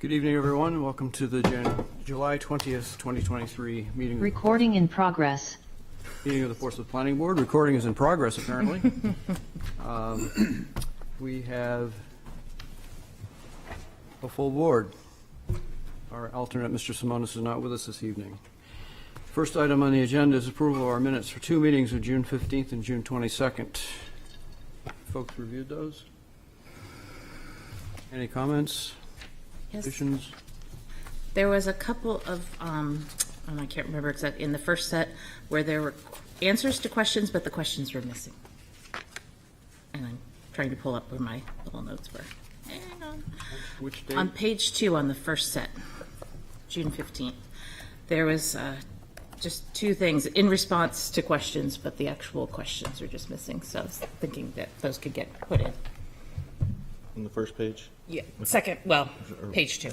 Good evening, everyone. Welcome to the July 20th, 2023 meeting. Recording in progress. Meeting of the Portsmouth Planning Board. Recording is in progress, apparently. We have a full board. Our alternate, Mr. Simonis, is not with us this evening. First item on the agenda is approval of our minutes for two meetings of June 15th and June 22nd. Folks reviewed those? Any comments? Yes. Additions? There was a couple of, I can't remember exactly, in the first set where there were answers to questions, but the questions were missing. And I'm trying to pull up where my little notes were. Hang on. Which date? On page 2 on the first set, June 15th, there was just two things in response to questions, but the actual questions are just missing. So I was thinking that those could get put in. On the first page? Yeah, second, well, page 2.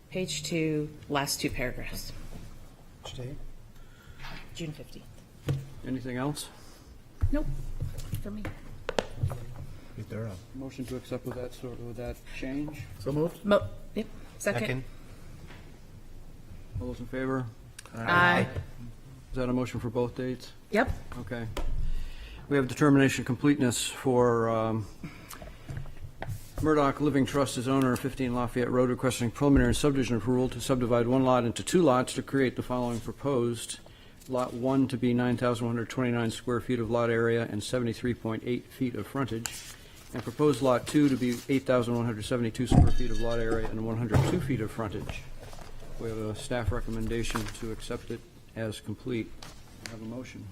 Page 2, last two paragraphs. Which date? June 15th. Anything else? Nope, for me. Motion to accept with that change? So moved. Yep, second. All those in favor? Aye. Is that a motion for both dates? Yep. Okay. We have determination of completeness for Murdoch Living Trust as owner of 15 Lafayette Road, requesting preliminary subdivision approval to subdivide one lot into two lots to create the following proposed. Lot 1 to be 9,129 square feet of lot area and 73.8 feet of frontage, and proposed Lot 2 to be 8,172 square feet of lot area and 102 feet of frontage. We have a staff recommendation to accept it as complete. Have a motion.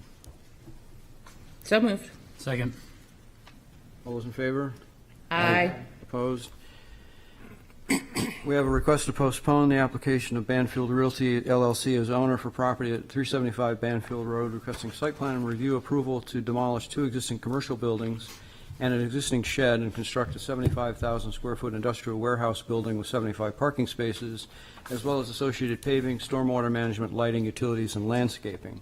So moved. Second. All those in favor? Aye. Opposed? We have a request to postpone the application of Banfield Realty LLC as owner for property at 375 Banfield Road, requesting site plan and review approval to demolish two existing commercial buildings and an existing shed and construct a 75,000 square foot industrial warehouse building with 75 parking spaces, as well as associated paving, stormwater management, lighting, utilities, and landscaping.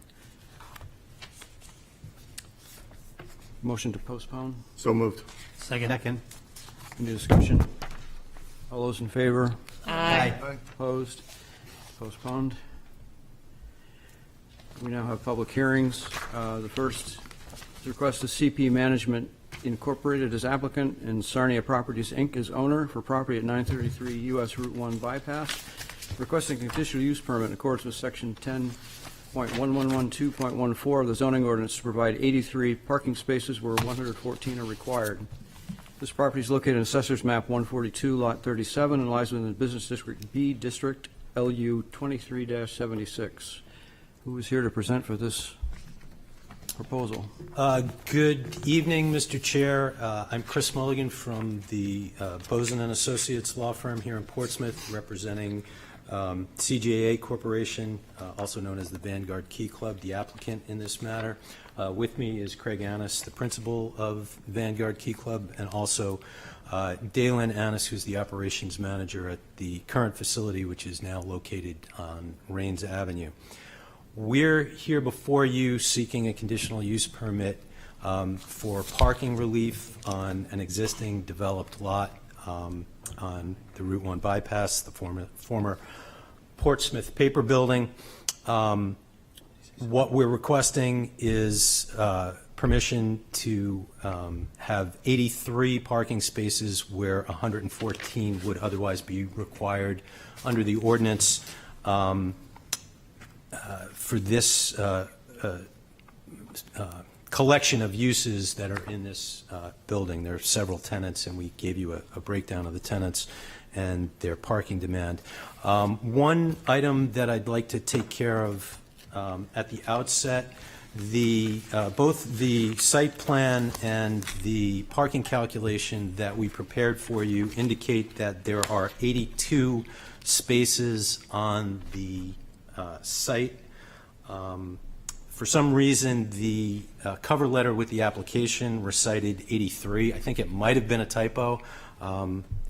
Motion to postpone. So moved. Second. Any discussion? All those in favor? Aye. Opposed? Postponed. We now have public hearings. The first is request of CP Management Incorporated as applicant and Sarnia Properties, Inc. as owner for property at 933 U.S. Route 1 bypass, requesting conditional use permit in accordance with Section 10.1112.14 of the zoning ordinance to provide 83 parking spaces where 114 are required. This property is located in Assessor's Map 142, Lot 37, and lies within the Business District B District, LU 23-76. Who is here to present for this proposal? Good evening, Mr. Chair. I'm Chris Mulligan from the Bozen and Associates law firm here in Portsmouth, representing CJA Corporation, also known as the Vanguard Key Club, the applicant in this matter. With me is Craig Annis, the principal of Vanguard Key Club, and also Dalen Annis, who's the operations manager at the current facility, which is now located on Rains Avenue. We're here before you seeking a conditional use permit for parking relief on an existing developed lot on the Route 1 bypass, the former Portsmouth Paper Building. What we're requesting is permission to have 83 parking spaces where 114 would otherwise be required under the ordinance for this collection of uses that are in this building. There are several tenants, and we gave you a breakdown of the tenants and their parking demand. One item that I'd like to take care of at the outset, both the site plan and the parking calculation that we prepared for you indicate that there are 82 spaces on the site. For some reason, the cover letter with the application recited 83. I think it might have been a typo.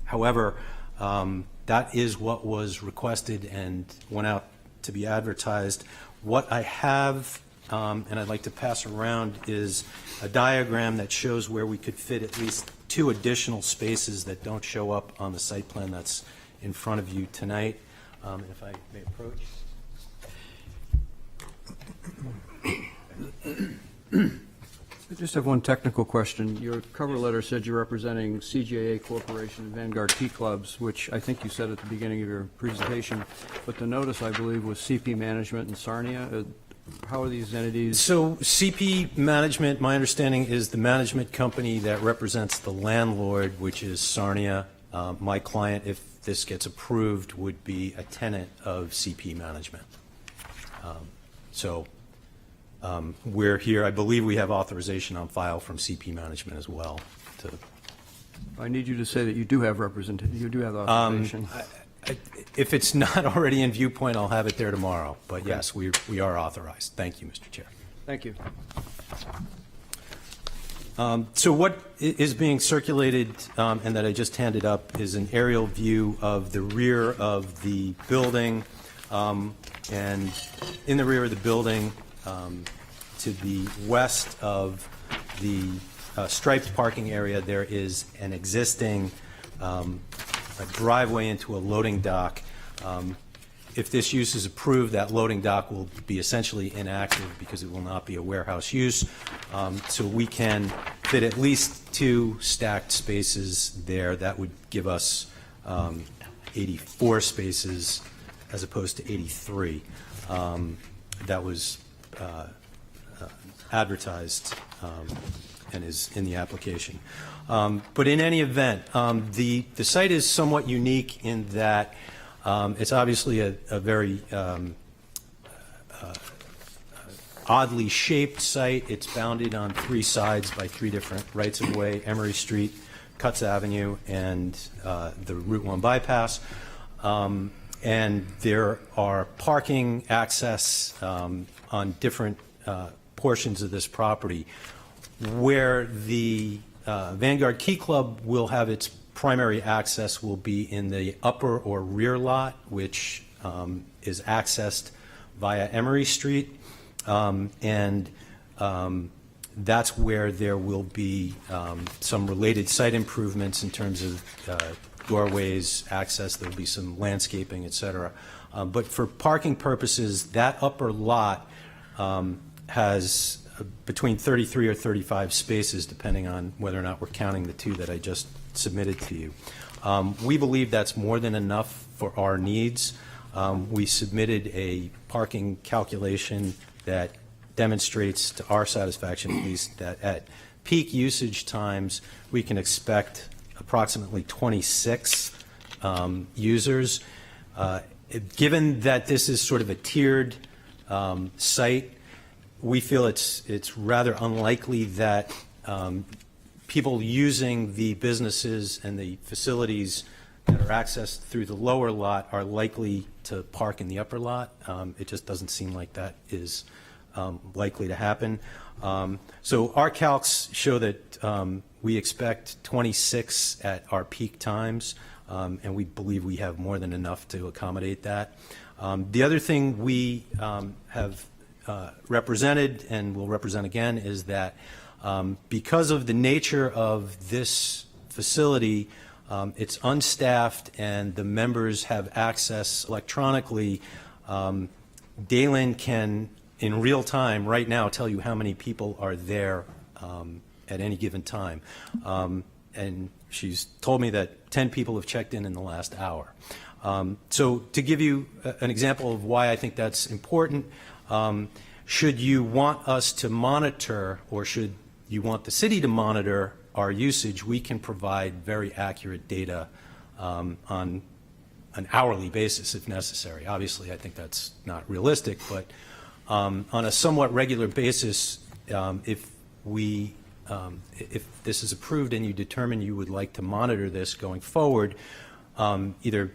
However, that is what was requested and went out to be advertised. What I have, and I'd like to pass around, is a diagram that shows where we could fit at least 2 additional spaces that don't show up on the site plan that's in front of you tonight. And if I may approach. I just have one technical question. Your cover letter said you're representing CJA Corporation and Vanguard Key Clubs, which I think you said at the beginning of your presentation, but the notice, I believe, was CP Management and Sarnia. How are these entities? So CP Management, my understanding, is the management company that represents the landlord, which is Sarnia. My client, if this gets approved, would be a tenant of CP Management. We're here, I believe we have authorization on file from CP Management as well. I need you to say that you do have you do have authorization. If it's not already in Viewpoint, I'll have it there tomorrow. But yes, we are authorized. Thank you, Mr. Chair. Thank you. So what is being circulated and that I just handed up is an aerial view of the rear of the building. And in the rear of the building, to the west of the striped parking area, there is an existing a driveway into a loading dock. If this use is approved, that loading dock will be essentially inactive because it will not be a warehouse use. So we can fit at least 2 stacked spaces there. That would give us 84 spaces as opposed to 83. That was advertised and is in the application. But in any event, the site is somewhat unique in that it's obviously a very oddly shaped site. It's bounded on 3 sides by 3 different rights-of-way: Emery Street, Cutts Avenue, and the Route 1 bypass. And there are parking access on different portions of this property. Where the Vanguard Key Club will have its primary access will be in the upper or rear lot, which is accessed via Emery Street. And that's where there will be some related site improvements in terms of doorways, access. There will be some landscaping, et cetera. But for parking purposes, that upper lot has between 33 or 35 spaces, depending on whether or not we're counting the 2 that I just submitted to you. We believe that's more than enough for our needs. We submitted a parking calculation that demonstrates, to our satisfaction at least, that at peak usage times, we can expect approximately 26 users. Given that this is sort of a tiered site, we feel it's rather unlikely that people using the businesses and the facilities that are accessed through the lower lot are likely to park in the upper lot. It just doesn't seem like that is likely to happen. So our calcs show that we expect 26 at our peak times, and we believe we have more than enough to accommodate that. The other thing we have represented and will represent again is that because of the nature of this facility, it's unstaffed and the members have access electronically. Dalen can, in real time, right now, tell you how many people are there at any given time. And she's told me that 10 people have checked in the last hour. So to give you an example of why I think that's important, should you want us to monitor, or should you want the city to monitor our usage, we can provide very accurate data on an hourly basis if necessary. Obviously, I think that's not realistic, but on a somewhat regular basis, if this is approved and you determine you would like to monitor this going forward, either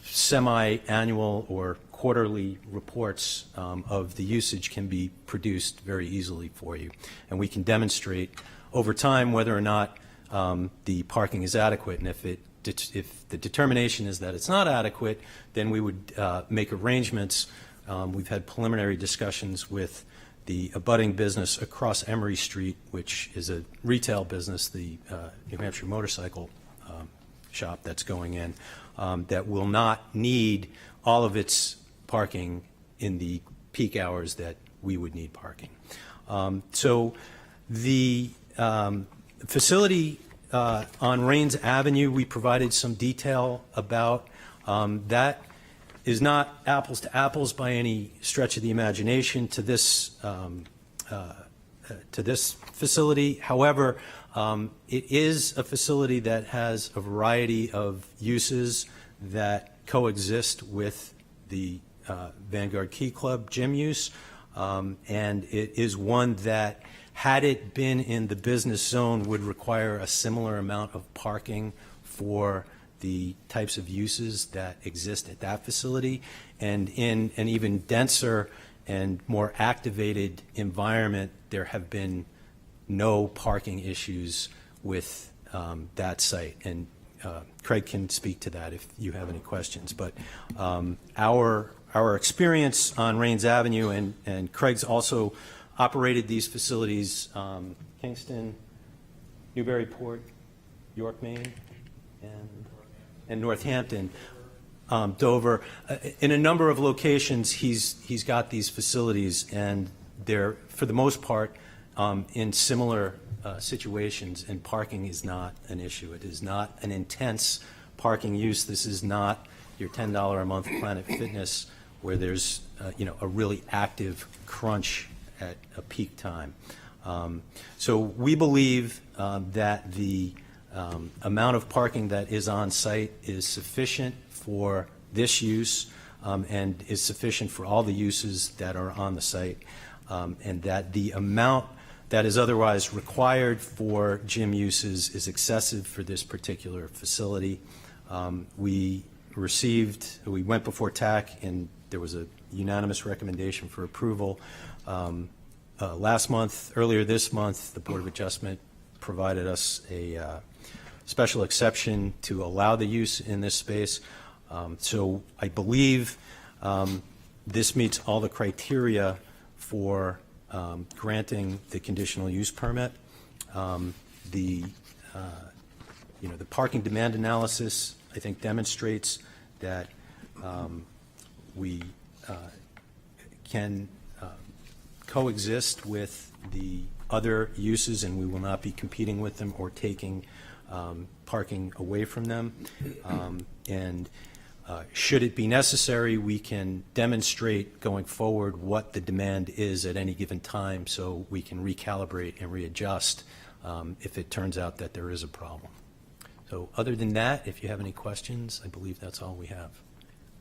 semi-annual or quarterly reports of the usage can be produced very easily for you. And we can demonstrate over time whether or not the parking is adequate. And if the determination is that it's not adequate, then we would make arrangements. We've had preliminary discussions with the abutting business across Emery Street, which is a retail business, the New Hampshire Motorcycle shop that's going in, that will not need all of its parking in the peak hours that we would need parking. So the facility on Rains Avenue, we provided some detail about. That is not apples to apples by any stretch of the imagination to this facility. However, it is a facility that has a variety of uses that coexist with the Vanguard Key Club gym use, and it is one that, had it been in the business zone, would require a similar amount of parking for the types of uses that exist at that facility. And in an even denser and more activated environment, there have been no parking issues with that site. And Craig can speak to that if you have any questions. But our experience on Rains Avenue, and Craig's also operated these facilities, Kingston, Newburyport, York, Maine, and Northampton, Dover. In a number of locations, he's got these facilities, and they're, for the most part, in similar situations, and parking is not an issue. It is not an intense parking use. This is not your $10 a month Planet Fitness where there's a really active crunch at a peak time. So we believe that the amount of parking that is on site is sufficient for this use, and is sufficient for all the uses that are on the site, and that the amount that is otherwise required for gym uses is excessive for this particular facility. We went before TAC, and there was a unanimous recommendation for approval. Earlier this month, the Board of Adjustment provided us a special exception to allow the use in this space. So I believe this meets all the criteria for granting the conditional use permit. The parking demand analysis, I think, demonstrates that we can coexist with the other uses, and we will not be competing with them or taking parking away from them. And should it be necessary, we can demonstrate going forward what the demand is at any given time, so we can recalibrate and readjust if it turns out that there is a problem. So other than that, if you have any questions, I believe that's all we have.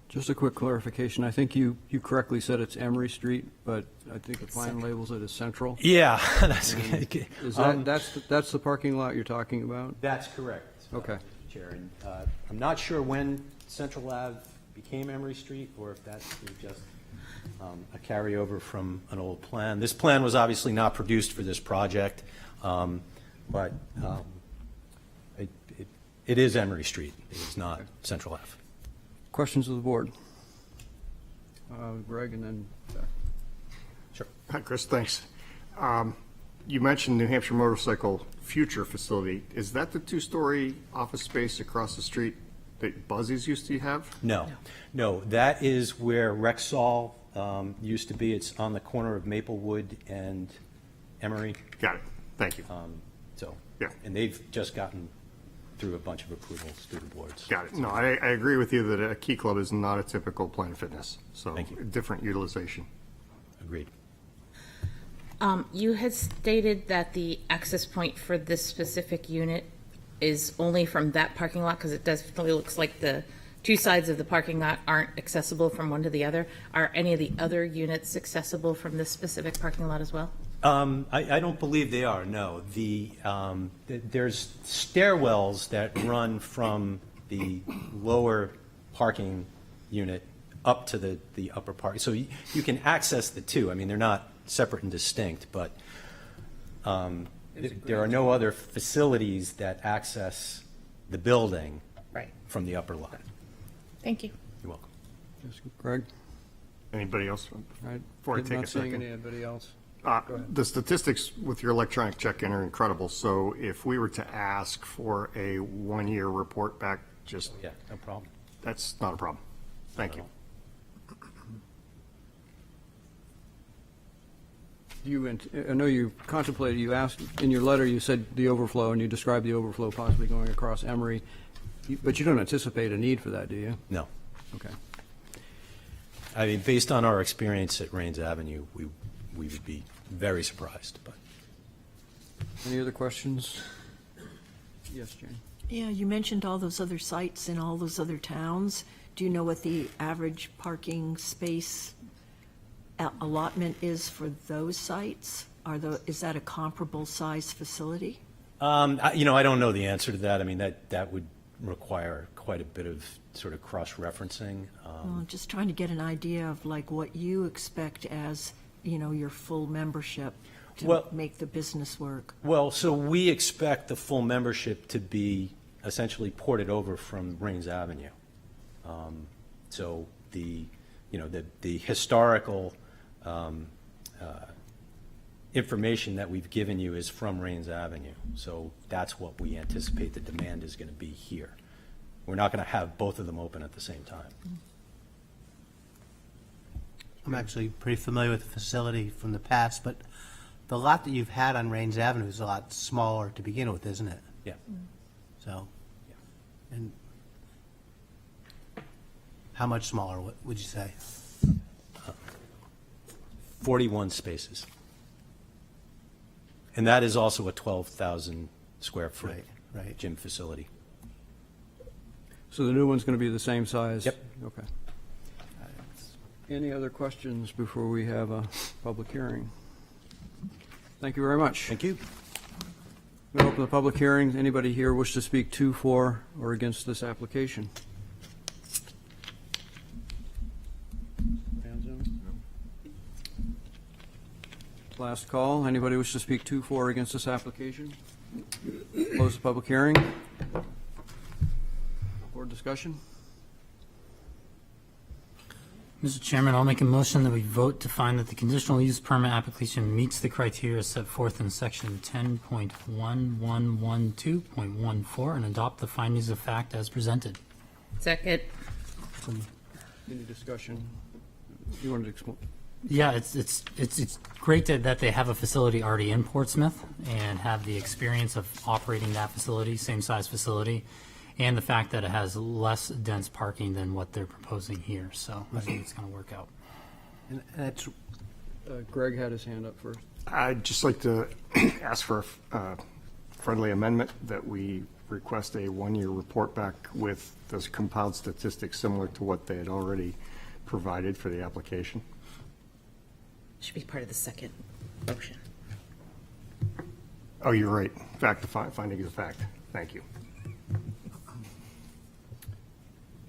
Just a quick clarification. I think you correctly said it's Emery Street, but I think the plan labels it as Central. Yeah, that's Is that's the parking lot you're talking about? That's correct. Okay. Mr. Chair, and I'm not sure when Central Ave became Emery Street, or if that's just a carryover from an old plan. This plan was obviously not produced for this project, but it is Emery Street. It is not Central Ave. Questions of the board? Greg, and then Beth. Sure. Hi, Chris, thanks. You mentioned New Hampshire Motorcycle Future Facility. Is that the two-story office space across the street that Buzzies used to have? No, that is where Rexall used to be. It's on the corner of Maplewood and Emery. Got it. Thank you. Yeah. And they've just gotten through a bunch of approvals through the boards. Got it. No, I agree with you that a Key Club is not a typical Planet Fitness. So Thank you. Different utilization. Agreed. You had stated that the access point for this specific unit is only from that parking lot, because it definitely looks like the two sides of the parking lot aren't accessible from one to the other. Are any of the other units accessible from this specific parking lot as well? I don't believe they are, no. There's stairwells that run from the lower parking unit up to the upper parking. So you can access the two. I mean, they're not separate and distinct, but there are no other facilities that access the building from the upper lot. Thank you. You're welcome. Yes, Greg? Anybody else? All right. Before I take Not a seeing second. anybody else. The statistics with your electronic check-in are incredible. So if we were to ask for a one-year report back, just, Yeah, no problem. that's not a problem. Thank you. I know you contemplated, you asked, in your letter, you said the overflow, and you described the overflow possibly going across Emory, but you don't anticipate a need for that, do you? No. Okay. I mean, based on our experience at Rains Avenue, we would be very surprised, but. Any other questions? Yes, Jane? Yeah, you mentioned all those other sites in all those other towns. Do you know what the average parking space allotment is for those sites? Is that a comparable size facility? I don't know the answer to that. I mean, that would require quite a bit of sort of cross-referencing. Well, just trying to get an idea of like what you expect as, your full membership to Well- make the business work. Well, so we expect the full membership to be essentially ported over from Rains Avenue. So the historical information that we've given you is from Rains Avenue. So that's what we anticipate the demand is going to be here. We're not going to have both of them open at the same time. I'm actually pretty familiar with the facility from the past, but the lot that you've had on Rains Avenue is a lot smaller to begin with, isn't it? Yeah. So, and how much smaller, what would you say? 41 spaces. And that is also a 12,000 square foot Right. gym facility. So the new one's going to be the same size? Yep. Okay. Any other questions before we have a public hearing? Thank you very much. Thank you. I'm going to open the public hearing. Anybody here wish to speak to, for, or against this application? Hands down. Last call. Anybody wish to speak to, for, or against this application? Close the public hearing. Board discussion? Mr. Chairman, I'll make a motion that we vote to find that the conditional use permit application meets the criteria set forth in section 10.1112.14 and adopt the findings of fact as presented. Second. Any discussion? You wanted to explain? Yeah, it's great that they have a facility already in Portsmouth and have the experience of operating that facility, same size facility, and the fact that it has less dense parking than what they're proposing here. So I think it's going to work out. And it's, Greg had his hand up first. I'd just like to ask for a friendly amendment that we request a one-year report back with those compiled statistics similar to what they had already provided for the application. Should be part of the second motion. Oh, you're right. Fact, finding of fact. Thank you.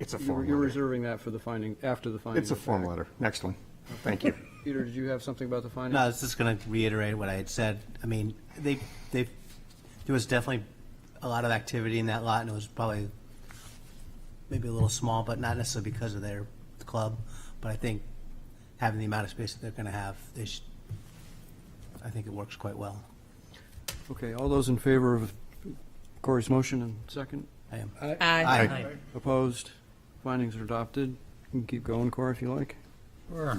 It's a form You're letter. reserving that for the finding, after the finding. It's a of form fact. letter. Next one. Thank you. Peter, did you have something about the finding? no, I was just going to reiterate what I had said. I mean, there was definitely a lot of activity in that lot, and it was probably maybe a little small, but not necessarily because of their club. But I think having the amount of space that they're going to have, I think it works quite well. Okay, all those in favor of Corey's motion and second? I am. Aye. Opposed? Findings are adopted. You can keep going, Corey, if you like. Sure.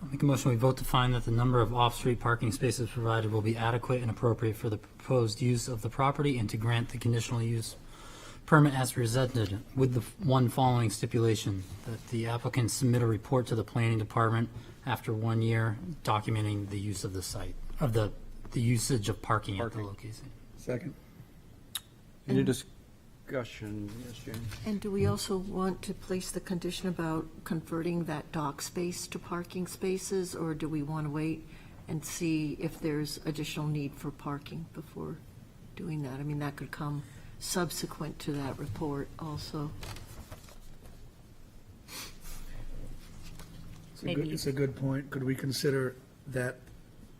I'll make a motion we vote to find that the number of off-street parking spaces provided will be adequate and appropriate for the proposed use of the property and to grant the conditional use permit as presented with the one following stipulation, that the applicant submit a report to the planning department after 1 year documenting the use of the site, of the usage of parking at the location. Second. Any discussion? Yes, Jane? And do we also want to place the condition about converting that dock space to parking spaces, or do we want to wait and see if there's additional need for parking before doing that? I mean, that could come subsequent to that report also. Maybe- It's a good point. Could we consider that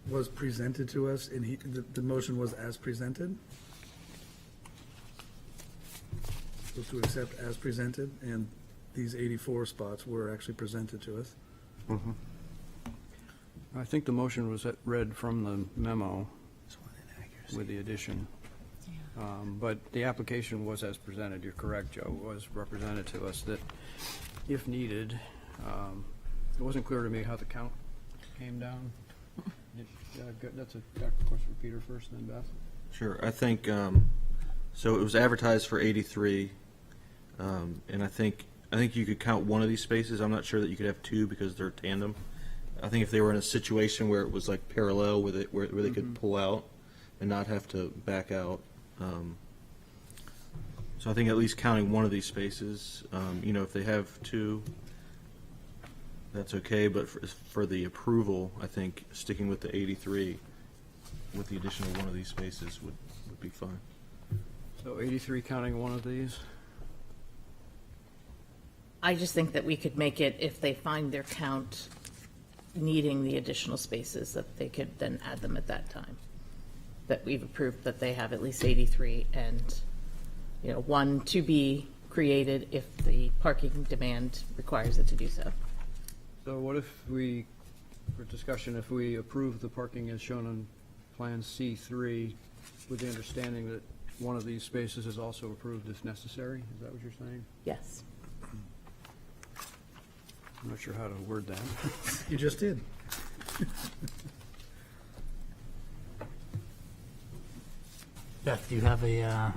was presented to us and the motion was as presented? So to accept as presented, and these 84 spots were actually presented to us. I think the motion was read from the memo with the addition. But the application was as presented. You're correct, Joe. It was represented to us that if needed, it wasn't clear to me how the count came down. That's a question for Peter first, then Beth. Sure. I think, so it was advertised for 83, and I think you could count one of these spaces. I'm not sure that you could have two because they're tandem. I think if they were in a situation where it was like parallel with it, where they could pull out and not have to back out. So I think at least counting one of these spaces, if they have two, that's okay, but for the approval, I think sticking with the 83 with the addition of one of these spaces would be fine. So 83 counting one of these? I just think that we could make it, if they find their count needing the additional spaces, that they could then add them at that time. That we've approved that they have at least 83 and, one to be created if the parking demand requires it to do so. So what if we, for discussion, if we approve the parking as shown on Plan C3 with the understanding that one of these spaces is also approved if necessary? Is that what you're saying? Yes. I'm not sure how to word that. You just did. Beth, do you have a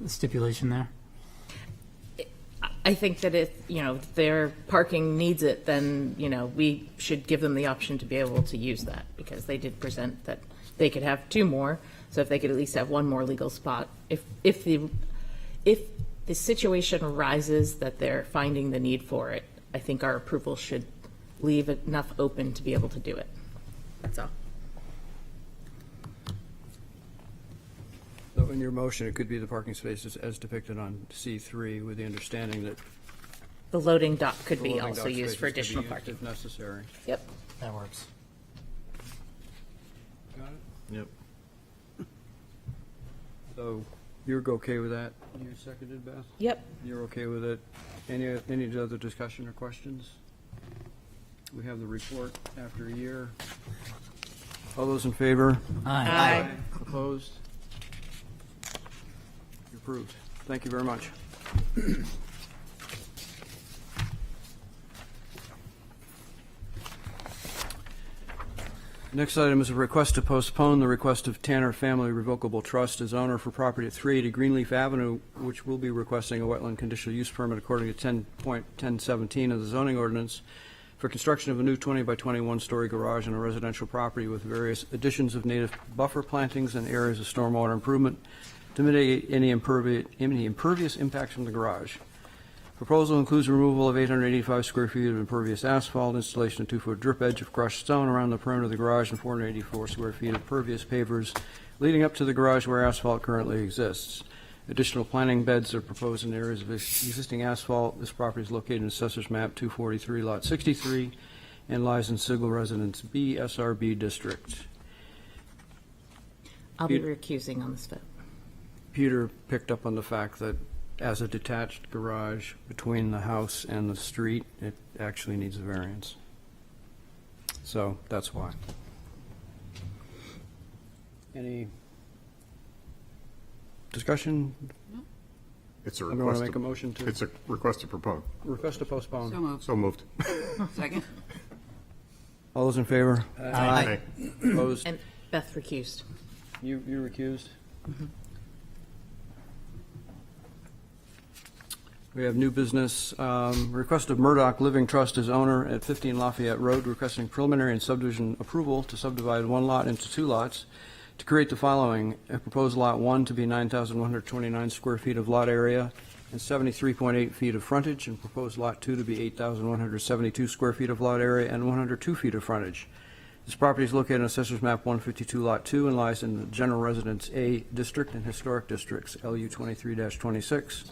stipulation there? I think that if, their parking needs it, then, we should give them the option to be able to use that, because they did present that they could have two more, so if they could at least have one more legal spot. If the situation arises that they're finding the need for it, I think our approval should leave enough open to be able to do it. That's all. So in your motion, it could be the parking spaces as depicted on C3 with the understanding that The loading dock could the be loading also dock used for spaces could be additional used parking. if necessary. Yep. That works. Got it? Yep. So you're okay with that? You seconded, Beth? Yep. You're okay with it? Any other discussion or questions? We have the report after a year. All those in favor? Aye. Opposed? You're approved. Thank you very much. Next item is a request to postpone the request of Tanner Family Revocable Trust as owner for property at 380 Greenleaf Avenue, which will be requesting a wetland conditional use permit according to 10.1017 of the zoning ordinance for construction of a new 20 by 21 story garage on a residential property with various additions of native buffer plantings and areas of stormwater improvement to mitigate any impervious impacts from the garage. Proposal includes removal of 885 square feet of impervious asphalt, installation of 2-foot drip edge of crushed stone around the perimeter of the garage, and 484 square feet of pervious pavers leading up to the garage where asphalt currently exists. Additional planting beds are proposed in areas of existing asphalt. This property is located in Assessor's Map 243, Lot 63, and lies in Sigel Residence B, SRB District. I'll be recusing on this vote. Peter picked up on the fact that as a detached garage between the house and the street, it actually needs a variance. So that's why. Any discussion? It's a Somebody want request. to make a motion to, It's a request to propose. request to postpone? So moved. Second? All those in favor? Aye. Opposed? And Beth recused. You recused? We have new business, request of Murdoch Living Trust as owner at 15 Lafayette Road, requesting preliminary and subdivision approval to subdivide one lot into two lots to create the following: a proposed Lot 1 to be 9,129 square feet of lot area and 73.8 feet of frontage, and proposed Lot 2 to be 8,172 square feet of lot area and 102 feet of frontage. This property is located in Assessor's Map 152, Lot 2, and lies in the General Residence A District and Historic Districts, LU 23-26.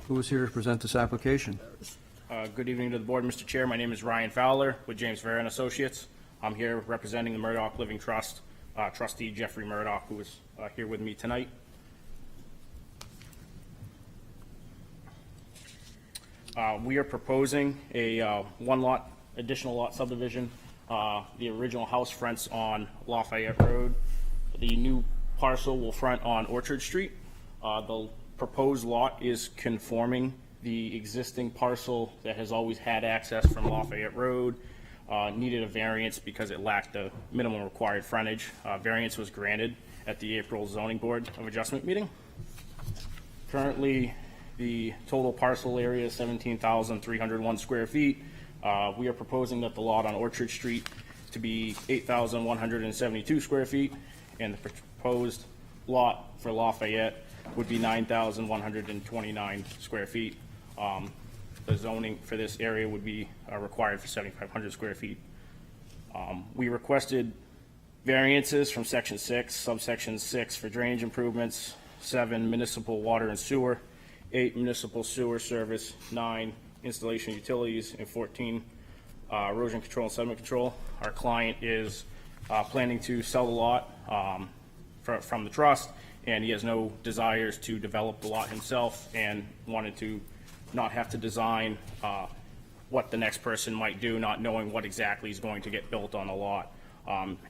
Who is here to present this application? Good evening to the board, Mr. Chair. My name is Ryan Fowler with James Vera and Associates. I'm here representing the Murdoch Living Trust, trustee Jeffrey Murdoch, who is here with me tonight. We are proposing a one-lot, additional lot subdivision The original house fronts on Lafayette Road. The new parcel will front on Orchard Street. The proposed lot is conforming. The existing parcel that has always had access from Lafayette Road needed a variance because it lacked the minimum required frontage. Variance was granted at the April Zoning Board of Adjustment meeting. Currently, the total parcel area is 17,301 square feet. We are proposing that the lot on Orchard Street to be 8,172 square feet, and the proposed lot for Lafayette would be 9,129 square feet. The zoning for this area would be required for 7,500 square feet. We requested variances from Section 6, subsection 6 for drainage improvements, 7 municipal water and sewer, 8 municipal sewer service, 9 installation utilities, and 14 erosion control and sediment control. Our client is planning to sell the lot from the trust, and he has no desires to develop the lot himself and wanted to not have to design what the next person might do, not knowing what exactly is going to get built on the lot.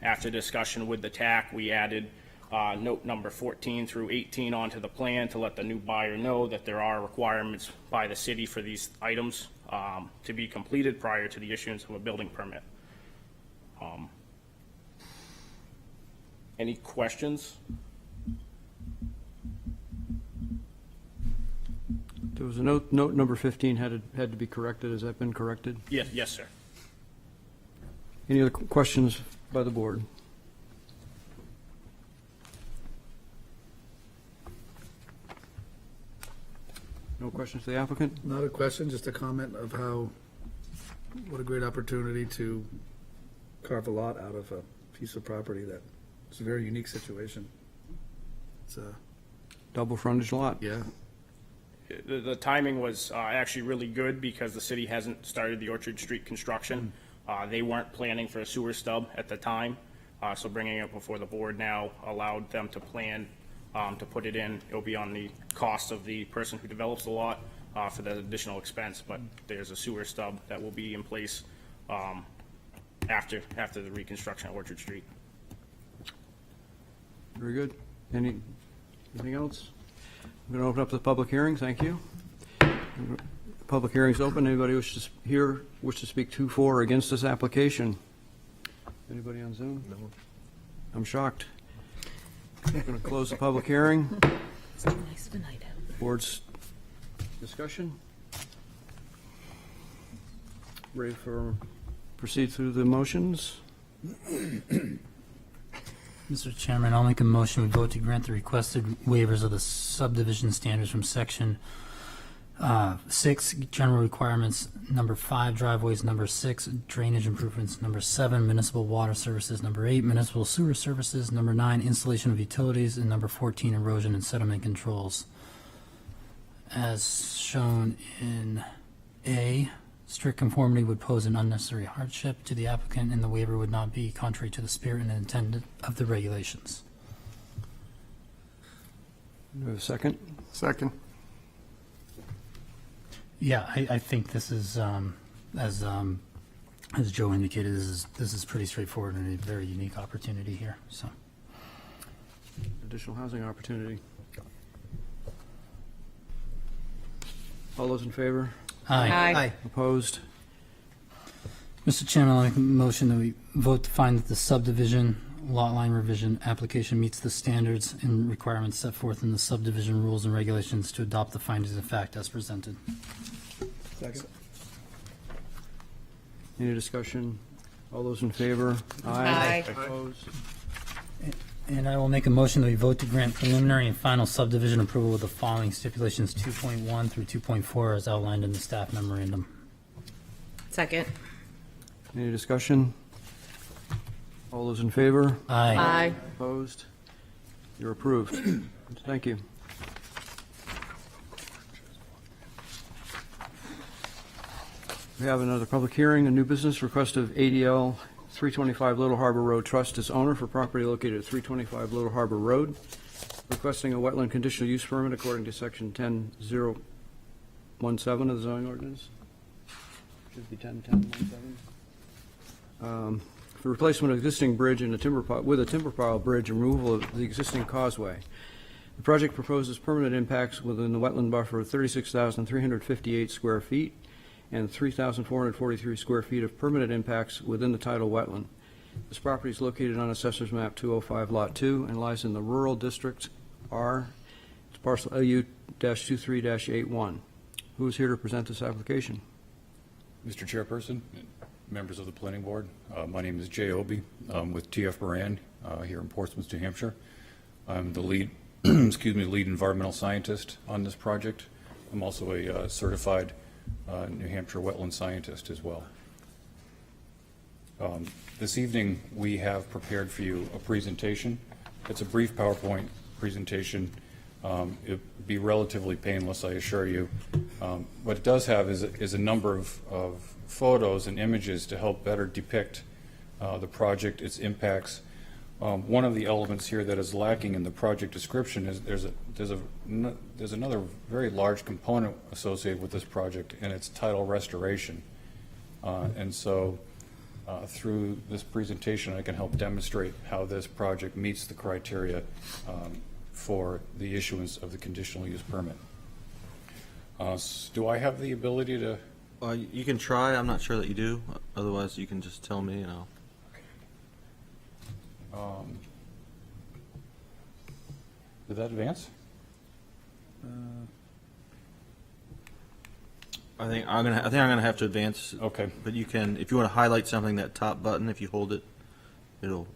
After discussion with the TAC, we added note number 14 through 18 onto the plan to let the new buyer know that there are requirements by the city for these items to be completed prior to the issuance of a building permit. Any questions? There was a note number 15 had to be corrected. Has that been corrected? Yes, sir. Any other questions by the board? No questions to the applicant? Not a question, just a comment of what a great opportunity to carve a lot out of a piece of property that it's a very unique situation. It's Double frontage lot? yeah. The timing was actually really good because the city hasn't started the Orchard Street construction. They weren't planning for a sewer stub at the time, so bringing it before the board now allowed them to plan to put it in. It'll be on the cost of the person who develops the lot for the additional expense, but there's a sewer stub that will be in place after the reconstruction of Orchard Street. Very good. Anything else? I'm going to open up the public hearing. Thank you. Public hearing's open. Anybody wish to speak to, for, or against this application? Anybody on Zoom? No. I'm shocked. I'm going to close the public hearing. It's too nice of a night out. Board's discussion. Ready for proceed through the motions? Mr. Chairman, I'll make a motion we vote to grant the requested waivers of the subdivision standards from section 6, general requirements, number 5, driveways, number 6, drainage improvements, number 7, municipal water services, number 8, municipal sewer services, number 9, installation of utilities, and number 14, erosion and sediment controls. As shown in A, strict conformity would pose an unnecessary hardship to the applicant, and the waiver would not be contrary to the spirit and intent of the regulations. Do we have a second? Second. Yeah, I think this is, as Joe indicated, this is pretty straightforward and a very unique opportunity here, so. Additional housing opportunity. All those in favor? Aye. Opposed? Mr. Chairman, I'll make a motion that we vote to find that the subdivision lot line revision application meets the standards and requirements set forth in the subdivision rules and regulations to adopt the findings of fact as presented. Second. Any discussion? All those in favor? Aye. Opposed? And I will make a motion that we vote to grant preliminary and final subdivision approval with the following stipulations 2.1 through 2.4 as outlined in the staff memorandum. Second. Any discussion? All those in favor? Aye. Opposed? You're approved. Thank you. We have another public hearing, a new business request of ADL 325 Little Harbor Road Trust as owner for property located at 325 Little Harbor Road, requesting a wetland conditional use permit according to section 10.017 of the zoning ordinance. Should be 10.10.17. for replacement of existing bridge and with a timber pile bridge and removal of the existing causeway. The project proposes permanent impacts within the wetland buffer of 36,358 square feet and 3,443 square feet of permanent impacts within the tidal wetland. This property is located on Assessor's Map 205, Lot 2, and lies in the Rural District R. It's parcel LU-23-81. Who is here to present this application? Mr. Chairperson, members of the Planning Board, my name is Jay Obie. I'm with TF Moran here in Portsmouth, New Hampshire. I'm the lead, lead environmental scientist on this project. I'm also a certified New Hampshire wetland scientist as well. This evening, we have prepared for you a presentation. It's a brief PowerPoint presentation. It'd be relatively painless, I assure you. What it does have is a number of photos and images to help better depict the project, its impacts. One of the elements here that is lacking in the project description is there's another very large component associated with this project, and it's tidal restoration. And so through this presentation, I can help demonstrate how this project meets the criteria for the issuance of the conditional use permit. Do I have the ability to? You can try. I'm not sure that you do. Otherwise, you can just tell me, and I'll. Did that advance? I think I'm gonna have to advance. Okay. But you can, if you want to highlight something, that top button, if you hold it, you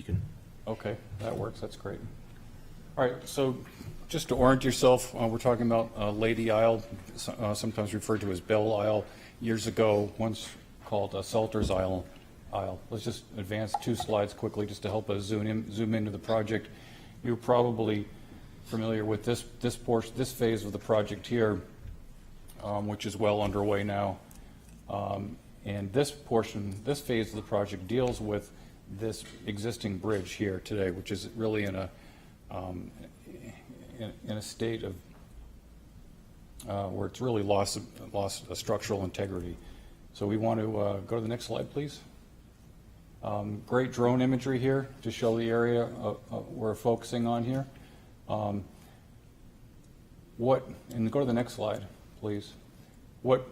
can. Okay, that works. That's great. All right, so just to orient yourself, we're talking about Lady Isle, sometimes referred to as Belle Isle. Years ago, once called Salter's Isle. Let's just advance 2 slides quickly just to help us zoom into the project. You're probably familiar with this portion, this phase of the project here, which is well underway now. And this phase of the project deals with this existing bridge here today, which is really in a state of where it's really lost a structural integrity. So we want to go to the next slide, please. Great drone imagery here to show the area we're focusing on here. And go to the next slide, please. What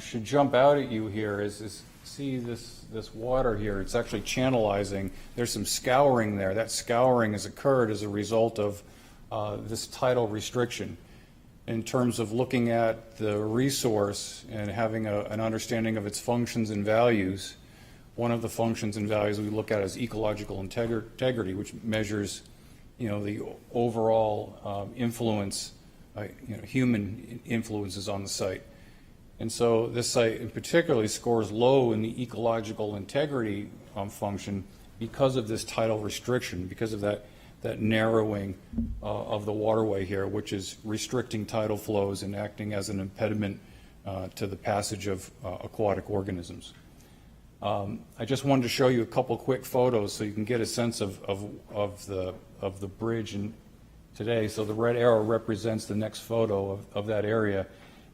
should jump out at you here is see this water here. It's actually channelizing. There's some scouring there. That scouring has occurred as a result of this tidal restriction. In terms of looking at the resource and having an understanding of its functions and values, one of the functions and values we look at is ecological integrity, which measures, the overall influence, human influences on the site. And so this site in particularly scores low in the ecological integrity function because of this tidal restriction, because of that narrowing of the waterway here, which is restricting tidal flows and acting as an impediment to the passage of aquatic organisms. I just wanted to show you a couple quick photos so you can get a sense of the bridge today. So the red arrow represents the next photo of that area,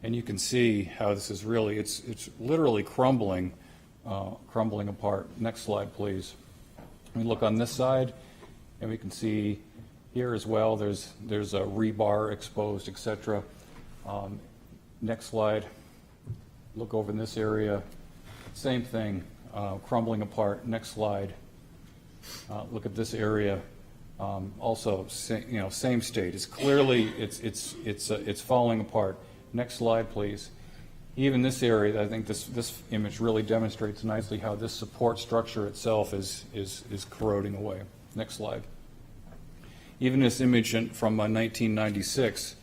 and you can see how this is really, it's literally crumbling apart. Next slide, please. We look on this side, and we can see here as well, there's a rebar exposed, etc. Next slide. Look over in this area. Same thing, crumbling apart. Next slide. Look at this area. Also, same state. It's clearly it's falling apart. Next slide, please. Even this area, I think this image really demonstrates nicely how this support structure itself is corroding away. Next slide. Even this image from 1996,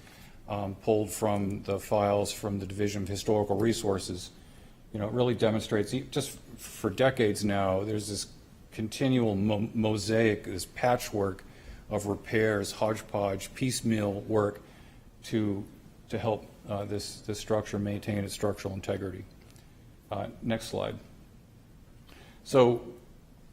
pulled from the files from the Division of Historical Resources, it really demonstrates, just for decades now, there's this continual mosaic, this patchwork of repairs, hodgepodge, piecemeal work to help this structure maintain its structural integrity. Next slide. So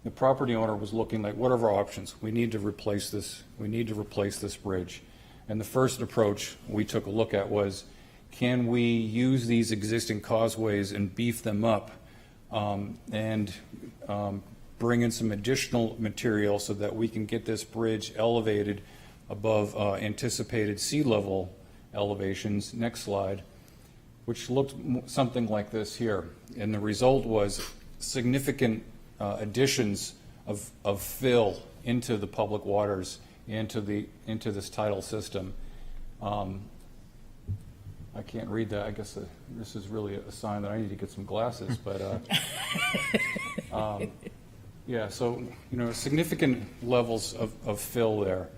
the property owner was looking like, what are our options? We need to replace this. We need to replace this bridge. And the first approach we took a look at was, can we use these existing causeways and beef them up and bring in some additional material so that we can get this bridge elevated above anticipated sea level elevations. Next slide. Which looked something like this here. And the result was significant additions of fill into the public waters, into this tidal system. I can't read that. I guess this is really a sign that I need to get some glasses. But yeah, so significant levels of fill there.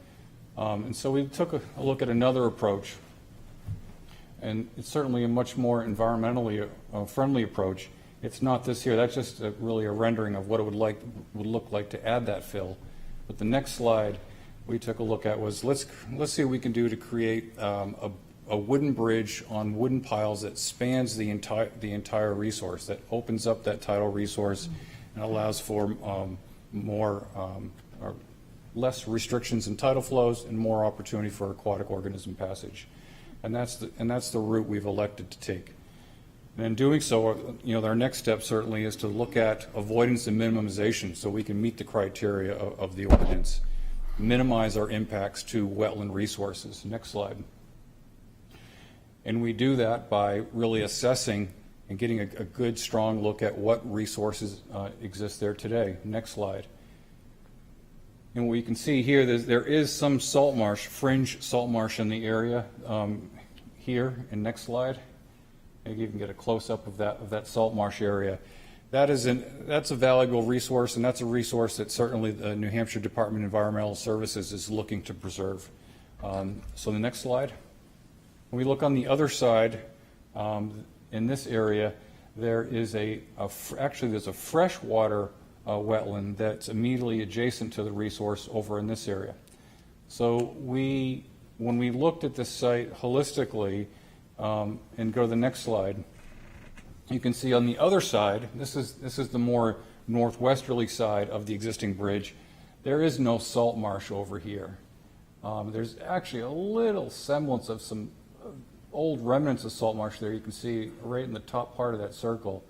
And so we took a look at another approach. And it's certainly a much more environmentally friendly approach. It's not this here. That's just really a rendering of what it would look like to add that fill. But the next slide we took a look at was let's see what we can do to create a wooden bridge on wooden piles that spans the entire resource, that opens up that tidal resource and allows for less restrictions in tidal flows and more opportunity for aquatic organism passage. And that's the route we've elected to take. And in doing so, our next step certainly is to look at avoidance and minimization so we can meet the criteria of the ordinance, minimize our impacts to wetland resources. Next slide. And we do that by really assessing and getting a good, strong look at what resources exist there today. Next slide. And what you can see here, there is some salt marsh, fringe salt marsh in the area here. And next slide. Maybe you can get a close-up of that salt marsh area. That's a valuable resource, and that's a resource that certainly the New Hampshire Department of Environmental Services is looking to preserve. So the next slide. When we look on the other side, in this area, there is actually there's a freshwater wetland that's immediately adjacent to the resource over in this area. So when we looked at this site holistically, and go to the next slide, you can see on the other side, this is the more northwesterly side of the existing bridge, there is no salt marsh over here. There's actually a little semblance of some old remnants of salt marsh there. You can see right in the top part of that circle.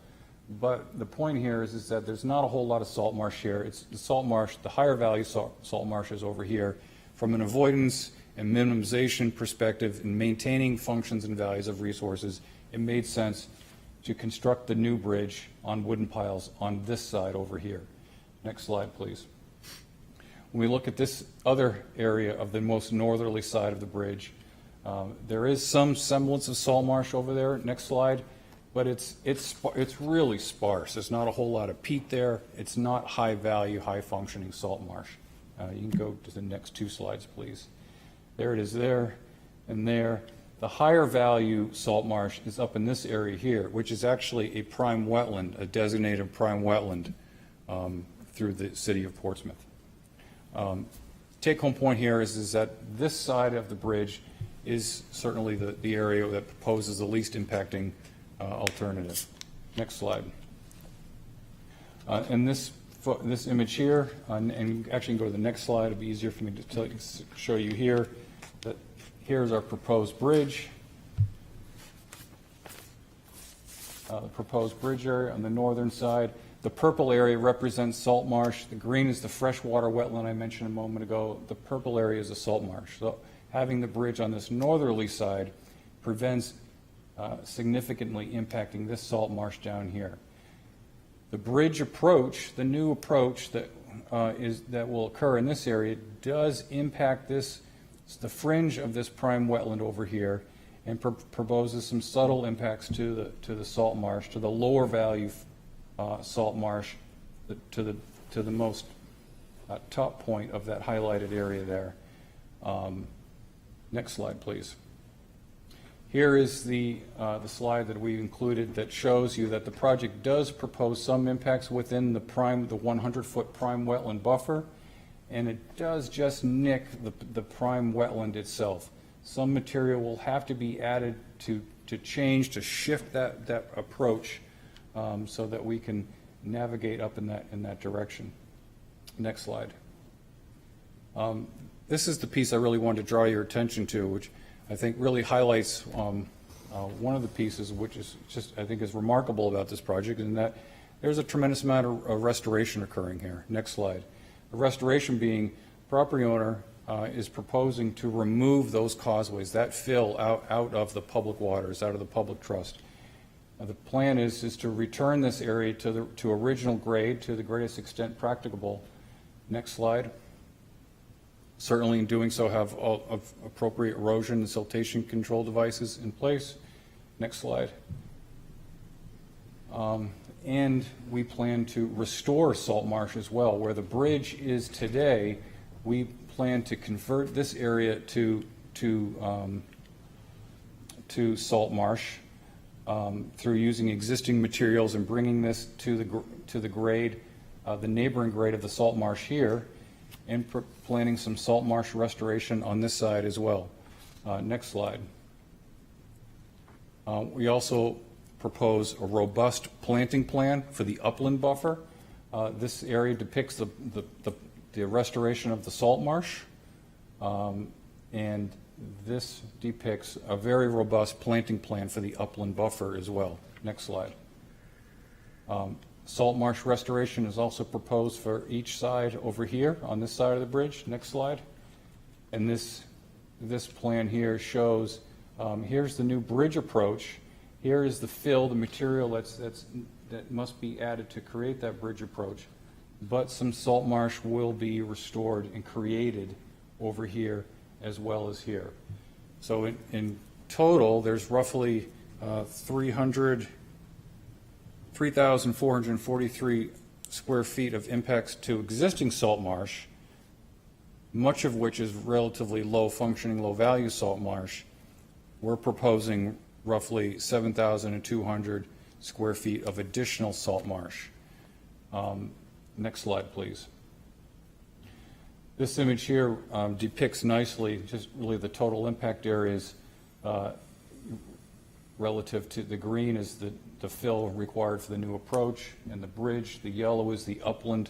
But the point here is that there's not a whole lot of salt marsh here. It's the salt marsh, the higher value salt marsh is over here. From an avoidance and minimization perspective in maintaining functions and values of resources, it made sense to construct the new bridge on wooden piles on this side over here. Next slide, please. When we look at this other area of the most northerly side of the bridge, there is some semblance of salt marsh over there. Next slide. But it's really sparse. There's not a whole lot of peat there. It's not high value, high functioning salt marsh. You can go to the next two slides, please. There it is there and there. The higher value salt marsh is up in this area here, which is actually a prime wetland, a designated prime wetland through the city of Portsmouth. Take-home point here is that this side of the bridge is certainly the area that proposes the least impacting alternative. Next slide. And this image here, and actually go to the next slide. It'll be easier for me to show you here. That here's our proposed bridge. The proposed bridge area on the northern side. The purple area represents salt marsh. The green is the freshwater wetland I mentioned a moment ago. The purple area is the salt marsh. So having the bridge on this northerly side prevents significantly impacting this salt marsh down here. The bridge approach, the new approach that will occur in this area, does impact the fringe of this prime wetland over here, and proposes some subtle impacts to the salt marsh, to the lower value salt marsh, to the most top point of that highlighted area there. Next slide, please. Here is the slide that we included that shows you that the project does propose some impacts within the 100-foot prime wetland buffer, and it does just nick the prime wetland itself. Some material will have to be added to shift that approach so that we can navigate up in that direction. Next slide. This is the piece I really wanted to draw your attention to, which I think really highlights one of the pieces, which is just, I think, is remarkable about this project, and that there's a tremendous amount of restoration occurring here. Next slide. The restoration being property owner is proposing to remove those causeways, that fill out of the public waters, out of the public trust. The plan is to return this area to original grade to the greatest extent practicable. Next slide. Certainly in doing so have all of appropriate erosion and siltation control devices in place. Next slide. And we plan to restore salt marsh as well. Where the bridge is today, we plan to convert this area to salt marsh through using existing materials and bringing this to the grade, the neighboring grade of the salt marsh here, and planning some salt marsh restoration on this side as well. Next slide. We also propose a robust planting plan for the upland buffer. This area depicts the restoration of the salt marsh, and this depicts a very robust planting plan for the upland buffer as well. Next slide. Salt marsh restoration is also proposed for each side over here on this side of the bridge. Next slide. And this plan here shows, here's the new bridge approach. Here is the fill, the material that must be added to create that bridge approach. But some salt marsh will be restored and created over here as well as here. So in total, there's roughly 3,443 square feet of impacts to existing salt marsh, much of which is relatively low functioning, low value salt marsh. We're proposing roughly 7,200 square feet of additional salt marsh. Next slide, please. This image here depicts nicely just really the total impact areas relative to the green is the fill required for the new approach and the bridge. The yellow is the upland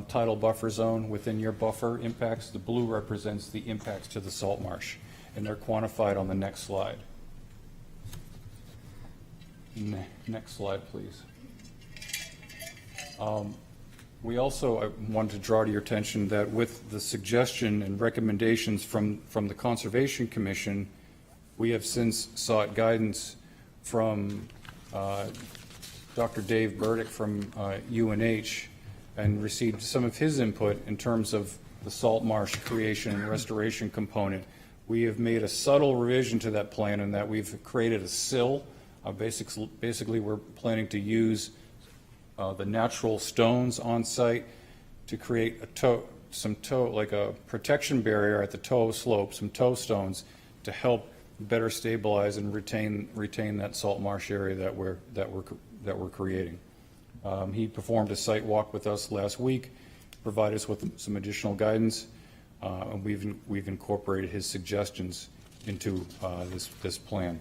tidal buffer zone within your buffer impacts. The blue represents the impacts to the salt marsh, and they're quantified on the next slide. Next slide, please. We also wanted to draw to your attention that with the suggestion and recommendations from the Conservation Commission, we have since sought guidance from Dr. Dave Burdick from UNH and received some of his input in terms of the salt marsh creation and restoration component. We have made a subtle revision to that plan in that we've created a sill. Basically, we're planning to use the natural stones on site to create like a protection barrier at the toe slope, some toe stones to help better stabilize and retain that salt marsh area that we're creating. He performed a site walk with us last week, provided us with some additional guidance, and we've incorporated his suggestions into this plan.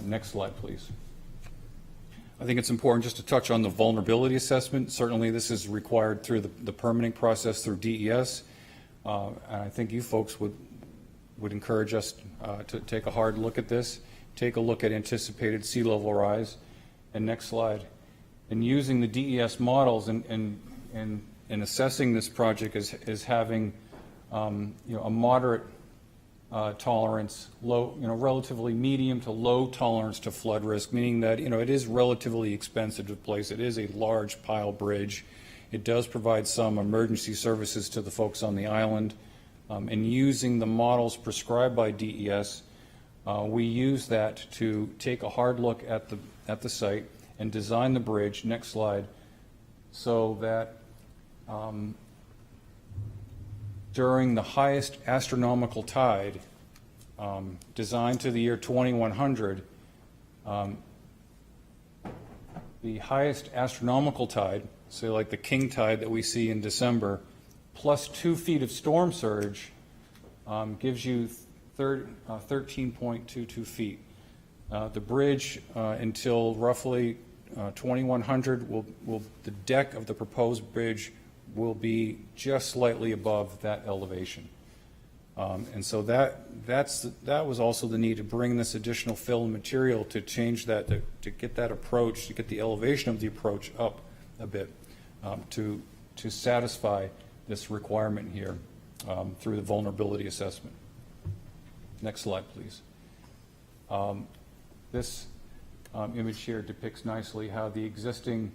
Next slide, please. I think it's important just to touch on the vulnerability assessment. Certainly this is required through the permitting process through DES. And I think you folks would encourage us to take a hard look at this, take a look at anticipated sea level rise. And next slide. And using the DES models and assessing this project as having a moderate tolerance, low, relatively medium to low tolerance to flood risk, meaning that, it is relatively expensive to place. It is a large pile bridge. It does provide some emergency services to the folks on the island. And using the models prescribed by DES, we use that to take a hard look at the site and design the bridge, next slide, so that during the highest astronomical tide, designed to the year 2100, the highest astronomical tide, say like the king tide that we see in December, plus 2 feet of storm surge gives you 13.22 feet. The bridge until roughly 2100 the deck of the proposed bridge will be just slightly above that elevation. And so that was also the need to bring this additional fill and material to change that, to get that approach, to get the elevation of the approach up a bit, to satisfy this requirement here through the vulnerability assessment. Next slide, please. This image here depicts nicely how the existing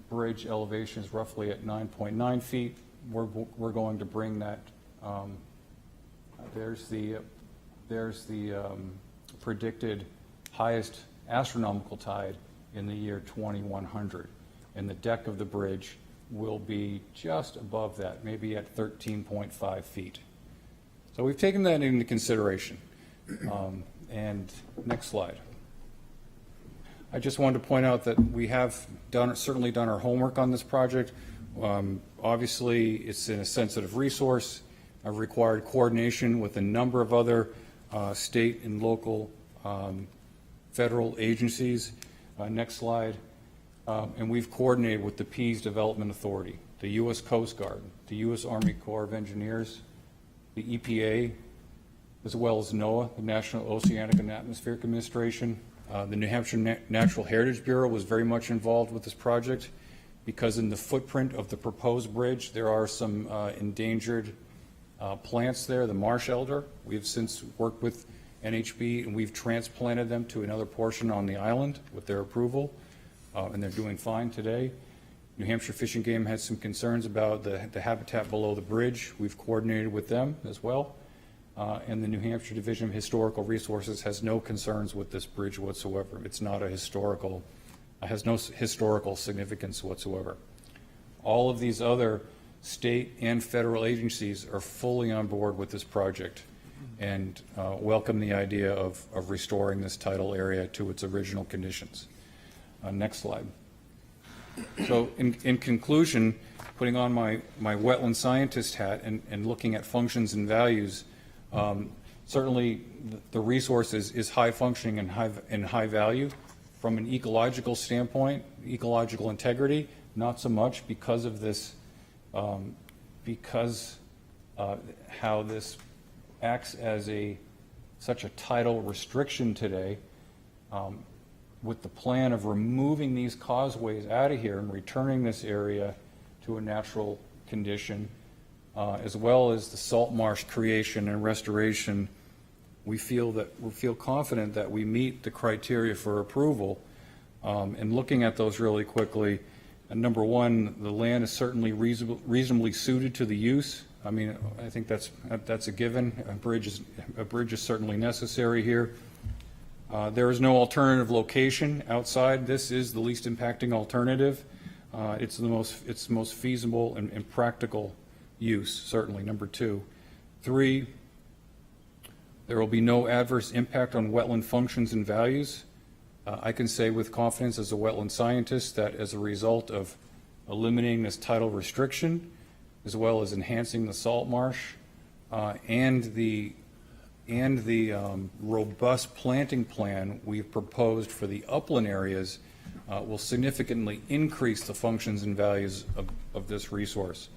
bridge elevation is roughly at 9.9 feet. We're going to bring that. There's the predicted highest astronomical tide in the year 2100, and the deck of the bridge will be just above that, maybe at 13.5 feet. So we've taken that into consideration. And next slide. I just wanted to point out that we have certainly done our homework on this project. Obviously, it's in a sensitive resource. I've required coordination with a number of other state and local federal agencies. Next slide. And we've coordinated with the Pease Development Authority, the U.S. Coast Guard, the U.S. Army Corps of Engineers, the EPA, as well as NOAA, the National Oceanic and Atmospheric Administration. The New Hampshire Natural Heritage Bureau was very much involved with this project because in the footprint of the proposed bridge, there are some endangered plants there, the marsh elder. We have since worked with NHB and we've transplanted them to another portion on the island with their approval, and they're doing fine today. New Hampshire Fish and Game had some concerns about the habitat below the bridge. We've coordinated with them as well. And the New Hampshire Division of Historical Resources has no concerns with this bridge whatsoever. It's not a historical, has no historical significance whatsoever. All of these other state and federal agencies are fully on board with this project and welcome the idea of restoring this tidal area to its original conditions. Next slide. So in conclusion, putting on my wetland scientist hat and looking at functions and values, certainly the resource is high functioning and high value. From an ecological standpoint, ecological integrity, not so much because of this, how this acts as such a tidal restriction today. With the plan of removing these causeways out of here and returning this area to a natural condition, as well as the salt marsh creation and restoration, we feel confident that we meet the criteria for approval. And looking at those really quickly, number one, the land is certainly reasonably suited to the use. I mean, I think that's a given. A bridge is certainly necessary here. There is no alternative location outside. This is the least impacting alternative. It's the most feasible and practical use, certainly. Number two. Three, there will be no adverse impact on wetland functions and values. I can say with confidence as a wetland scientist that as a result of eliminating this tidal restriction, as well as enhancing the salt marsh and the robust planting plan we've proposed for the upland areas will significantly increase the functions and values of this resource.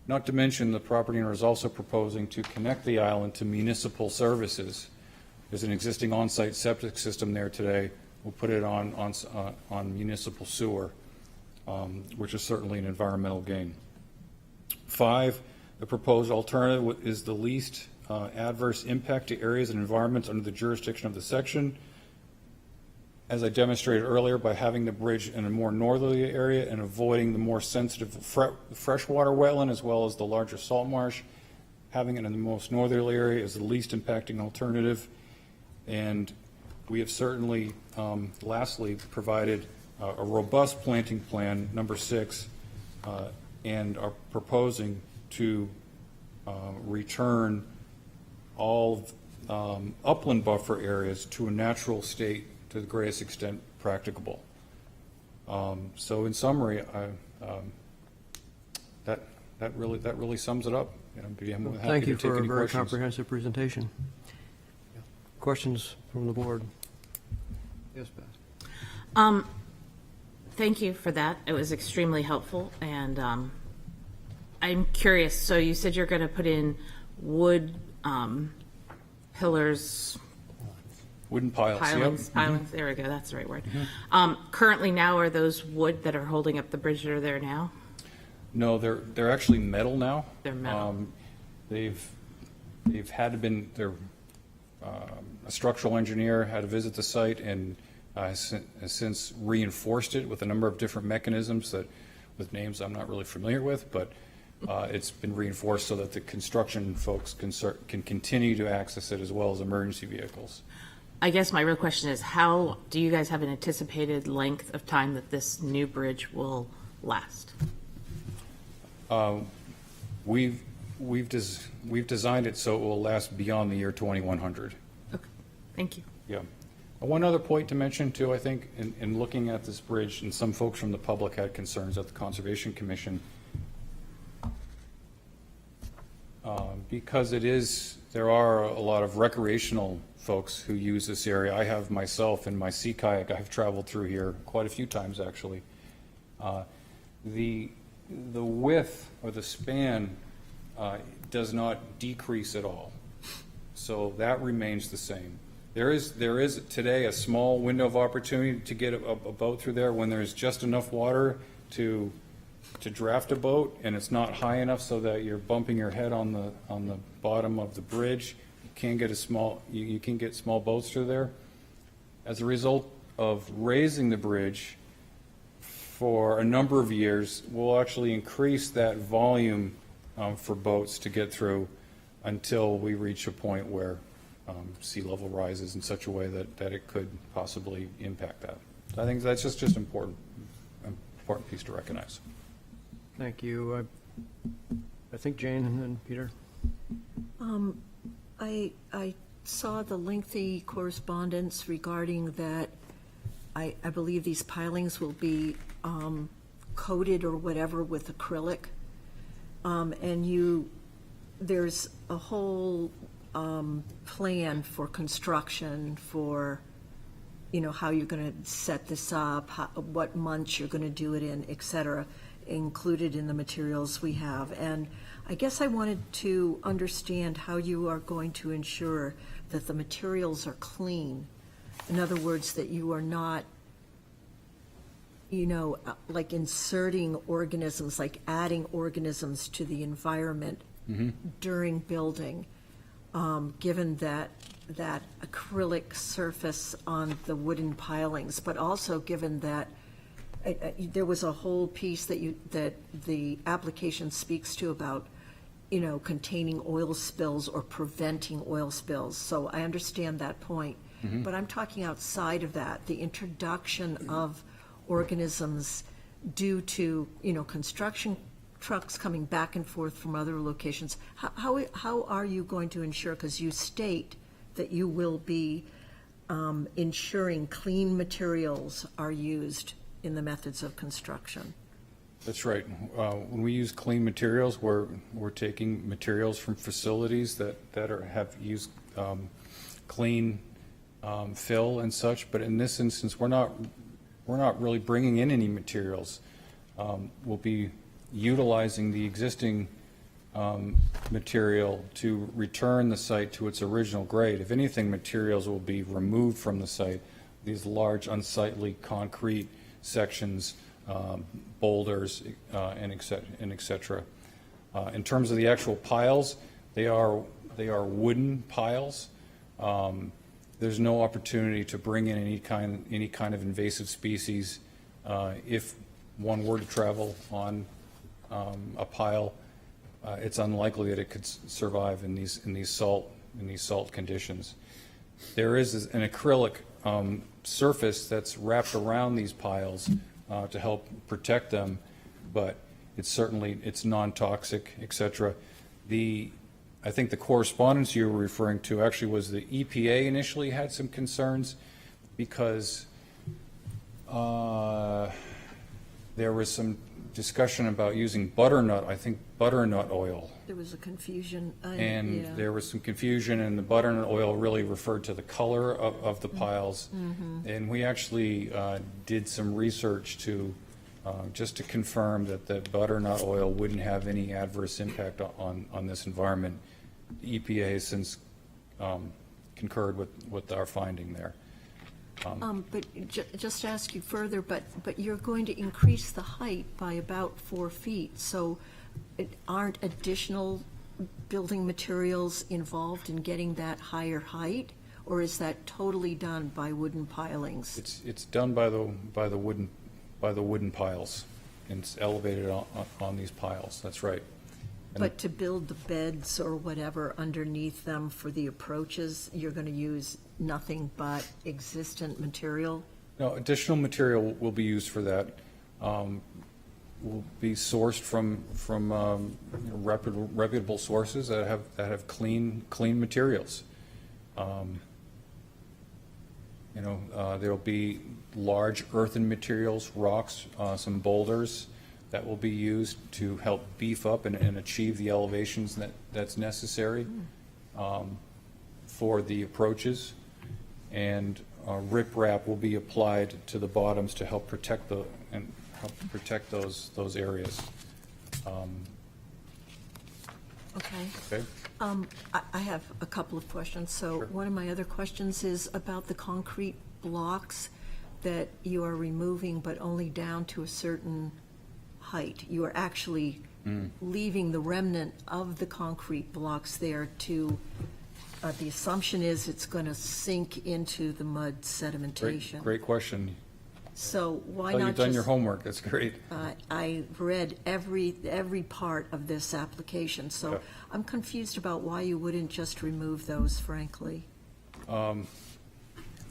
Not to mention the property owner is also proposing to connect the island to municipal services. There's an existing on-site septic system there today. We'll put it on municipal sewer, which is certainly an environmental gain. 5, the proposed alternative is the least adverse impact to areas and environments under the jurisdiction of the section. As I demonstrated earlier, by having the bridge in a more northerly area and avoiding the more sensitive freshwater wetland as well as the larger salt marsh, having it in the most northerly area is the least impacting alternative. And we have certainly, lastly, provided a robust planting plan, number 6, and are proposing to return all upland buffer areas to a natural state to the greatest extent practicable. So in summary, that really sums it up. And I'm happy Thank you to take for a any very questions. comprehensive presentation. Questions from the board? Yes, Beth. Thank you for that. It was extremely helpful, and I'm curious. So you said you're going to put in wood pillars, Wooden piles. Yep. pilings, there we go, that's the right word. Currently now, are those wood that are holding up the bridge that are there now? No, they're actually metal now. They're metal. They've had to been, a structural engineer had to visit the site and has since reinforced it with a number of different mechanisms that, with names I'm not really familiar with, but it's been reinforced so that the construction folks can continue to access it as well as emergency vehicles. I guess my real question is, how, do you guys have an anticipated length of time that this new bridge will last? We've designed it so it will last beyond the year 2100. Okay, thank you. Yeah. One other point to mention too, I think, in looking at this bridge, and some folks from the public had concerns at the Conservation Commission, because there are a lot of recreational folks who use this area. I have myself in my sea kayak, I've traveled through here quite a few times actually. The width or the span does not decrease at all. So that remains the same. There is today a small window of opportunity to get a boat through there when there's just enough water to draft a boat and it's not high enough so that you're bumping your head on the bottom of the bridge. You can get you can get small boats through there. As a result of raising the bridge for a number of years, we'll actually increase that volume for boats to get through until we reach a point where sea level rises in such a way that it could possibly impact that. So I think that's just important piece to recognize. Thank you. I think Jane and then Peter. I saw the lengthy correspondence regarding that. I believe these pilings will be coated or whatever with acrylic. And there's a whole plan for construction for, how you're going to set this up, what months you're going to do it in, et cetera, included in the materials we have. And I guess I wanted to understand how you are going to ensure that the materials are clean. In other words, that you are not, like inserting organisms, like adding organisms to the environment during building, given that acrylic surface on the wooden pilings, but also given that there was a whole piece that the application speaks to about, containing oil spills or preventing oil spills. So I understand that point, but I'm talking outside of that, the introduction of organisms due to, construction trucks coming back and forth from other locations. How are you going to ensure, because you state that you will be ensuring clean materials are used in the methods of construction? That's right. When we use clean materials, we're taking materials from facilities that have used clean fill and such. But in this instance, we're not really bringing in any materials. We'll be utilizing the existing material to return the site to its original grade. If anything, materials will be removed from the site. These large unsightly concrete sections, boulders, and et cetera. In terms of the actual piles, they are wooden piles. There's no opportunity to bring in any kind of invasive species. If one were to travel on a pile, it's unlikely that it could survive in these salt conditions. There is an acrylic surface that's wrapped around these piles to help protect them, but it's non-toxic, et cetera. I think the correspondence you were referring to actually was the EPA initially had some concerns because there was some discussion about using butternut oil. There was a confusion. There was some confusion, and the butternut oil really referred to the color of the piles. And we actually did some research just to confirm that the butternut oil wouldn't have any adverse impact on this environment. the EPA has since concurred with our finding there. But just to ask you further, but you're going to increase the height by about 4 feet, so aren't additional building materials involved in getting that higher height? Or is that totally done by wooden pilings? It's done by the wooden piles, and it's elevated on these piles, that's right. And But to build the beds or whatever underneath them for the approaches, you're going to use nothing but existent material? No, additional material will be used for that. Will be sourced from reputable sources that have clean materials. There'll be large earthen materials, rocks, some boulders that will be used to help beef up and achieve the elevations that's necessary for the approaches. And riprap will be applied to the bottoms to help protect those areas. Okay. Okay. I have a couple of questions. So one of my other questions is about the concrete blocks that you are removing, but only down to a certain height. You are actually leaving the remnant of the concrete blocks there to, the assumption is it's going to sink into the mud sedimentation. Great question. So why Well, not you've done your just, homework, that's great. I read every part of this application, so Yeah. I'm confused about why you wouldn't just remove those, frankly. That's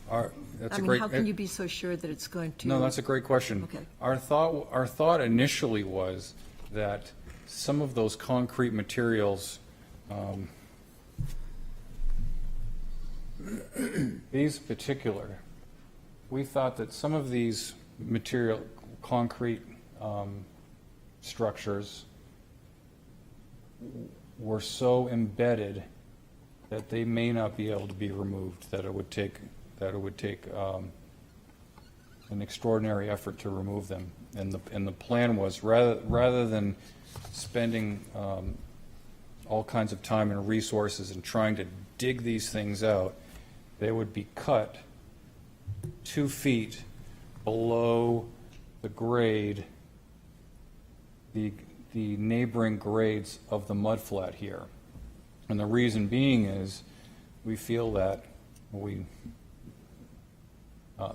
I a mean, great. how can you be so sure that it's going to? No, that's a great question. Okay. Our thought initially was that some of those concrete materials, these particular, we thought that some of these concrete structures were so embedded that they may not be able to be removed, that it would take an extraordinary effort to remove them. And the plan was, rather than spending all kinds of time and resources and trying to dig these things out, they would be cut 2 feet below the grade, the neighboring grades of the mudflat here. And the reason being is, we feel that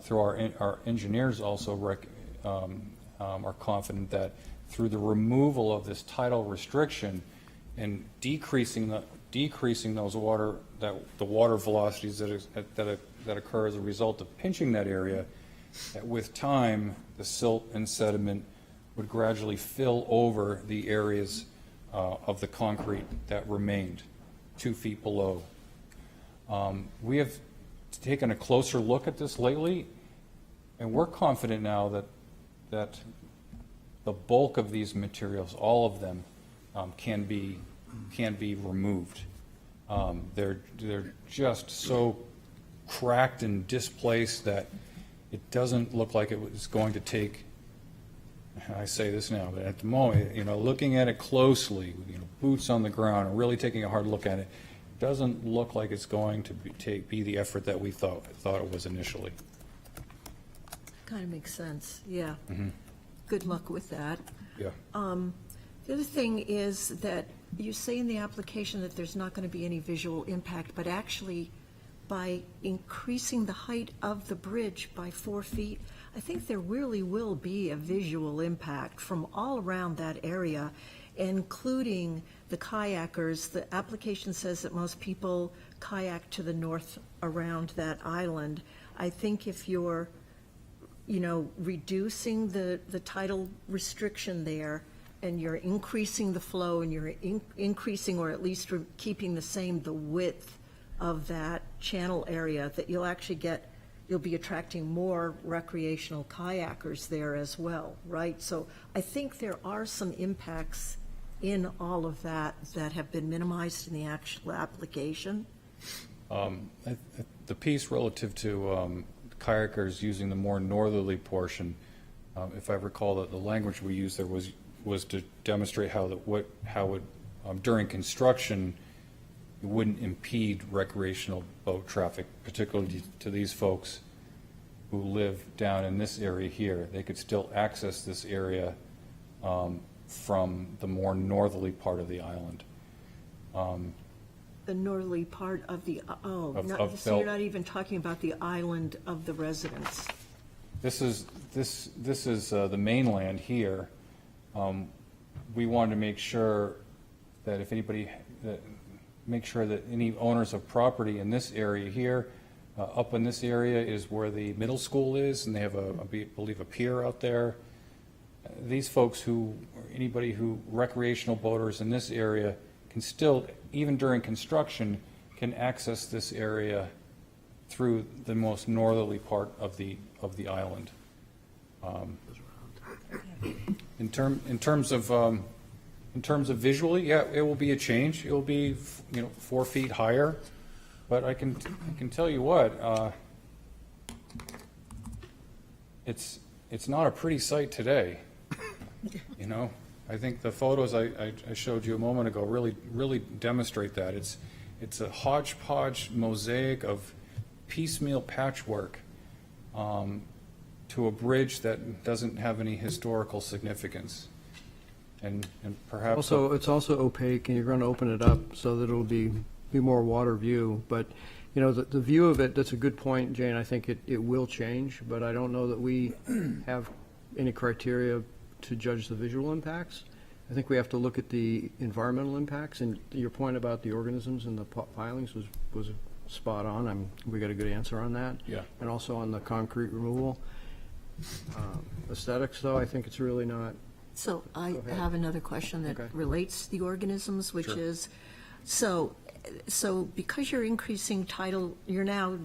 through our engineers also are confident that through the removal of this tidal restriction and decreasing those the water velocities that occur as a result of pinching that area, that with time the silt and sediment would gradually fill over the areas of the concrete that remained 2 feet below. We have taken a closer look at this lately, and we're confident now that the bulk of these materials, all of them, can be removed. They're just so cracked and displaced that it doesn't look like it was going to take. I say this now, but at the moment, looking at it closely, boots on the ground, and really taking a hard look at it, doesn't look like it's going to be the effort that we thought it was initially. Kind of makes sense, yeah. Good luck with that. Yeah. The other thing is that you say in the application that there's not going to be any visual impact, but actually, by increasing the height of the bridge by 4 feet, I think there really will be a visual impact from all around that area, including the kayakers. The application says that most people kayak to the north around that island. I think if you're, reducing the tidal restriction there, and you're increasing the flow, and you're increasing or at least keeping the same the width of that channel area, that you'll be attracting more recreational kayakers there as well, right? So I think there are some impacts in all of that that have been minimized in the actual application. The piece relative to kayakers using the more northerly portion, if I recall, that the language we used there was to demonstrate how during construction it wouldn't impede recreational boat traffic, particularly to these folks who live down in this area here. They could still access this area from the more northerly part of the island. The northerly part of the, so Belt. you're not even talking about the island of the residents. This is the mainland here. We wanted to make sure that if anybody, make sure that any owners of property in this area here, up in this area is where the middle school is, and they have I believe a pier out there. These folks anybody who recreational boaters in this area can still, even during construction, can access this area through the most northerly part of the island. In terms of visually, yeah, it will be a change. It will be 4 feet higher, but I can tell you what, it's not a pretty sight today. I think the photos I showed you a moment ago really demonstrate that. It's a hodgepodge mosaic of piecemeal patchwork to a bridge that doesn't have any historical significance. And perhaps Also, it's also opaque, and you're going to open it up so that it'll be more water view. But, the view of it, that's a good point, Jane. I think it will change, but I don't know that we have any criteria to judge the visual impacts. I think we have to look at the environmental impacts, and your point about the organisms and the pilings was spot on. We got a good answer on that. Yeah. And also on the concrete removal. Aesthetics, though, I think it's really not. So I Go ahead. have another question that Okay. relates to the organisms, which Sure. is, so because you're increasing tidal, you're now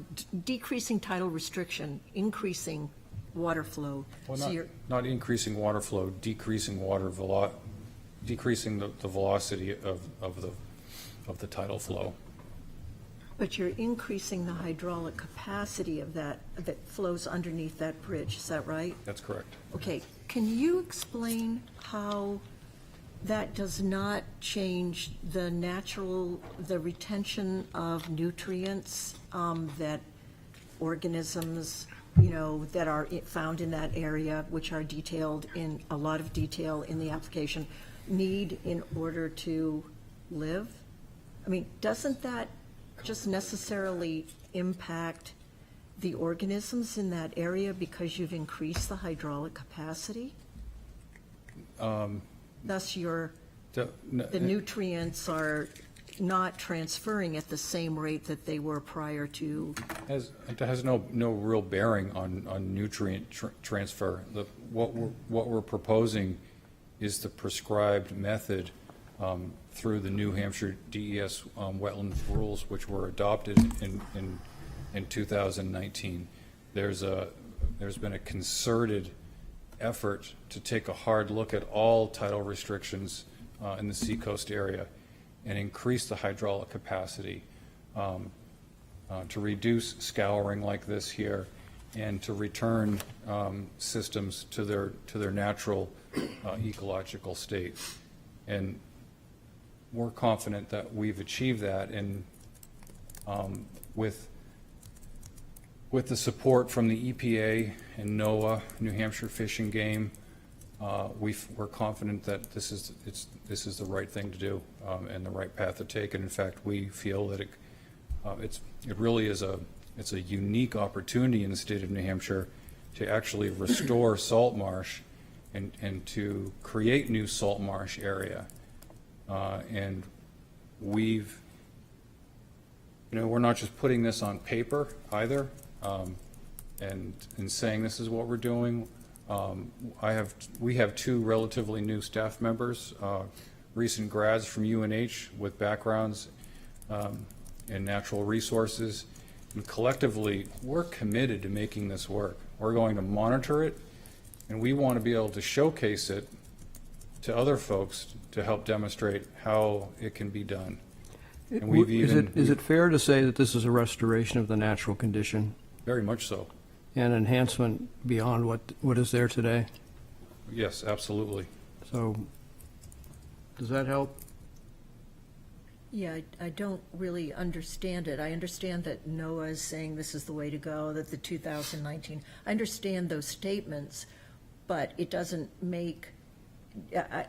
decreasing tidal restriction, increasing water flow. Well, So you're, not increasing water flow, decreasing decreasing the velocity of the tidal flow. but you're increasing the hydraulic capacity of that flows underneath that bridge, is that right? That's correct. Okay, can you explain how that does not change the retention of nutrients that organisms, that are found in that area, which are detailed in a lot of detail in the application, need in order to live? I mean, doesn't that just necessarily impact the organisms in that area because you've increased the hydraulic capacity? Thus, the nutrients are not transferring at the same rate that they were prior to. It has no real bearing on nutrient transfer. What we're proposing is the prescribed method through the New Hampshire DES wetland rules, which were adopted in 2019. There's been a concerted effort to take a hard look at all tidal restrictions in the seacoast area and increase the hydraulic capacity to reduce scouring like this here and to return systems to their natural ecological state. And we're confident that we've achieved that, and with the support from the EPA and NOAA, New Hampshire Fish and Game, we're confident that this is the right thing to do and the right path to take. And in fact, we feel that it really is it's a unique opportunity in the state of New Hampshire to actually restore salt marsh and to create new salt marsh area. And we're not just putting this on paper either, and saying this is what we're doing. We have 2 relatively new staff members, recent grads from UNH with backgrounds in natural resources. And collectively, we're committed to making this work. We're going to monitor it, and we want to be able to showcase it to other folks to help demonstrate how it can be done. And we've Is it fair to say that this is a restoration of the natural condition Very much so. and enhancement beyond what is there today? Yes, absolutely. So, does that help? Yeah, I don't really understand it. I understand that NOAA is saying this is the way to go, that the 2019, I understand those statements, but it doesn't make,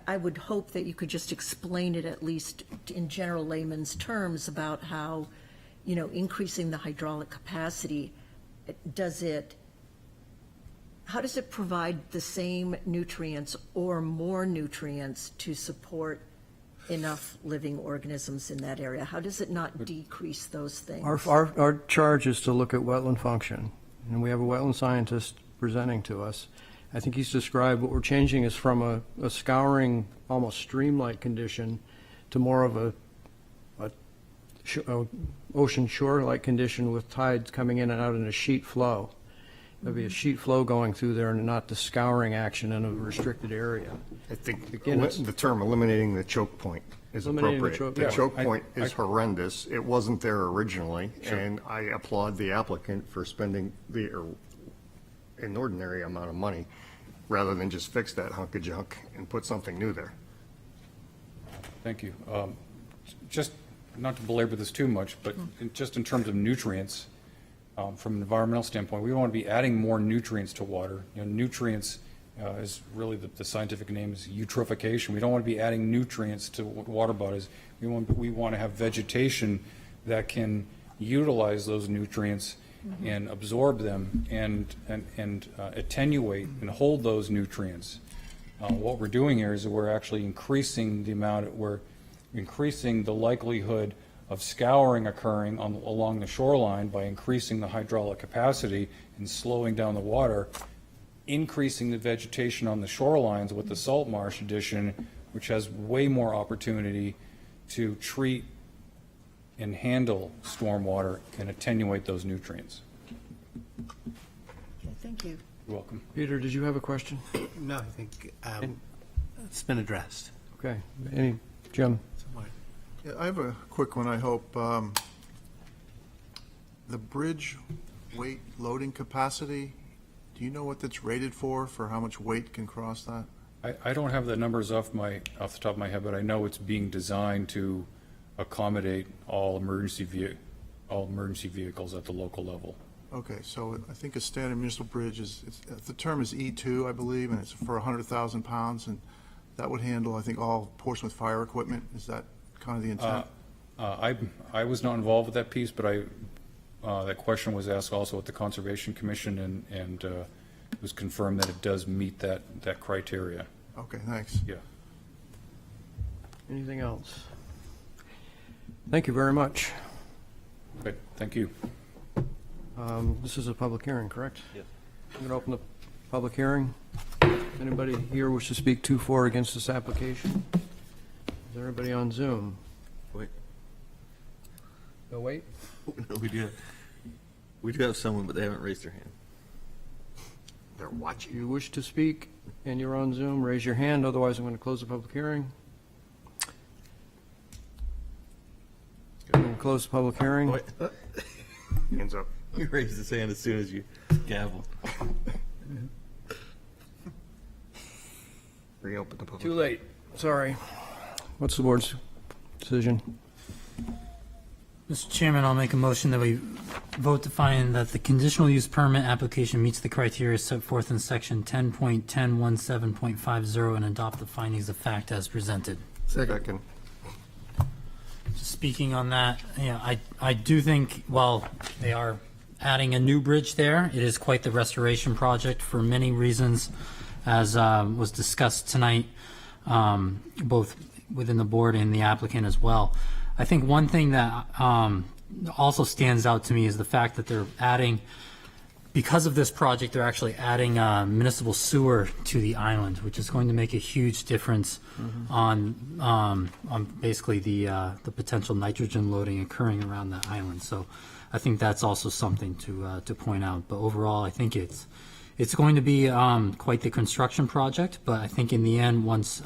I would hope that you could just explain it at least in general layman's terms about how, increasing the hydraulic capacity, how does it provide the same nutrients or more nutrients to support enough living organisms in that area? How does it not decrease those things? Our charge is to look at wetland function, and we have a wetland scientist presenting to us. I think he's described what we're changing is from a scouring, almost stream-like condition to more of a ocean shore-like condition with tides coming in and out in a sheet flow. There'll be a sheet flow going through there and not the scouring action in a restricted area. I think Again, it's- the term eliminating the choke point is Eliminating the appropriate. choke- The yeah. choke point is horrendous. It wasn't there originally, Sure. and I applaud the applicant for spending the inordinary amount of money rather than just fix that hunk of junk and put something new there. Thank you. Just not to belabor this too much, but just in terms of nutrients, from an environmental standpoint, we want to be adding more nutrients to water. Nutrients is really the scientific name is eutrophication. We don't want to be adding nutrients to water bodies. We want to have vegetation that can utilize those nutrients and absorb them and attenuate and hold those nutrients. What we're doing here is we're actually increasing the likelihood of scouring occurring along the shoreline by increasing the hydraulic capacity and slowing down the water, increasing the vegetation on the shorelines with the salt marsh addition, which has way more opportunity to treat and handle stormwater and attenuate those nutrients. Okay, thank you. You're welcome. Peter, did you have a question? No, I think it's been addressed. Okay. Jim? Yeah, I have a quick one, I hope. The bridge weight loading capacity, do you know what that's rated for how much weight can cross that? I don't have the numbers off the top of my head, but I know it's being designed to accommodate all emergency vehicles at the local level. Okay, so I think a standard municipal bridge the term is E2, I believe, and it's for 100,000 pounds, and that would handle, I think, all Portsmouth fire equipment. Is that kind of the intent? I was not involved with that piece, but that question was asked also at the Conservation Commission, and it was confirmed that it does meet that criteria. Okay, thanks. Yeah. Anything else? Thank you very much. Great, thank you. This is a public hearing, correct? Yes. I'm going to open the public hearing. Anybody here wish to speak to, for, or against this application? Is there anybody on Zoom? Wait. No, wait. No, we do have someone, but they haven't raised their hand. They're watching. If you wish to speak and you're on Zoom, raise your hand. Otherwise, I'm going to close the public hearing. I'm going to close the public hearing. Wait. Hands up. He raised his hand as soon as you gavel. Reopen the public. Too late. Sorry. What's the board's decision? Mr. Chairman, I'll make a motion that we vote to find that the conditional use permit application meets the criteria set forth in section 10.1017.50 and adopt the findings of fact as presented. Second. Speaking on that, I do think, while they are adding a new bridge there, it is quite the restoration project for many reasons, as was discussed tonight, both within the board and the applicant as well. I think one thing that also stands out to me is the fact that they're adding, because of this project, they're actually adding municipal sewer to the island, which is going to make a huge difference on basically the potential nitrogen loading occurring around the island. So I think that's also something to point out. But overall, I think it's going to be quite the construction project. But I think in the end, once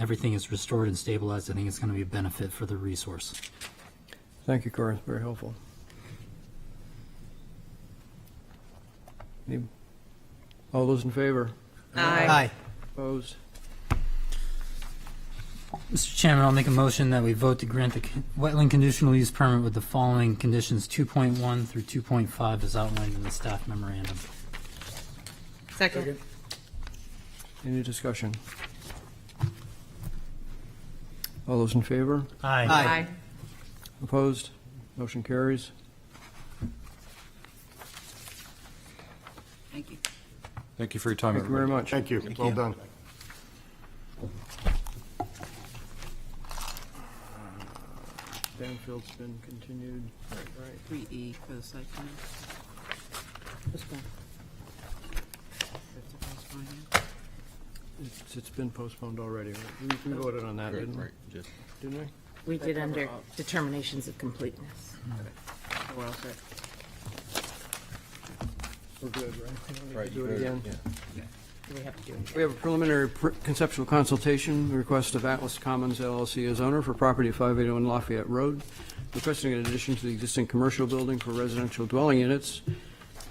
everything is restored and stabilized, I think it's going to be a benefit for the resource. Thank you, Corey. Very helpful. All those in favor? Aye. Opposed? Mr. Chairman, I'll make a motion that we vote to grant the wetland conditional use permit with the following conditions 2.1 through 2.5 as outlined in the staff memorandum. Second. Any discussion? All those in favor? Aye. Opposed? Motion carries. Thank you. Thank you for your time, Thank you very everybody. much. Thank you. Well done. Danfield's been continued. Right. 3E for the site plan. It's been postponed already, right? We voted on that, didn't we? Right, just- Didn't we? We did under determinations of completeness. We're all set. We're good, right? We don't need Right, to you Do it voted, again? yeah. Do we have to do it? We have a preliminary conceptual consultation request of Atlas Commons LLC as owner for property at 581 Lafayette Road, requesting an addition to the existing commercial building for residential dwelling units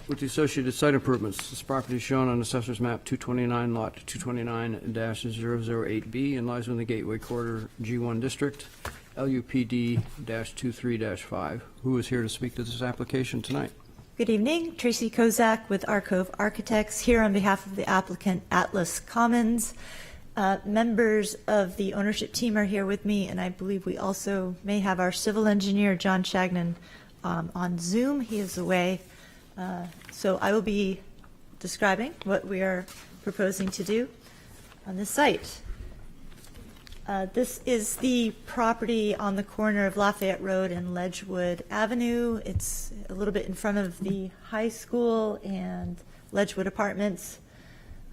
with the associated site improvements. This property is shown on Assessor's Map 229, Lot 229-008B, and lies within the Gateway Corridor G1 District, LUPD-23-5. Who is here to speak to this application tonight? Good evening, Tracy Kozak with Arcove Architects, here on behalf of the applicant Atlas Commons. Members of the ownership team are here with me, and I believe we also may have our civil engineer, John Shagnon, on Zoom. He is away. So I will be describing what we are proposing to do on this site. This is the property on the corner of Lafayette Road and Ledgewood Avenue. It's a little bit in front of the high school and Ledgewood Apartments,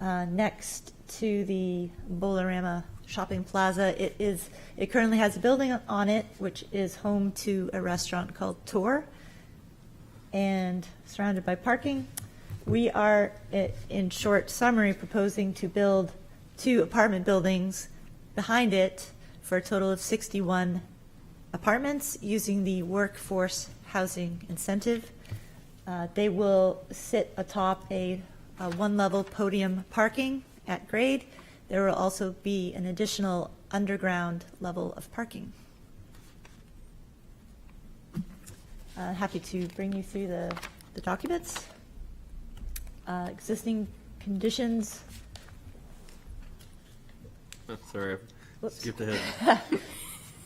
next to the Bolorama Shopping Plaza. It currently has a building on it, which is home to a restaurant called Tor, and surrounded by parking. We are, in short summary, proposing to build 2 apartment buildings behind it for a total of 61 apartments using the workforce housing incentive. They will sit atop a 1-level podium parking at grade. There will also be an additional underground level of parking. Happy to bring you through the documents. Existing conditions. Sorry, I Whoops. skipped ahead.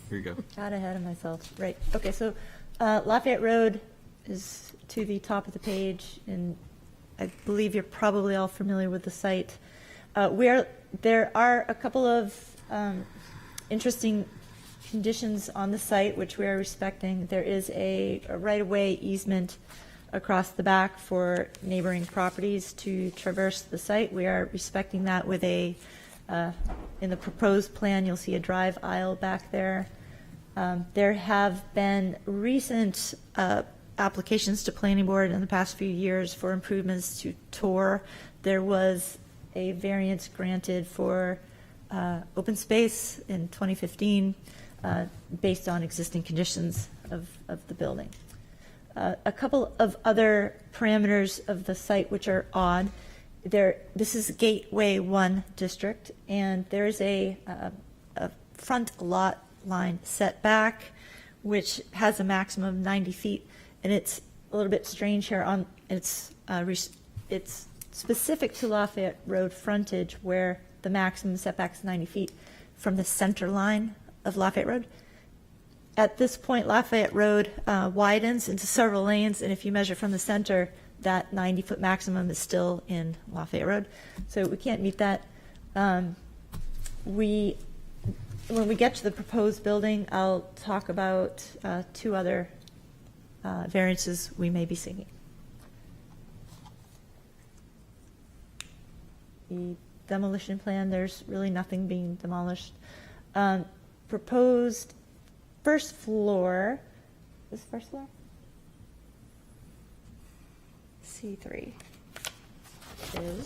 Here you go. Got ahead of myself. Right. Okay, so Lafayette Road is to the top of the page, and I believe you're probably all familiar with the site. There are a couple of interesting conditions on the site which we are respecting. There is a right-of-way easement across the back for neighboring properties to traverse the site. We are respecting that with in the proposed plan, you'll see a drive aisle back there. There have been recent applications to planning board in the past few years for improvements to Tor. There was a variance granted for open space in 2015 based on existing conditions of the building. A couple of other parameters of the site which are odd. This is Gateway 1 district, and there is a front lot line setback, which has a maximum of 90 feet, and it's a little bit strange here. It's specific to Lafayette Road frontage, where the maximum setback is 90 feet from the center line of Lafayette Road. At this point, Lafayette Road widens into several lanes, and if you measure from the center, that 90-foot maximum is still in Lafayette Road. So we can't meet that. When we get to the proposed building, I'll talk about 2 other variances we may be seeking. The demolition plan, there's really nothing being demolished. Proposed first floor, this first floor? C3 is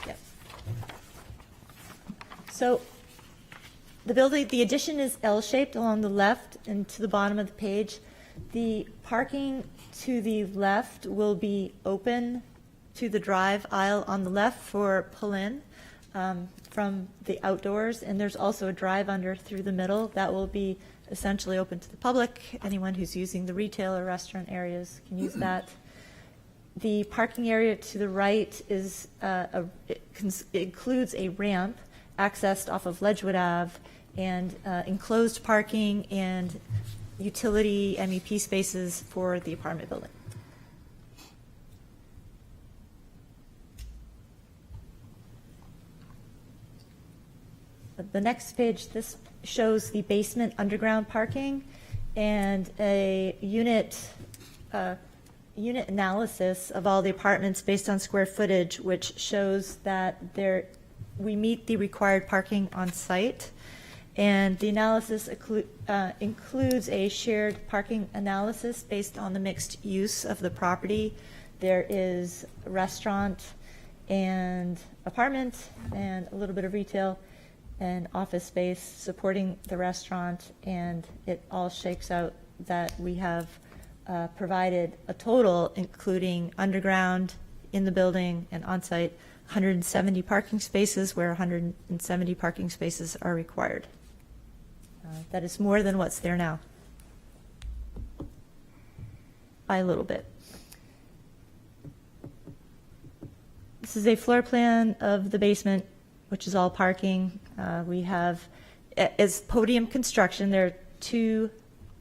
yep. So the addition is L-shaped along the left and to the bottom of the page. The parking to the left will be open to the drive aisle on the left for pull-in from the outdoors, and there's also a drive-under through the middle that will be essentially open to the public. Anyone who's using the retail or restaurant areas can use that. The parking area to the right is includes a ramp accessed off of Ledgewood Ave and enclosed parking and utility MEP spaces for the apartment building. The next page, this shows the basement underground parking and a unit analysis of all the apartments based on square footage, which shows that we meet the required parking on site. And the analysis includes a shared parking analysis based on the mixed use of the property. There is a restaurant and apartment and a little bit of retail and office space supporting the restaurant, and it all shakes out that we have provided a total, including underground, in the building, and on-site, 170 parking spaces, where 170 parking spaces are required. That is more than what's there now, by a little bit. This is a floor plan of the basement, which is all parking. We have, as podium construction, there are 2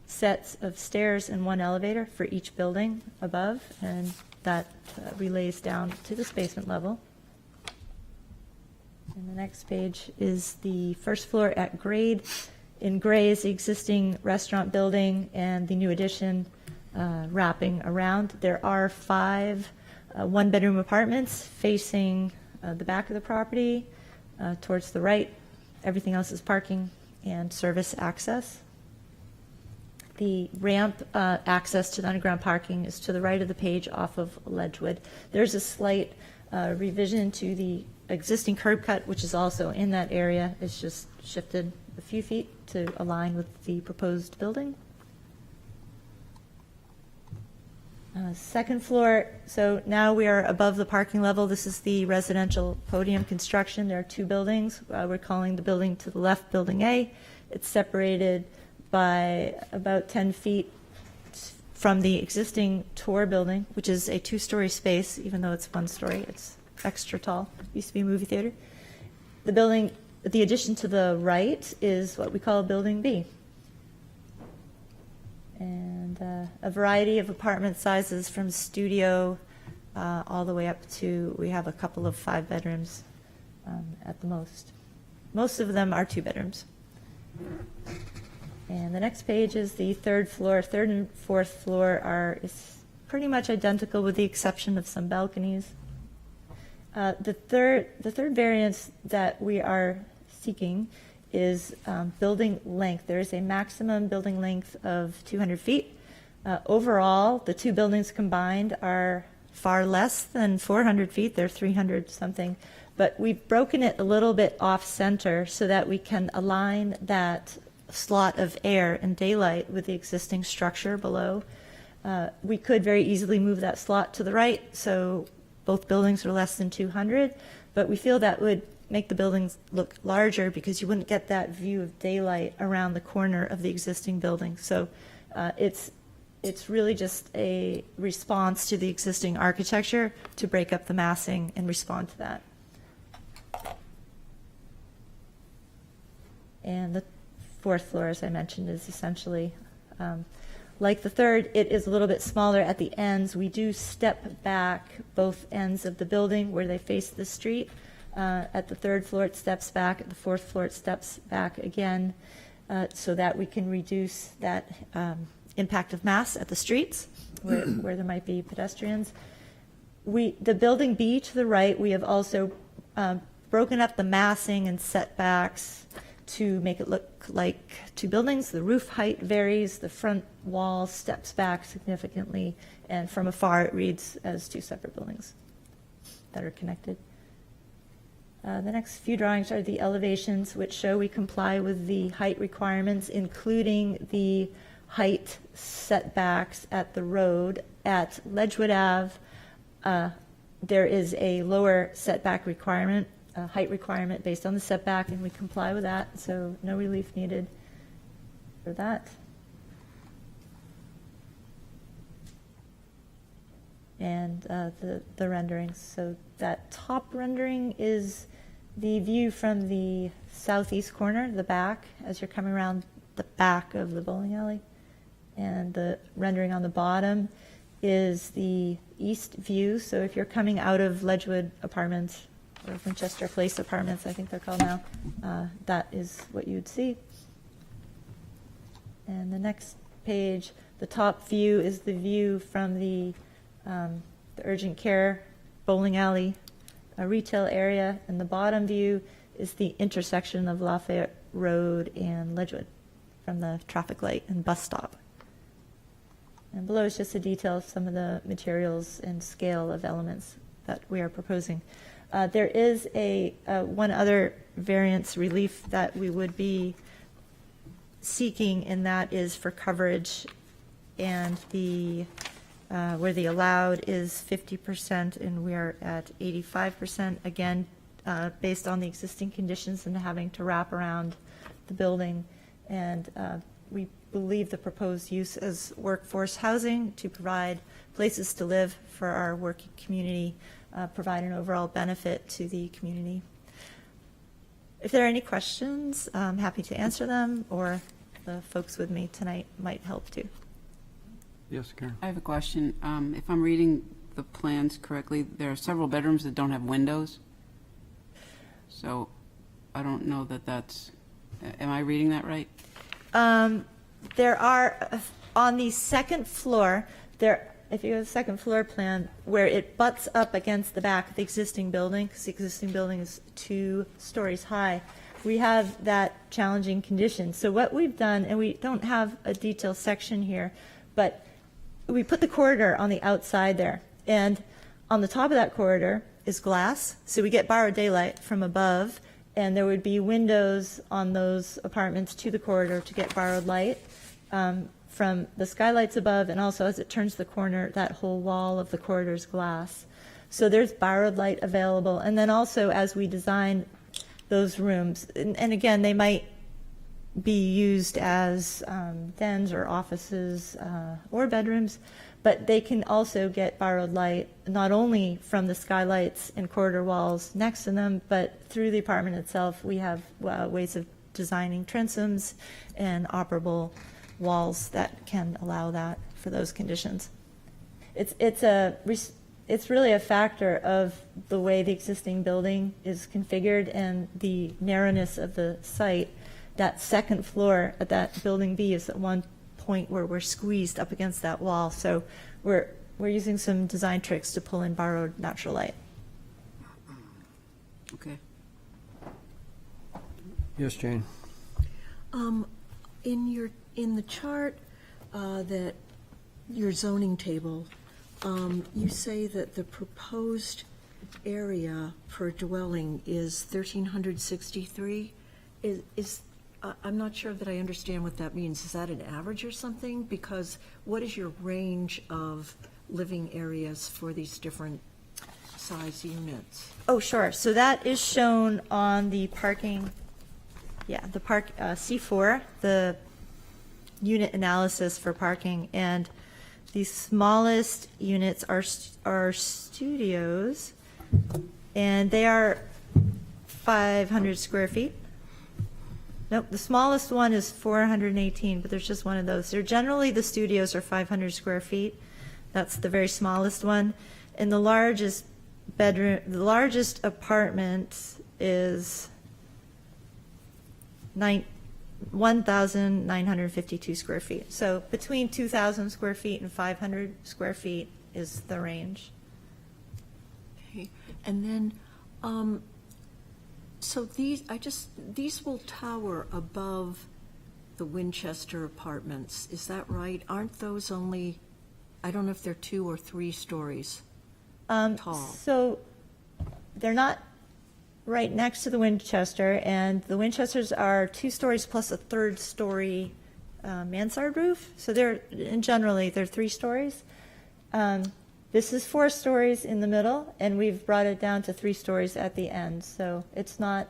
sets of stairs and 1 elevator for each building above, and that relays down to this basement level. And the next page is the first floor at grade. In gray is the existing restaurant building and the new addition wrapping around. There are 5 one-bedroom apartments facing the back of the property towards the right. Everything else is parking and service access. The ramp access to the underground parking is to the right of the page off of Ledgewood. There's a slight revision to the existing curb cut, which is also in that area. It's just shifted a few feet to align with the proposed building. Second floor, so now we are above the parking level. This is the residential podium construction. There are 2 buildings. We're calling the building to the left Building A. It's separated by about 10 feet from the existing tour building, which is a 2-story space, even though it's 1 story. It's extra tall. Used to be a movie theater. The building, the addition to the right is what we call Building B. And a variety of apartment sizes from studio all the way up to, we have a couple of 5 bedrooms at the most. Most of them are 2 bedrooms. And the next page is the 3rd floor. 3rd and 4th floor is pretty much identical with the exception of some balconies. The third variance that we are seeking is building length. There is a maximum building length of 200 feet. Overall, the 2 buildings combined are far less than 400 feet. They're 300 something. But we've broken it a little bit off center so that we can align that slot of air and daylight with the existing structure below. We could very easily move that slot to the right, so both buildings are less than 200, but we feel that would make the buildings look larger because you wouldn't get that view of daylight around the corner of the existing building. So it's really just a response to the existing architecture to break up the massing and respond to that. And the 4th floor, as I mentioned, is essentially like the 3rd. It is a little bit smaller at the ends. We do step back both ends of the building where they face the street. At the 3rd floor, it steps back. At the 4th floor, it steps back again so that we can reduce that impact of mass at the streets where there might be pedestrians. The building B to the right, we have also broken up the massing and setbacks to make it look like 2 buildings. The roof height varies, the front wall steps back significantly, and from afar it reads as 2 separate buildings that are connected. The next few drawings are the elevations, which show we comply with the height requirements, including the height setbacks at the road at Ledgewood Ave. there is a lower setback requirement, a height requirement based on the setback, and we comply with that, so no relief needed for that. And the renderings. So that top rendering is the view from the southeast corner, the back, as you're coming around the back of the bowling alley. And the rendering on the bottom is the east view. So if you're coming out of Ledgewood Apartments, or Winchester Place Apartments, I think they're called now, that is what you'd see. And the next page, the top view is the view from the urgent care bowling alley retail area, and the bottom view is the intersection of Lafayette Road and Ledgewood from the traffic light and bus stop. And below is just a detail of some of the materials and scale of elements that we are proposing. There is one other variance relief that we would be seeking, and that is for coverage, and the where the allowed is 50% and we are at 85%, again, based on the existing conditions and having to wrap around the building. And we believe the proposed use as workforce housing to provide places to live for our working community, provide an overall benefit to the community. If there are any questions, I'm happy to answer them, or the folks with me tonight might help too. Yes, Karen? I have a question. If I'm reading the plans correctly, there are several bedrooms that don't have windows. So I don't know that that's, am I reading that right? There are, on the second floor, if you go to the second floor plan, where it butts up against the back of the existing building, because the existing building is 2 stories high, we have that challenging condition. So what we've done, and we don't have a detailed section here, but we put the corridor on the outside there, and on the top of that corridor is glass, so we get borrowed daylight from above, and there would be windows on those apartments to the corridor to get borrowed light from the skylights above, and also as it turns the corner, that whole wall of the corridor is glass. So there's borrowed light available, and then also as we design those rooms, and again, they might be used as dens or offices or bedrooms, but they can also get borrowed light not only from the skylights and corridor walls next to them, but through the apartment itself. We have ways of designing transoms and operable walls that can allow that for those conditions. It's really a factor of the way the existing building is configured and the narrowness of the site. That second floor at that building B is at one point where we're squeezed up against that wall. So we're using some design tricks to pull in borrowed natural light. Okay. Yes, Jane? In the chart that your zoning table, you say that the proposed area for dwelling is 1,363. I'm not sure that I understand what that means. Is that an average or something? Because what is your range of living areas for these different size units? Oh, sure. So that is shown on the parking, the C4, the unit analysis for parking. And the smallest units are studios, and they are 500 square feet. Nope, the smallest one is 418, but there's just one of those. They're generally, the studios are 500 square feet. That's the very smallest one. And the largest apartment is 1,952 square feet. So between 2,000 square feet and 500 square feet is the range. Okay, and then, so these will tower above the Winchester Apartments, is that right? Aren't those only, I don't know if they're 2 or 3 stories tall? So they're not right next to the Winchester, and the Winchesters are 2 stories plus a 3rd story mansard roof. So they're generally 3 stories. This is 4 stories in the middle, and we've brought it down to 3 stories at the end, so it's not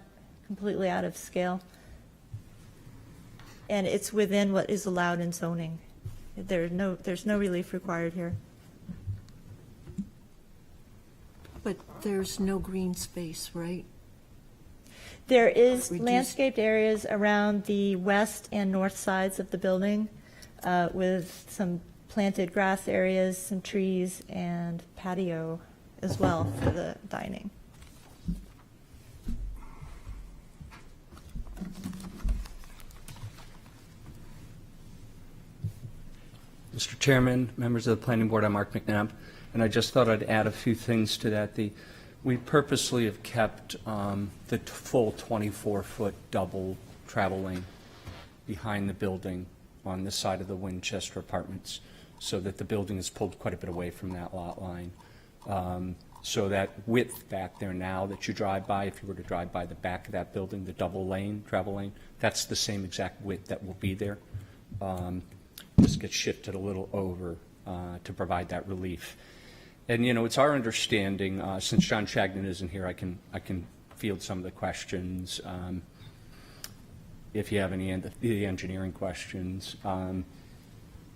completely out of scale. And it's within what is allowed in zoning. There's no relief required here. But there's no green space, right? There is Reduced- landscaped areas around the west and north sides of the building with some planted grass areas, some trees, and patio as well for the dining. Mr. Chairman, members of the Planning Board, I'm Mark McNabb, and I just thought I'd add a few things to that. We purposely have kept the full 24-foot double travel lane behind the building on this side of the Winchester Apartments, so that the building is pulled quite a bit away from that lot line. So that width back there now that you drive by, if you were to drive by the back of that building, the double lane, travel lane, that's the same exact width that will be there. Just gets shifted a little over to provide that relief. And, you know, it's our understanding, since John Shagnon isn't here, I can field some of the questions. If you have any the engineering questions.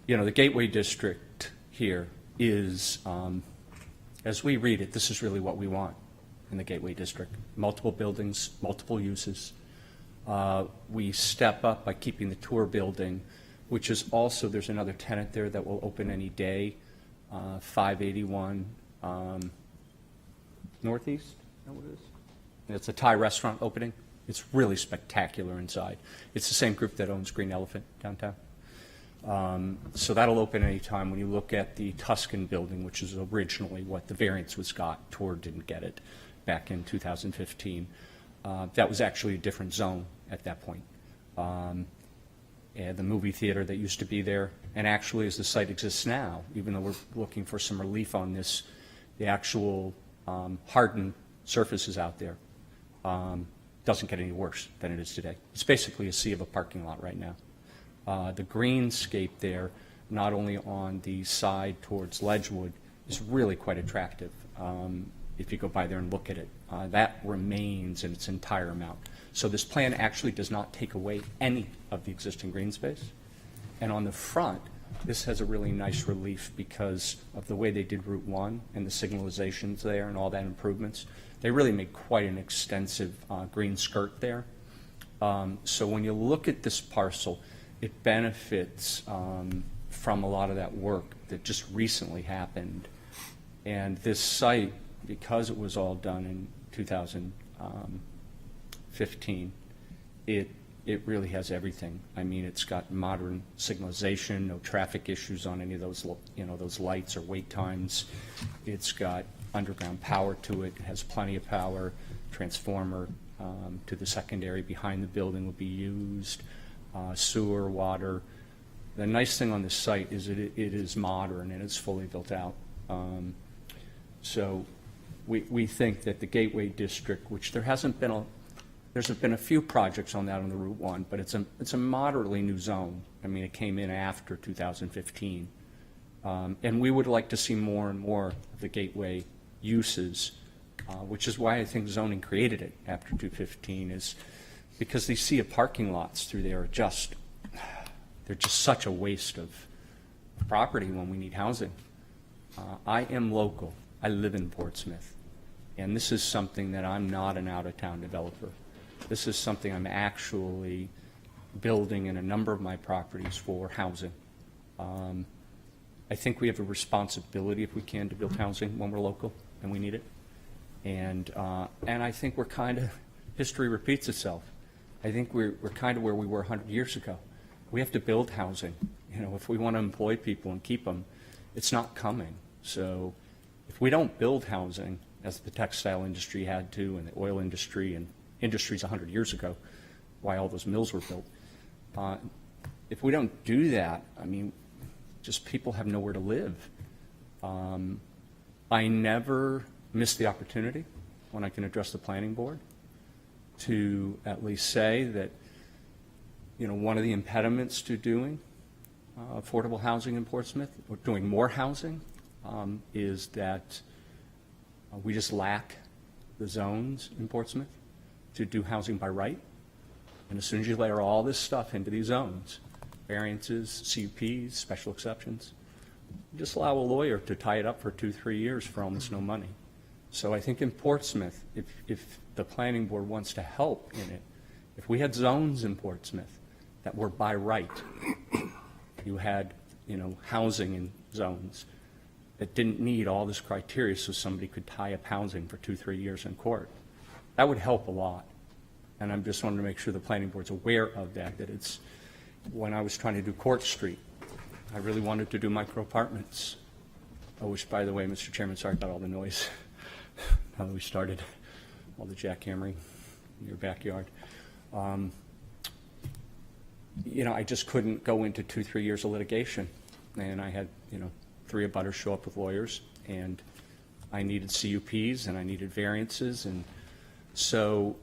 You know, the Gateway District here is, as we read it, this is really what we want in the Gateway District. Multiple buildings, multiple uses. We step up by keeping the tour building, which is also, there's another tenant there that will open any day, 581 Northeast, is that what it is? It's a Thai restaurant opening. It's really spectacular inside. It's the same group that owns Green Elephant downtown. So that'll open anytime. When you look at the Tuscan building, which is originally what the variance was got, Tor didn't get it back in 2015. That was actually a different zone at that point. And the movie theater that used to be there, and actually as the site exists now, even though we're looking for some relief on this, the actual hardened surfaces out there doesn't get any worse than it is today. It's basically a sea of a parking lot right now. The greenscape there, not only on the side towards Ledgewood, is really quite attractive. If you go by there and look at it, that remains in its entire amount. So this plan actually does not take away any of the existing green space. And on the front, this has a really nice relief because of the way they did Route 1 and the signalizations there and all that improvements. They really made quite an extensive green skirt there. So when you look at this parcel, it benefits from a lot of that work that just recently happened. And this site, because it was all done in 2015, it really has everything. I mean, it's got modern signalization, no traffic issues on any of those, those lights or wait times. It's got underground power to it. It has plenty of power. Transformer to the secondary behind the building will be used. Sewer, water. The nice thing on this site is it is modern and it's fully built out. So we think that the Gateway District, which there's been a few projects on that on the Route 1, but it's a moderately new zone. I mean, it came in after 2015. And we would like to see more and more of the Gateway uses, which is why I think zoning created it after 2015, is because these sea of parking lots through there are they're just such a waste of property when we need housing. I am local. I live in Portsmouth. And this is something that I'm not an out-of-town developer. This is something I'm actually building in a number of my properties for housing. I think we have a responsibility, if we can, to build housing when we're local and we need it. And I think we're kind of, history repeats itself. I think we're kind of where we were 100 years ago. We have to build housing. You know, if we want to employ people and keep them, it's not coming. So if we don't build housing, as the textile industry had to, and the oil industry and industries 100 years ago, why all those mills were built, if we don't do that, I mean, just people have nowhere to live. I never miss the opportunity when I can address the planning board to at least say that, you know, one of the impediments to doing affordable housing in Portsmouth, or doing more housing, is that we just lack the zones in Portsmouth to do housing by right. And as soon as you layer all this stuff into these zones, variances, CUPs, special exceptions, you just allow a lawyer to tie it up for 2-3 years for almost no money. So I think in Portsmouth, if the planning board wants to help in it, if we had zones in Portsmouth that were by right, you had, housing in zones that didn't need all this criteria so somebody could tie up housing for 2-3 years in court, that would help a lot. And I'm just wanting to make sure the planning board's aware of that, that it's, when I was trying to do Court Street, I really wanted to do micro apartments. Which, by the way, Mr. Chairman, sorry about all the noise. Now that we started, all the jackhammering in your backyard. I just couldn't go into 2-3 years of litigation. And I had, 3 abutters show up with lawyers, and I needed CUPs and I needed variances. And so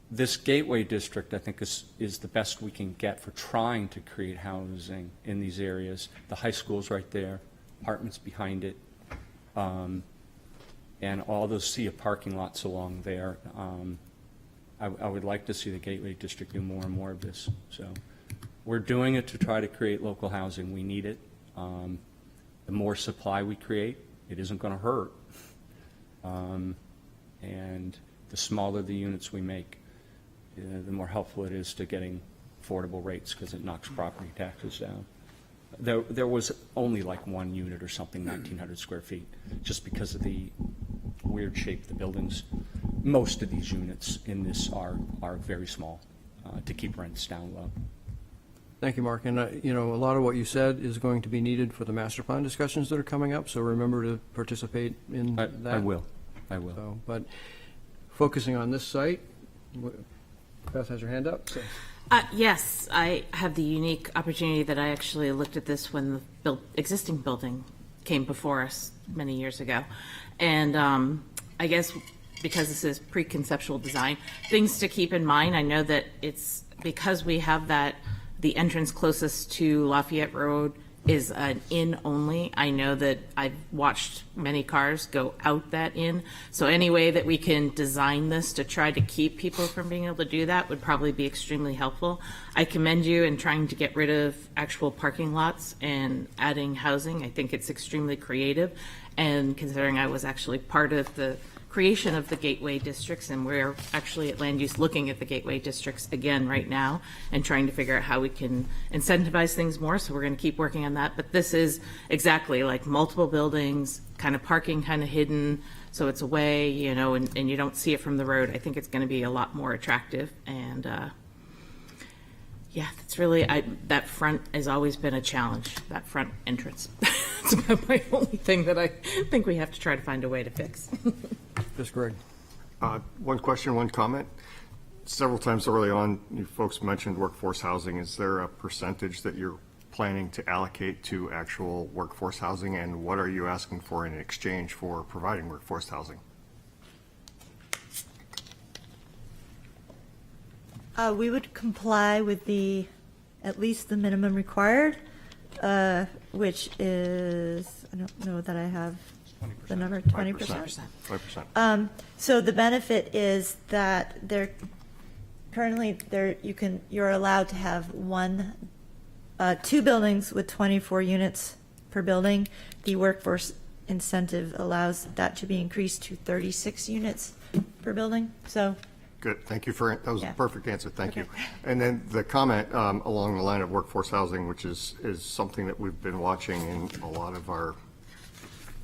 this gateway district, I think, is the best we can get for trying to create housing in these areas. The high school's right there, apartments behind it, and all those sea of parking lots along there. I would like to see the gateway district do more and more of this. So we're doing it to try to create local housing. We need it. The more supply we create, it isn't going to hurt. And the smaller the units we make, the more helpful it is to getting affordable rates, because it knocks property taxes down. There was only like 1 unit or something, 1,900 square feet, just because of the weird shape of the buildings. Most of these units in this are very small to keep rents down low. Thank you, Mark. And, a lot of what you said is going to be needed for the master plan discussions that are coming up, so remember to participate in that. I will. So, but focusing on this site, Beth has her hand up. So. Yes, I have the unique opportunity that I actually looked at this when the existing building came before us many years ago. And I guess because this is pre-conceptual design, things to keep in mind. I know that it's because we have the entrance closest to Lafayette Road is an in only. I know that I've watched many cars go out that in. So any way that we can design this to try to keep people from being able to do that would probably be extremely helpful. I commend you in trying to get rid of actual parking lots and adding housing. I think it's extremely creative. And considering I was actually part of the creation of the gateway districts, and we're actually at land use looking at the gateway districts again right now and trying to figure out how we can incentivize things more. So we're going to keep working on that. But this is exactly like multiple buildings, kind of parking kind of hidden, so it's away, and you don't see it from the road. I think it's going to be a lot more attractive. And yeah, that's really, that front has always been a challenge, that front entrance. It's about my only thing that I think we have to try to find a way to fix. Just Greg. One question, one comment. Several times early on, you folks mentioned workforce housing. Is there a percentage that you're planning to allocate to actual workforce housing, and what are you asking for in exchange for providing workforce housing? We would comply with at least the minimum required, which is, I don't know that I have the number, 20%. 5%. So the benefit is that you're allowed to have 2 buildings with 24 units per building. The workforce incentive allows that to be increased to 36 units per building. So. Good. Thank you that was Yeah. a perfect answer. Thank you. Okay. And then the comment along the line of workforce housing, which is something that we've been watching in a lot of our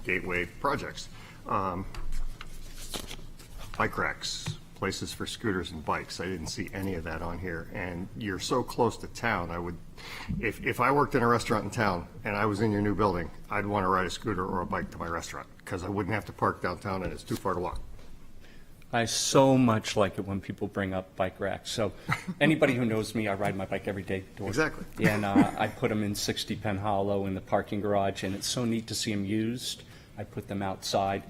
gateway projects. Bike racks, places for scooters and bikes. I didn't see any of that on here. And you're so close to town, if I worked in a restaurant in town and I was in your new building, I'd want to ride a scooter or a bike to my restaurant because I wouldn't have to park downtown and it's too far to walk. I so much like it when people bring up bike racks. So anybody who knows me, I ride my bike every day to work. Exactly. And I put them in 60 Penn Hollow in the parking garage, and it's so neat to see them used. I put them outside.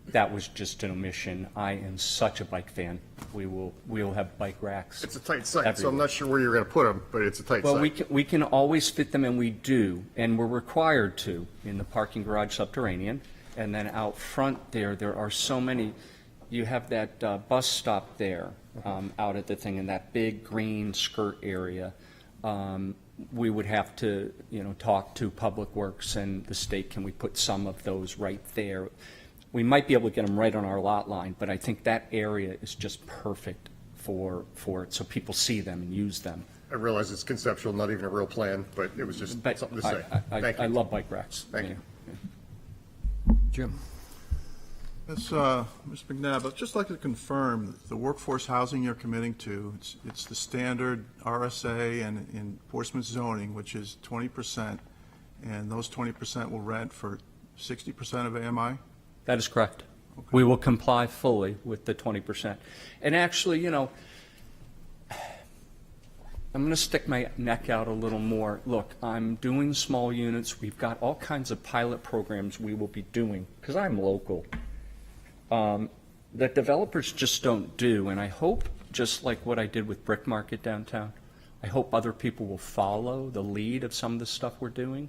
That was just an omission. I am such a bike fan. We will have bike racks. It's a tight site, so I'm everywhere. not sure where you're going to put them, but it's a tight Well, site. we can always fit them, and we do, and we're required to, in the parking garage subterranean. And then out front there are so many. You have that bus stop there out at the thing in that big green skirt area. We would have to, talk to Public Works and the state, can we put some of those right there? We might be able to get them right on our lot line, but I think that area is just perfect for it, so people see them and use them. I realize it's conceptual, not even a real plan, but it was just But something to say. Thank I you. love bike racks. Thank you. Jim? Yes, Ms. McNabb, I'd just like to confirm the workforce housing you're committing to, it's the standard RSA and enforcement zoning, which is 20%, and those 20% will rent for 60% of AMI? That is correct. We will comply fully with the 20%. And actually, I'm going to stick my neck out a little more. Look, I'm doing small units. We've got all kinds of pilot programs we will be doing, because I'm local, that developers just don't do. And I hope, just like what I did with Brick Market downtown, I hope other people will follow the lead of some of the stuff we're doing.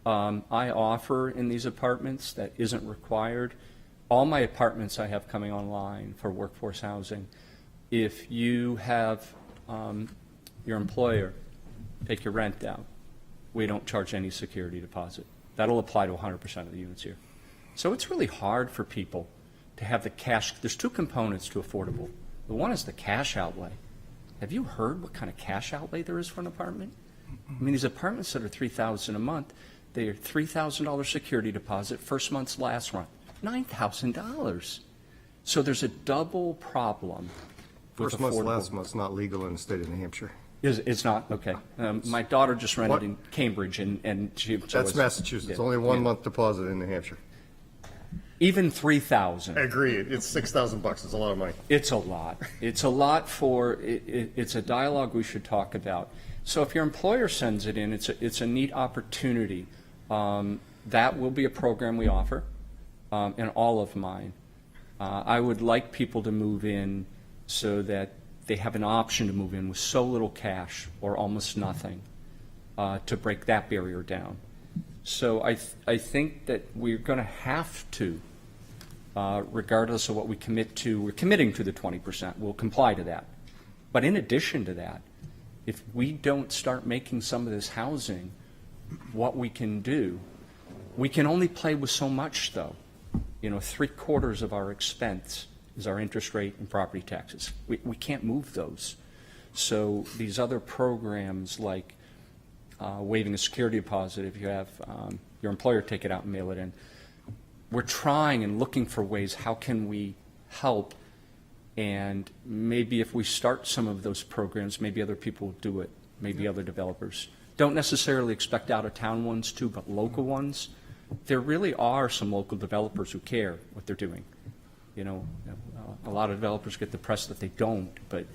I offer in these apartments that isn't required. All my apartments I have coming online for workforce housing, if you have your employer take your rent down, we don't charge any security deposit. That'll apply to 100% of the units here. So it's really hard for people to have the cash. There's two components to affordable. The one is the cash outlay. Have you heard what kind of cash outlay there is for an apartment? I mean, these apartments that are $3,000 a month, they are $3,000 security deposit, first month's last rent, $9,000. So there's a double problem with First month's affordable. last month's not legal in the state of New Hampshire. It's not? Okay. My daughter just rented What? in Cambridge, and she. so That's it's- Massachusetts, yeah, only 1 yeah. month deposit in New Hampshire. Even 3,000. I agree, it's $6,000, it's a lot of money. It's a lot. It's a lot for, it's a dialogue we should talk about. So if your employer sends it in, it's a neat opportunity. That will be a program we offer in all of mine. I would like people to move in so that they have an option to move in with so little cash or almost nothing to break that barrier down. So I think that we're going to have to, regardless of what we commit to, we're committing to the 20%. We'll comply to that. But in addition to that, if we don't start making some of this housing what we can do, we can only play with so much, though. 3/4 of our expense is our interest rate and property taxes. We can't move those. So these other programs like waiving a security deposit, if you have your employer take it out and mail it in, we're trying and looking for ways, how can we help? And maybe if we start some of those programs, maybe other people will do it, maybe other developers. Don't necessarily expect out-of-town ones too, but local ones. There really are some local developers who care what they're doing. A lot of developers get the press that they don't, but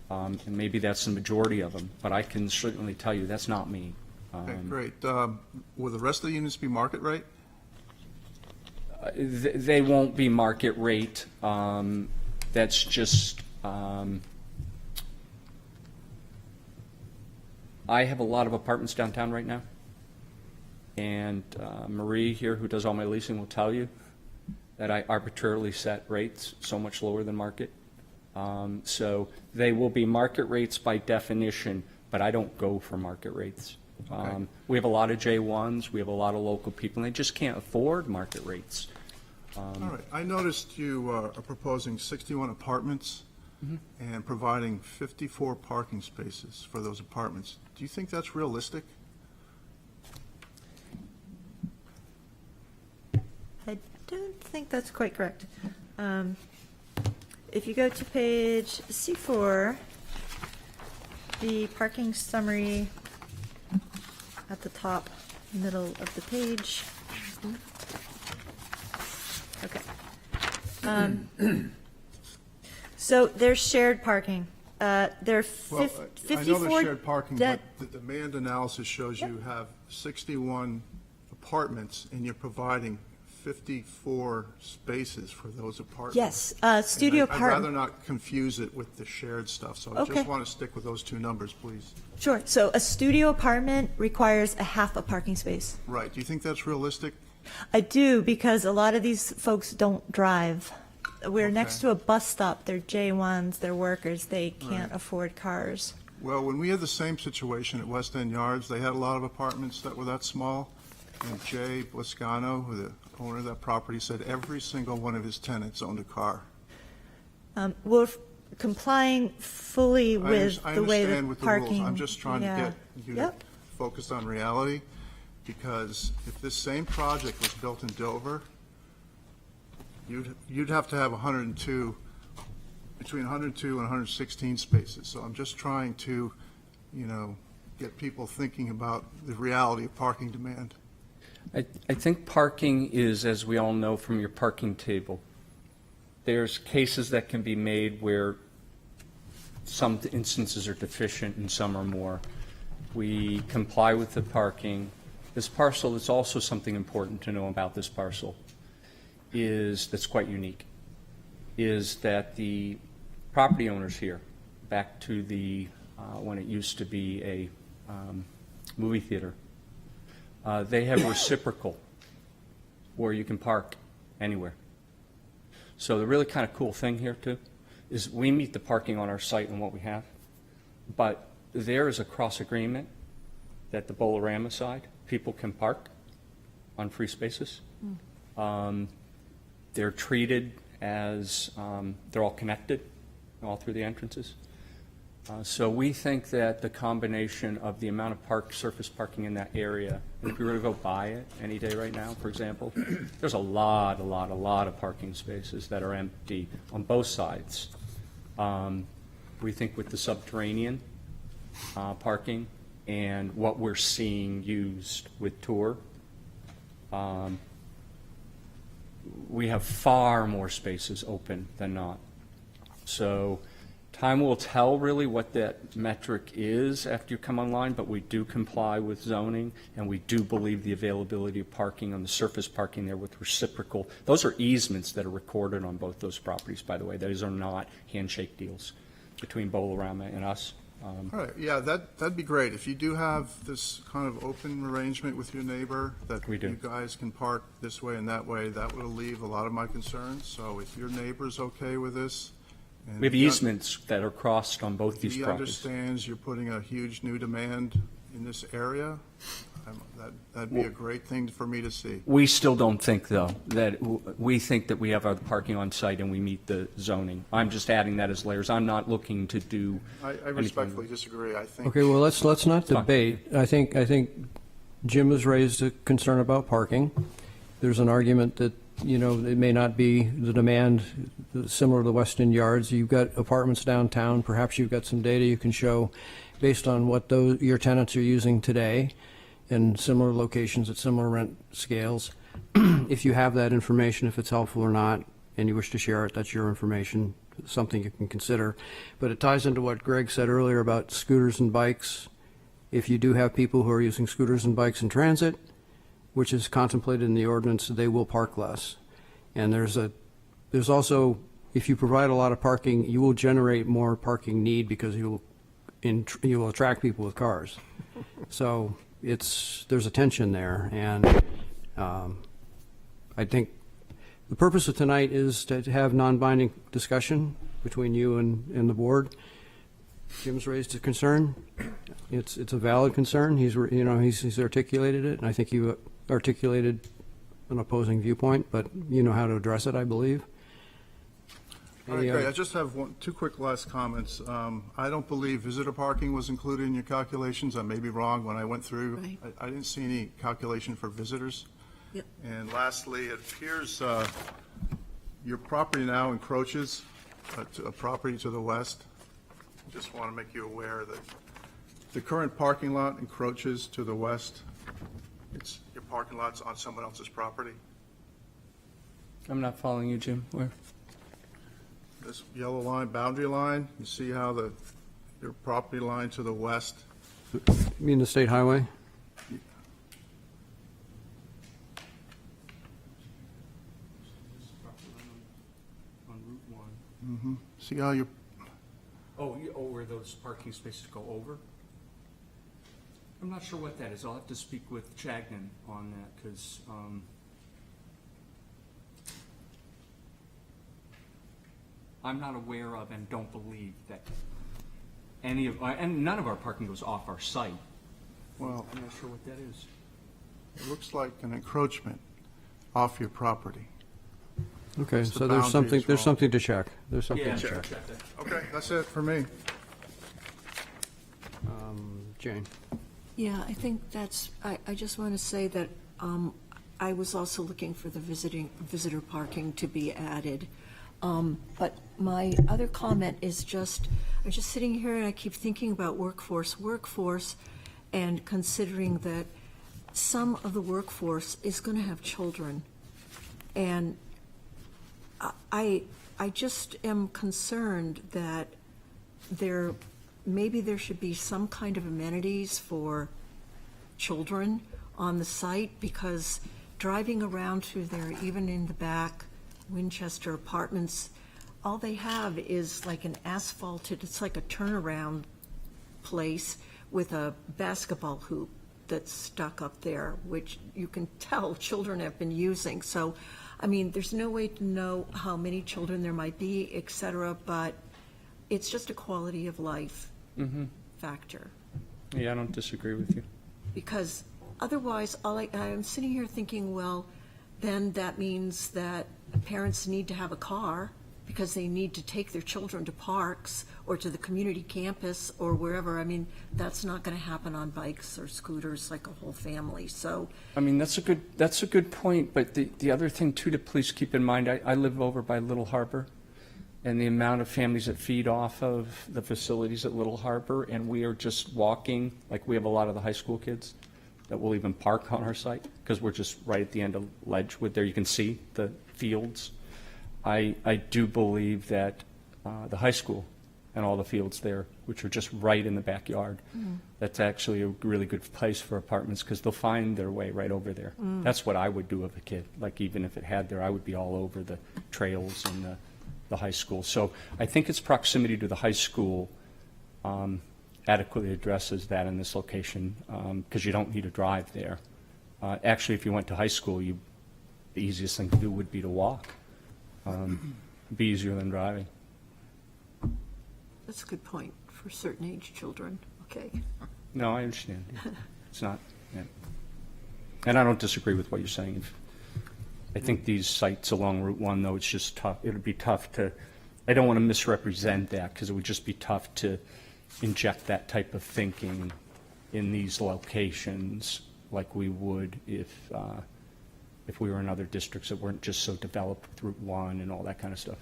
and maybe that's the majority of them. But I can certainly tell you that's not me. Okay, great. Will the rest of the units be market rate? They won't be market rate. That's just, I have a lot of apartments downtown right now. And Marie here, who does all my leasing, will tell you that I arbitrarily set rates so much lower than market. So they will be market rates by definition, but I don't go for market rates. Okay. We have a lot of J1s, we have a lot of local people, and they just can't afford market rates. All right, I noticed you are proposing 61 apartments and providing 54 parking spaces for those apartments. Do you think that's realistic? I don't think that's quite correct. If you go to page C4, the parking summary at the top middle of the page. Okay. So there's shared parking. There are Well, 54. I know there's shared parking, but that- the demand analysis shows you have 61 apartments and you're providing 54 spaces for those apartments. Yes, studio And I'd rather apartment. not confuse it with the shared stuff, so I Okay. just want to stick with those two numbers, please. Sure. So a studio apartment requires a half a parking space. Right, do you think that's realistic? I do, because a lot of these folks don't drive. We're next to a bus stop. They're J1s, they're workers, they can't afford cars. Well, when we had the same situation at West End Yards, they had a lot of apartments that were that small, and Jay Blascano, who the owner of that property, said every single one of his tenants owned a car. We're complying fully with I the way understand the with the parking. rules, I'm just trying to yeah. get you to Yep. focus on reality, because if this same project was built in Dover, you'd have to have 102, between 102 and 116 spaces. So I'm just trying to, get people thinking about the reality of parking demand. I think parking is, as we all know from your parking table, there's cases that can be made where some instances are deficient and some are more. We comply with the parking. This parcel is also something important to know about this parcel that's quite unique, is that the property owners here, back to the, when it used to be a movie theater, they have reciprocal where you can park anywhere. So the really kind of cool thing here too is we meet the parking on our site and what we have, but there is a cross agreement that the Bolorama side, people can park on free spaces. They're treated as, they're all connected all through the entrances. So we think that the combination of the amount of surface parking in that area, and if you were to go by it any day right now, for example, there's a lot of parking spaces that are empty on both sides. We think with the subterranean parking and what we're seeing used with tour, we have far more spaces open than not. So time will tell really what that metric is after you come online, but we do comply with zoning, and we do believe the availability of parking on the surface parking there with reciprocal. Those are easements that are recorded on both those properties, by the way. Those are not handshake deals between Bolorama and us. All right, yeah, that'd be great. If you do have this kind of open arrangement with your neighbor, that We do. you guys can park this way and that way, that would alleviate a lot of my concerns. So if your neighbor's okay with this, and We have he un- easements that are crossed on both these He properties. understands you're putting a huge new demand in this area, that'd be a great thing for me to see. We still don't think, though, that we think that we have our parking on site and we meet the zoning. I'm just adding that as layers. I'm not looking to do I anything. respectfully disagree. I think. Okay, well, let's not fine. debate. I think Jim has raised a concern about parking. There's an argument that, it may not be the demand similar to the West End Yards. You've got apartments downtown. Perhaps you've got some data you can show based on what your tenants are using today in similar locations at similar rent scales. If you have that information, if it's helpful or not, and you wish to share it, that's your information, something you can consider. But it ties into what Greg said earlier about scooters and bikes. If you do have people who are using scooters and bikes in transit, which is contemplated in the ordinance, they will park less. And there's also, if you provide a lot of parking, you will generate more parking need because you will attract people with cars. So there's a tension there, and I think the purpose of tonight is to have non-binding discussion between you and the board. Jim's raised a concern. It's a valid concern. He's articulated it, and I think you articulated an opposing viewpoint, but you know how to address it, I believe. All right, great. I just have two quick last comments. I don't believe visitor parking was included in your calculations. I may be wrong. When I went through, Right. I didn't see any calculation for visitors. Yep. And lastly, it appears your property now encroaches to a property to the west. Just want to make you aware that the current parking lot encroaches to the west. Your parking lot's on someone else's property. I'm not following you, Jim. Where? This yellow line, boundary line, you see how your property line to the west, You mean the state highway? See how you, Oh, where those parking spaces go over? I'm not sure what that is. I'll have to speak with Chagnon on that, because, I'm not aware of and don't believe that any of, and none of our parking goes off our site. well, I'm not sure what that is. it looks like an encroachment off your property. Okay, What's so the there's something, boundaries there's wrong? something to check. There's something Yeah, to sure. check. Okay, that's it for me. Jane? Yeah, I think that's, I just want to say that I was also looking for the visitor parking to be added. But my other comment is just, I'm just sitting here and I keep thinking about workforce, and considering that some of the workforce is going to have children. And I just am concerned that maybe there should be some kind of amenities for children on the site, because driving around through there, even in the back Winchester Apartments, all they have is like an asphalted, it's like a turnaround place with a basketball hoop that's stuck up there, which you can tell children have been using. So, I mean, there's no way to know how many children there might be, et cetera, but it's just a quality of life factor. Yeah, I don't disagree with you. Because otherwise, I'm sitting here thinking, well, then that means that parents need to have a car because they need to take their children to parks or to the community campus or wherever. I mean, that's not going to happen on bikes or scooters like a whole family. So, I mean, that's a good point, but the other thing too to please keep in mind, I live over by Little Harbor, and the amount of families that feed off of the facilities at Little Harbor, and we are just walking, like we have a lot of the high school kids that will even park on our site, because we're just right at the end of Ledgewood there. You can see the fields. I do believe that the high school and all the fields there, which are just right in the backyard, that's actually a really good place for apartments, because they'll find their way right over there. That's what I would do with a kid. Like, even if it had there, I would be all over the trails and the high school. So I think its proximity to the high school adequately addresses that in this location, because you don't need to drive there. Actually, if you went to high school, the easiest thing to do would be to walk. Be easier than driving. that's a good point for certain age children. Okay. No, I understand. It's not, yeah. And I don't disagree with what you're saying. I think these sites along Route 1, though, it's just tough. It would be tough to, I don't want to misrepresent that, because it would just be tough to inject that type of thinking in these locations like we would if we were in other districts that weren't just so developed with Route 1 and all that kind of stuff.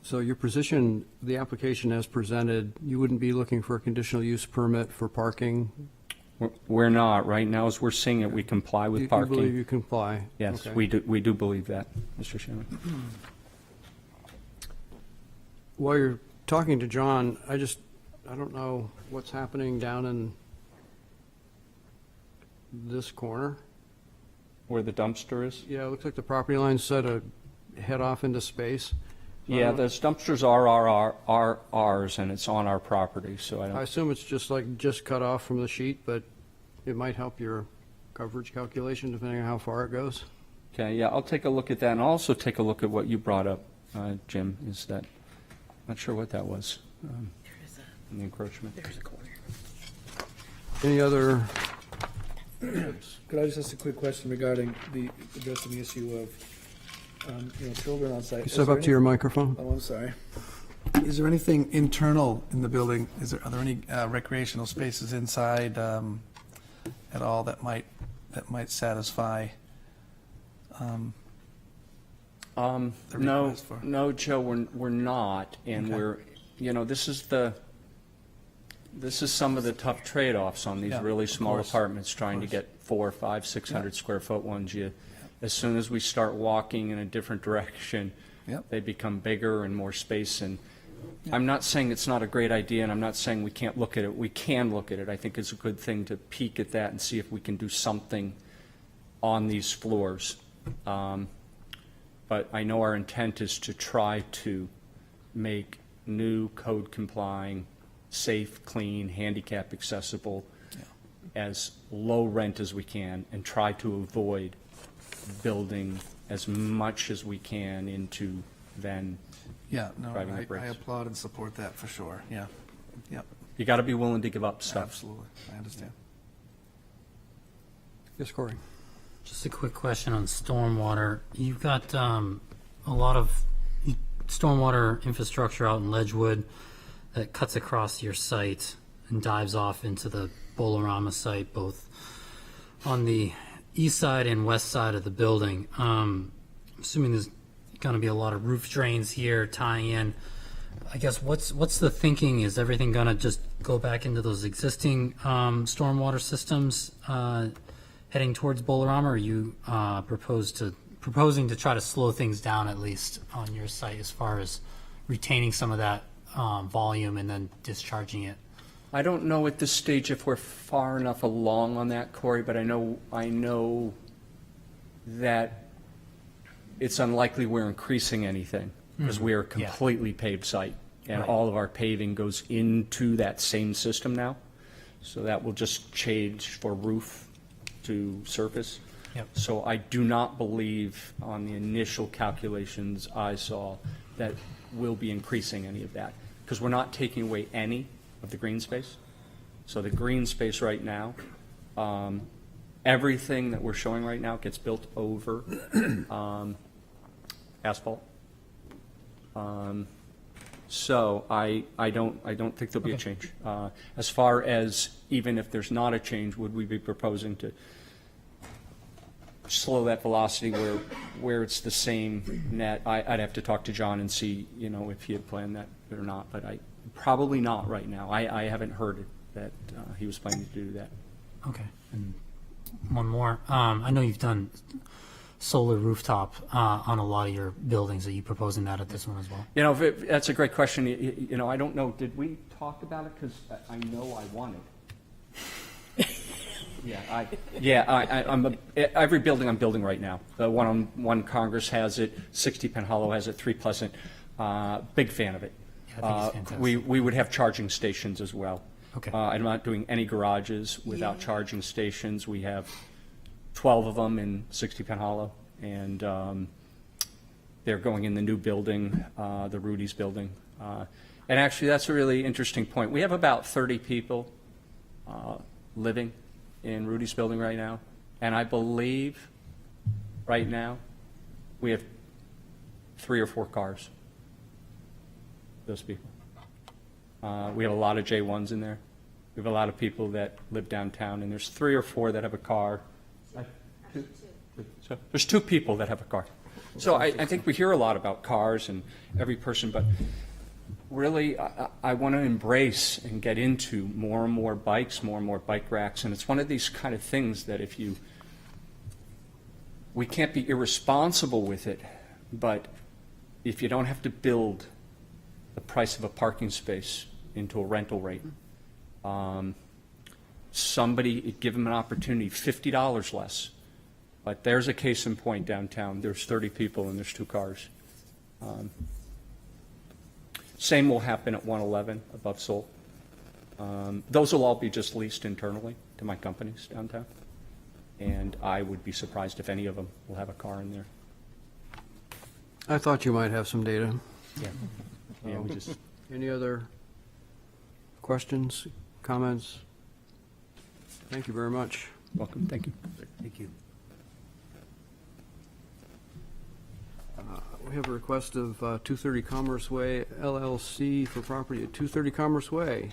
So your position, the application as presented, you wouldn't be looking for a conditional use permit for parking? We're not. Right now, as we're seeing it, we comply with You parking. believe you comply? Yes, Okay. we do believe that, Mr. Chairman. While you're talking to John, I don't know what's happening down in this corner. Where the dumpster is? Yeah, it looks like the property line's set to head off into space. So I Yeah, don't- those dumpsters are ours, and it's on our property, so I I don't, assume it's just cut off from the sheet, but it might help your coverage calculation depending on how far it goes. okay, yeah, I'll take a look at that, and I'll also take a look at what you brought up, Jim, is that, not sure what that was, the encroachment. There's a corner. Any other, Could I just ask a quick question regarding addressing the issue of, children on site? step up to your microphone? Oh, I'm sorry. Is there anything internal in the building? Are there any recreational spaces inside at all that might satisfy? The No, request for- no, Joe, we're not, and Okay. this is some of the tough trade-offs on these Yeah, really of small course, apartments, trying to course. get 400, 500, 600 square foot ones. As soon as we start walking in a different direction, Yep. they become bigger and more space. And I'm not saying it's not a great idea, and I'm not saying we can't look at it. We can look at it. I think it's a good thing to peek at that and see if we can do something on these floors. but I know our intent is to try to make new code-complying, safe, clean, handicap accessible, as low rent as we can, and try to avoid building as much as we can into then Yeah, no, driving the I bricks. applaud and support that for sure, yeah. Yep, You got to be willing to give up stuff. absolutely, I understand. Yes, Corey? Just a quick question on stormwater. You've got a lot of stormwater infrastructure out in Ledgewood that cuts across your site and dives off into the Bolorama site, both on the east side and west side of the building. I'm assuming there's going to be a lot of roof drains here tying in. I guess what's the thinking? Is everything going to just go back into those existing stormwater systems heading towards Bolorama, or are you proposing to try to slow things down at least on your site as far as retaining some of that volume and then discharging it? I don't know at this stage if we're far enough along on that, Corey, but I know that it's unlikely we're increasing anything because we are a completely paved site, and all of our paving goes into that same system now. So that will just change for roof to surface. Yep. So I do not believe on the initial calculations I saw that we'll be increasing any of that because we're not taking away any of the green space. So the green space right now, everything that we're showing right now gets built over asphalt. So I don't think there'll be a change. As far as even if there's not a change, would we be proposing to slow that velocity where it's the same net? I'd have to talk to John and see, if he had planned that or not, but probably not right now. I haven't heard it that he was planning to do that. Okay. And one more. I know you've done solar rooftop on a lot of your buildings. Are you proposing that at this one as well? That's a great question. I don't know. Did we talk about it? Because I know I want it. Every building I'm building right now. The one on One Congress has it. 60 Penn Hollow has it. 3 Pleasant. Big fan of it. I think it's fantastic. We would have charging stations as well. Okay. I'm not doing any garages without charging stations. We have 12 of them in 60 Penn Hollow, and they're going in the new building, the Rudy's building. And actually, that's a really interesting point. We have about 30 people living in Rudy's building right now, and I believe right now we have 3 or 4 cars. Those people. We have a lot of J1s in there. We have a lot of people that live downtown, and there's 3 or 4 that have a car. So there's 2 people that have a car. So I think we hear a lot about cars and every person, but really I want to embrace and get into more and more bikes, more and more bike racks, and it's one of these kind of things that we can't be irresponsible with it, but if you don't have to build the price of a parking space into a rental rate, somebody give them an opportunity, $50 less. But there's a case in point downtown. There's 30 people and there's 2 cars. Same will happen at 111 above Soul. Those will all be just leased internally to my companies downtown. And I would be surprised if any of them will have a car in there. I thought you might have some data. Yeah, we just. Any other questions, comments? Thank you very much. Welcome. Thank you. Thank you. We have a request of 230 Commerce Way LLC for property at 230 Commerce Way,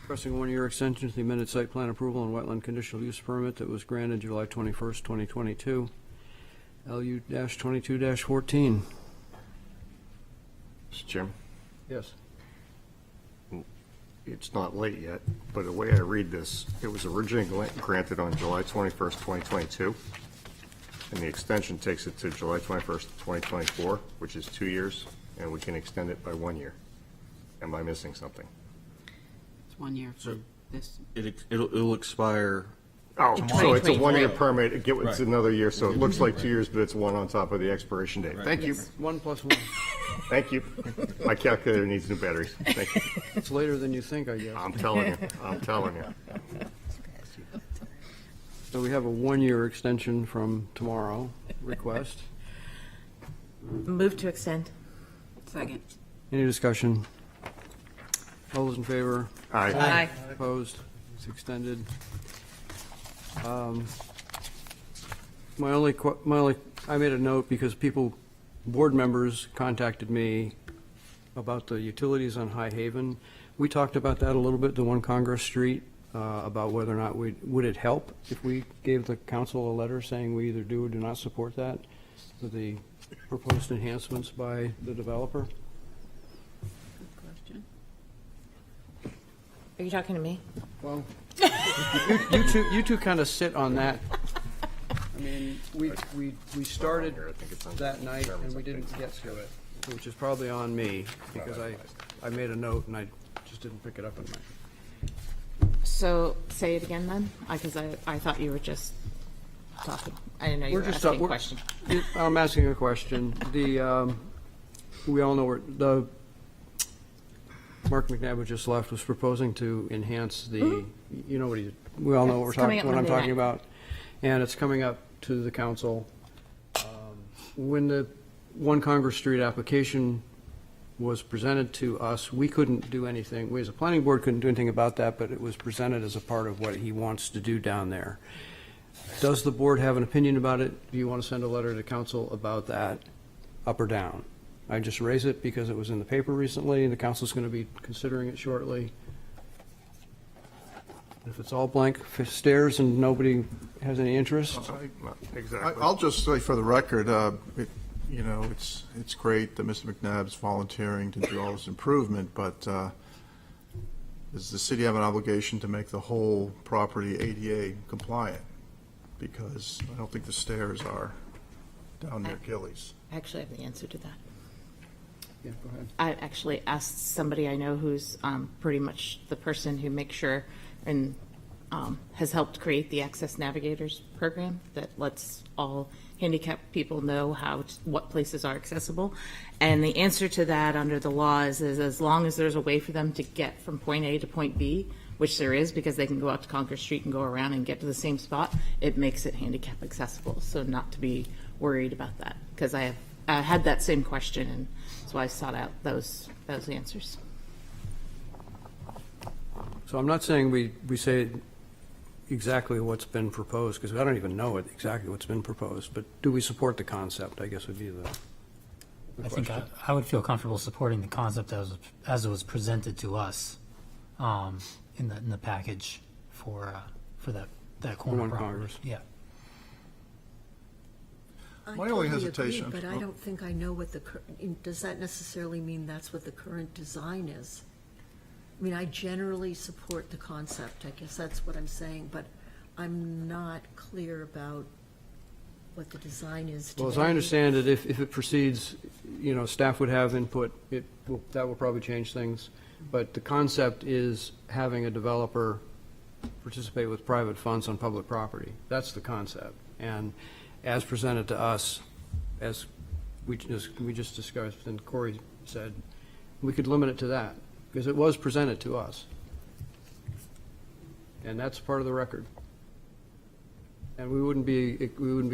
requesting a 1-year extension to the amended site plan approval and wetland conditional use permit that was granted July 21st, 2022, LU-22-14. Mr. Chairman, Yes. it's not late yet, but the way I read this, it was originally granted on July 21st, 2022, and the extension takes it to July 21st, 2024, which is 2 years, and we can extend it by 1 year. Am I missing something? It's 1 year for this. It'll expire Oh, In so it's a 2023. one-year permit, it's Right. another year, so it looks like 2 years, but it's one on top of the expiration date. Thank you, Yes. 1 + 1. thank you. My calculator needs new batteries. Thank you. It's later than you think, I guess. I'm telling you, I'm telling you. So we have a 1-year extension from tomorrow request. Move to extend. Second. Any discussion? All those in favor? Aye. Aye. Opposed? It's extended. My only, I made a note because board members contacted me about the utilities on High Haven. We talked about that a little bit, the 1 Congress Street, about whether or not would it help if we gave the council a letter saying we either do or do not support that, with the proposed enhancements by the developer? Question. Are you talking to me? Well, you two kind of sit on that. I mean, we started that night and we didn't get to it, which is probably on me, because I made a note and I just didn't pick it up in my. So say it again then, because I thought you were just talking. I didn't know you were just asking a question. I'm asking a question. We all know Mark McNabb, who just left, was proposing to enhance the, you know we all know It's coming up what I'm Monday talking night. about. And it's coming up to the council. When the 1 Congress Street application was presented to us, we couldn't do anything. We as a planning board couldn't do anything about that, but it was presented as a part of what he wants to do down there. Does the board have an opinion about it? Do you want to send a letter to council about that, up or down? I just raise it because it was in the paper recently, and the council's going to be considering it shortly. If it's all blank stares and nobody has any interest, Exactly. I'll just say for the record, it's great that Mr. McNabb's volunteering to do all this improvement, but does the city have an obligation to make the whole property ADA compliant? Because I don't think the stairs are down near Gillies. I actually have the answer to that. yeah, go ahead. I actually asked somebody I know who's pretty much the person who makes sure and has helped create the Access Navigators program that lets all handicapped people know what places are accessible. And the answer to that under the law is as long as there's a way for them to get from point A to point B, which there is because they can go out to Congress Street and go around and get to the same spot, it makes it handicap accessible. So not to be worried about that, because I had that same question, and so I sought out those answers. So I'm not saying we say exactly what's been proposed, because I don't even know exactly what's been proposed, but do we support the concept, I guess would be the I think question. I would feel comfortable supporting the concept as it was presented to us in the package for that corner 1 property. Congress. Yeah. I My only totally agree, hesitation- but I don't think I know what does that necessarily mean that's what the current design is? I mean, I generally support the concept, I guess that's what I'm saying, but I'm not clear about what the design is today. Well, as I understand it, if it proceeds, staff would have input, that will probably change things. But the concept is having a developer participate with private funds on public property. That's the concept. And as presented to us, as we just discussed, and Corey said, we could limit it to that, because it was presented to us. And that's part of the record. And we wouldn't be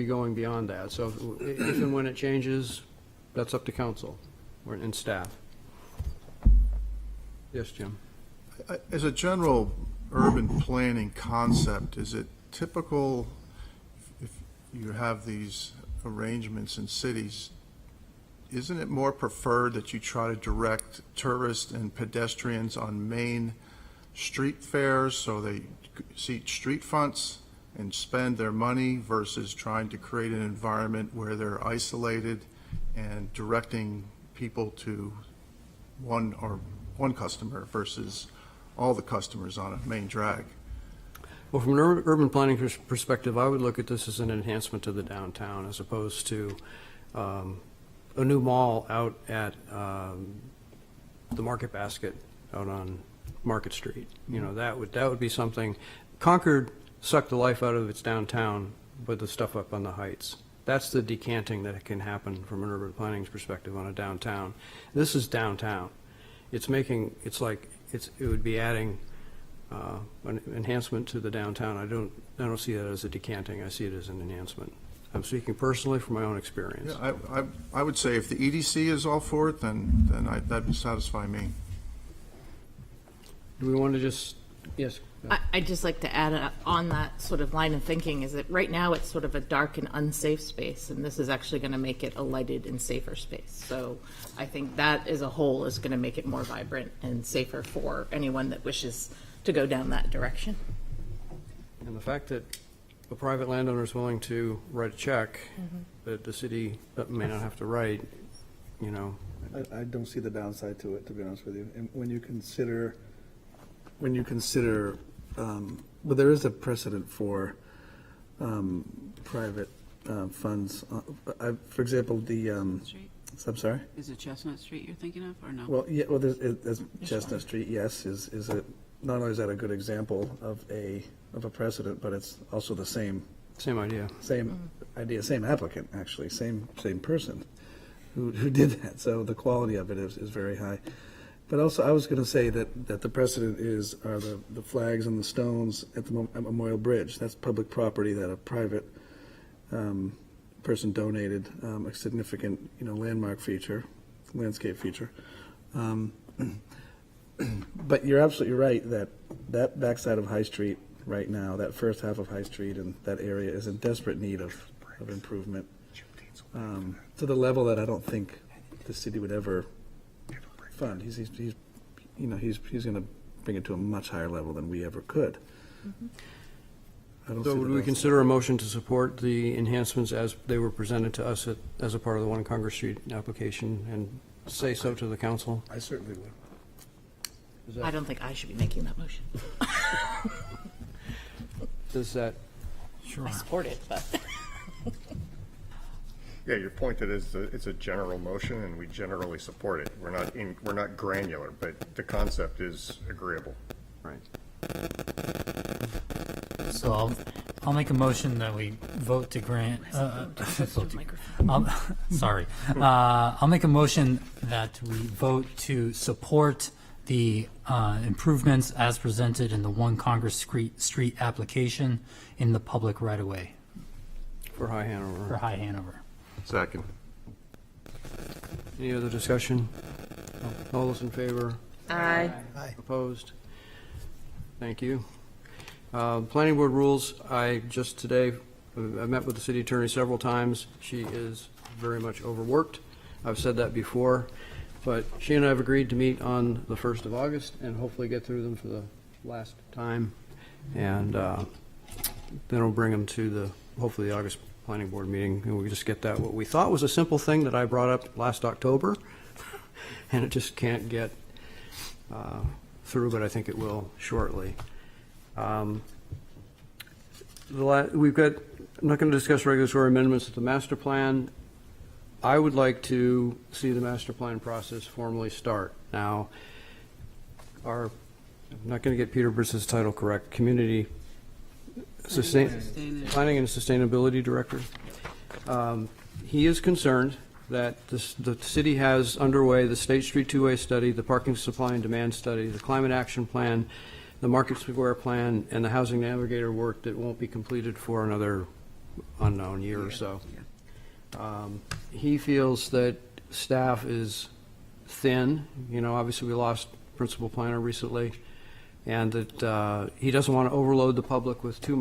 going beyond that. So if and when it changes, that's up to council and staff. Yes, Jim? As a general urban planning concept, is it typical if you have these arrangements in cities, isn't it more preferred that you try to direct tourists and pedestrians on main street fares so they see street fronts and spend their money versus trying to create an environment where they're isolated and directing people to one customer versus all the customers on a main drag? Well, from an urban planning perspective, I would look at this as an enhancement to the downtown as opposed to a new mall out at the Market Basket out on Market Street. That would be something. Concord suck the life out of its downtown with the stuff up on the heights. That's the decanting that can happen from an urban planning perspective on a downtown. This is downtown. It's making, it would be adding an enhancement to the downtown. I don't see that as a decanting. I see it as an enhancement. I'm speaking personally from my own experience. Yeah, I would say if the EDC is all for it, then that would satisfy me. Do we want to just, yes? I'd just like to add on that sort of line of thinking is that right now it's sort of a dark and unsafe space, and this is actually going to make it a lighted and safer space. So I think that as a whole is going to make it more vibrant and safer for anyone that wishes to go down that direction. And the fact that a private landowner is willing to write a check that the city may not have to write, you know. I don't see the downside to it, to be honest with you. And when you consider, well, there is a precedent for private funds. For example, Street? I'm sorry? Is it Chestnut Street you're thinking of, or no? Well, yeah, well, there's Chestnut Street, yes, is a, not only is that a good example of a precedent, but it's also the same Idea. same idea, same applicant, actually, same person who did that. So the quality of it is very high. But also, I was going to say that the precedent are the flags and the stones at the Memorial Bridge. That's public property that a private person donated, a significant, landmark feature, landscape feature. But you're absolutely right that backside of High Street right now, that first half of High Street and that area is in desperate need of improvement, to the level that I don't think the city would ever fund. He's going to bring it to a much higher level than we ever could. I don't So see would the we downside. consider a motion to support the enhancements as they were presented to us as a part of the One Congress Street application and say so to the council? I certainly would. I don't think I should be making that motion. Does that, Sure. I support it, but. Yeah, your point that it's a general motion and we generally support it. We're not granular, but the concept is agreeable. right. So I'll make a motion that we vote to grant, sorry. I'll make a motion that we vote to support the improvements as presented in the One Congress Street application in the public right-of-way For High Hanover. for High Hanover. Second. Any other discussion? All those in favor? Aye. Opposed? Thank you. Planning board rules, I just today, I met with the city attorney several times. She is very much overworked. I've said that before, but she and I have agreed to meet on the 1st of August and hopefully get through them for the last time. And then we'll bring them to hopefully the August planning board meeting, and we just get that, what we thought was a simple thing that I brought up last October, and it just can't get through, but I think it will shortly. We've got, I'm not going to discuss regulatory amendments to the master plan. I would like to see the master plan process formally start. Now, I'm not going to get Peter Briss's title correct, Planning and Sustainability Director. He is concerned that the city has underway the State Street two-way study, the parking supply and demand study, the climate action plan, the Market Square plan, and the housing navigator work that won't be completed for another unknown year or so. He feels that staff is thin. Obviously we lost principal planner recently, and that he doesn't want to overload the public with too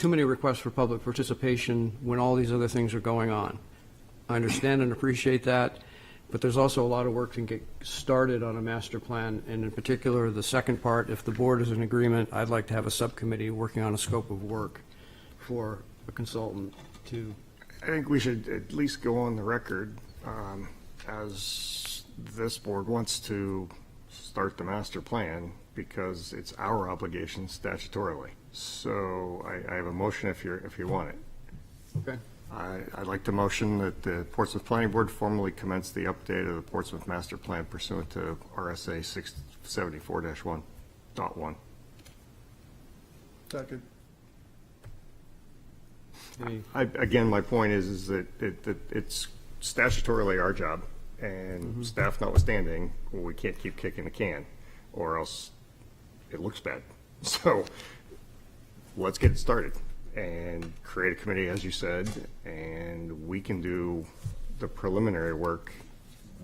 many requests for public participation when all these other things are going on. I understand and appreciate that, but there's also a lot of work to get started on a master plan, and in particular, the second part, if the board is in agreement, I'd like to have a subcommittee working on a scope of work for a consultant to. I think we should at least go on the record as this board wants to start the master plan because it's our obligation statutorily. So I have a motion if you want it. Okay. I'd like to motion that the Portsmouth Planning Board formally commence the update of the Portsmouth Master Plan pursuant to RSA 674-1.1. Second. Again, my point is that it's statutorily our job, and staff notwithstanding, we can't keep kicking the can, or else it looks bad. So let's get it started and create a committee, as you said, and we can do the preliminary work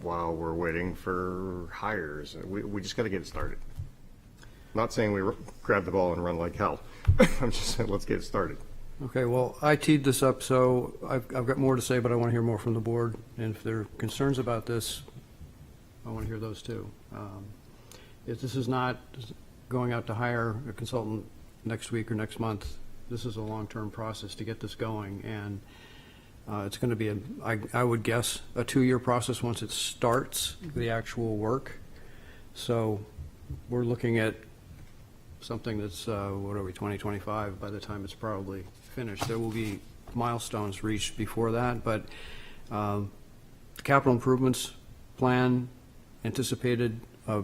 while we're waiting for hires. We just got to get it started. Not saying we grab the ball and run like hell. I'm just saying let's get it started. Okay, well, I teed this up, so I've got more to say, but I want to hear more from the board. And if there are concerns about this, I want to hear those too. If this is not going out to hire a consultant next week or next month, this is a long-term process to get this going. And it's going to be, I would guess, a 2-year process once it starts, the actual work. So we're looking at something that's, 2025 by the time it's probably finished. There will be milestones reached before that, but the capital improvements plan anticipated a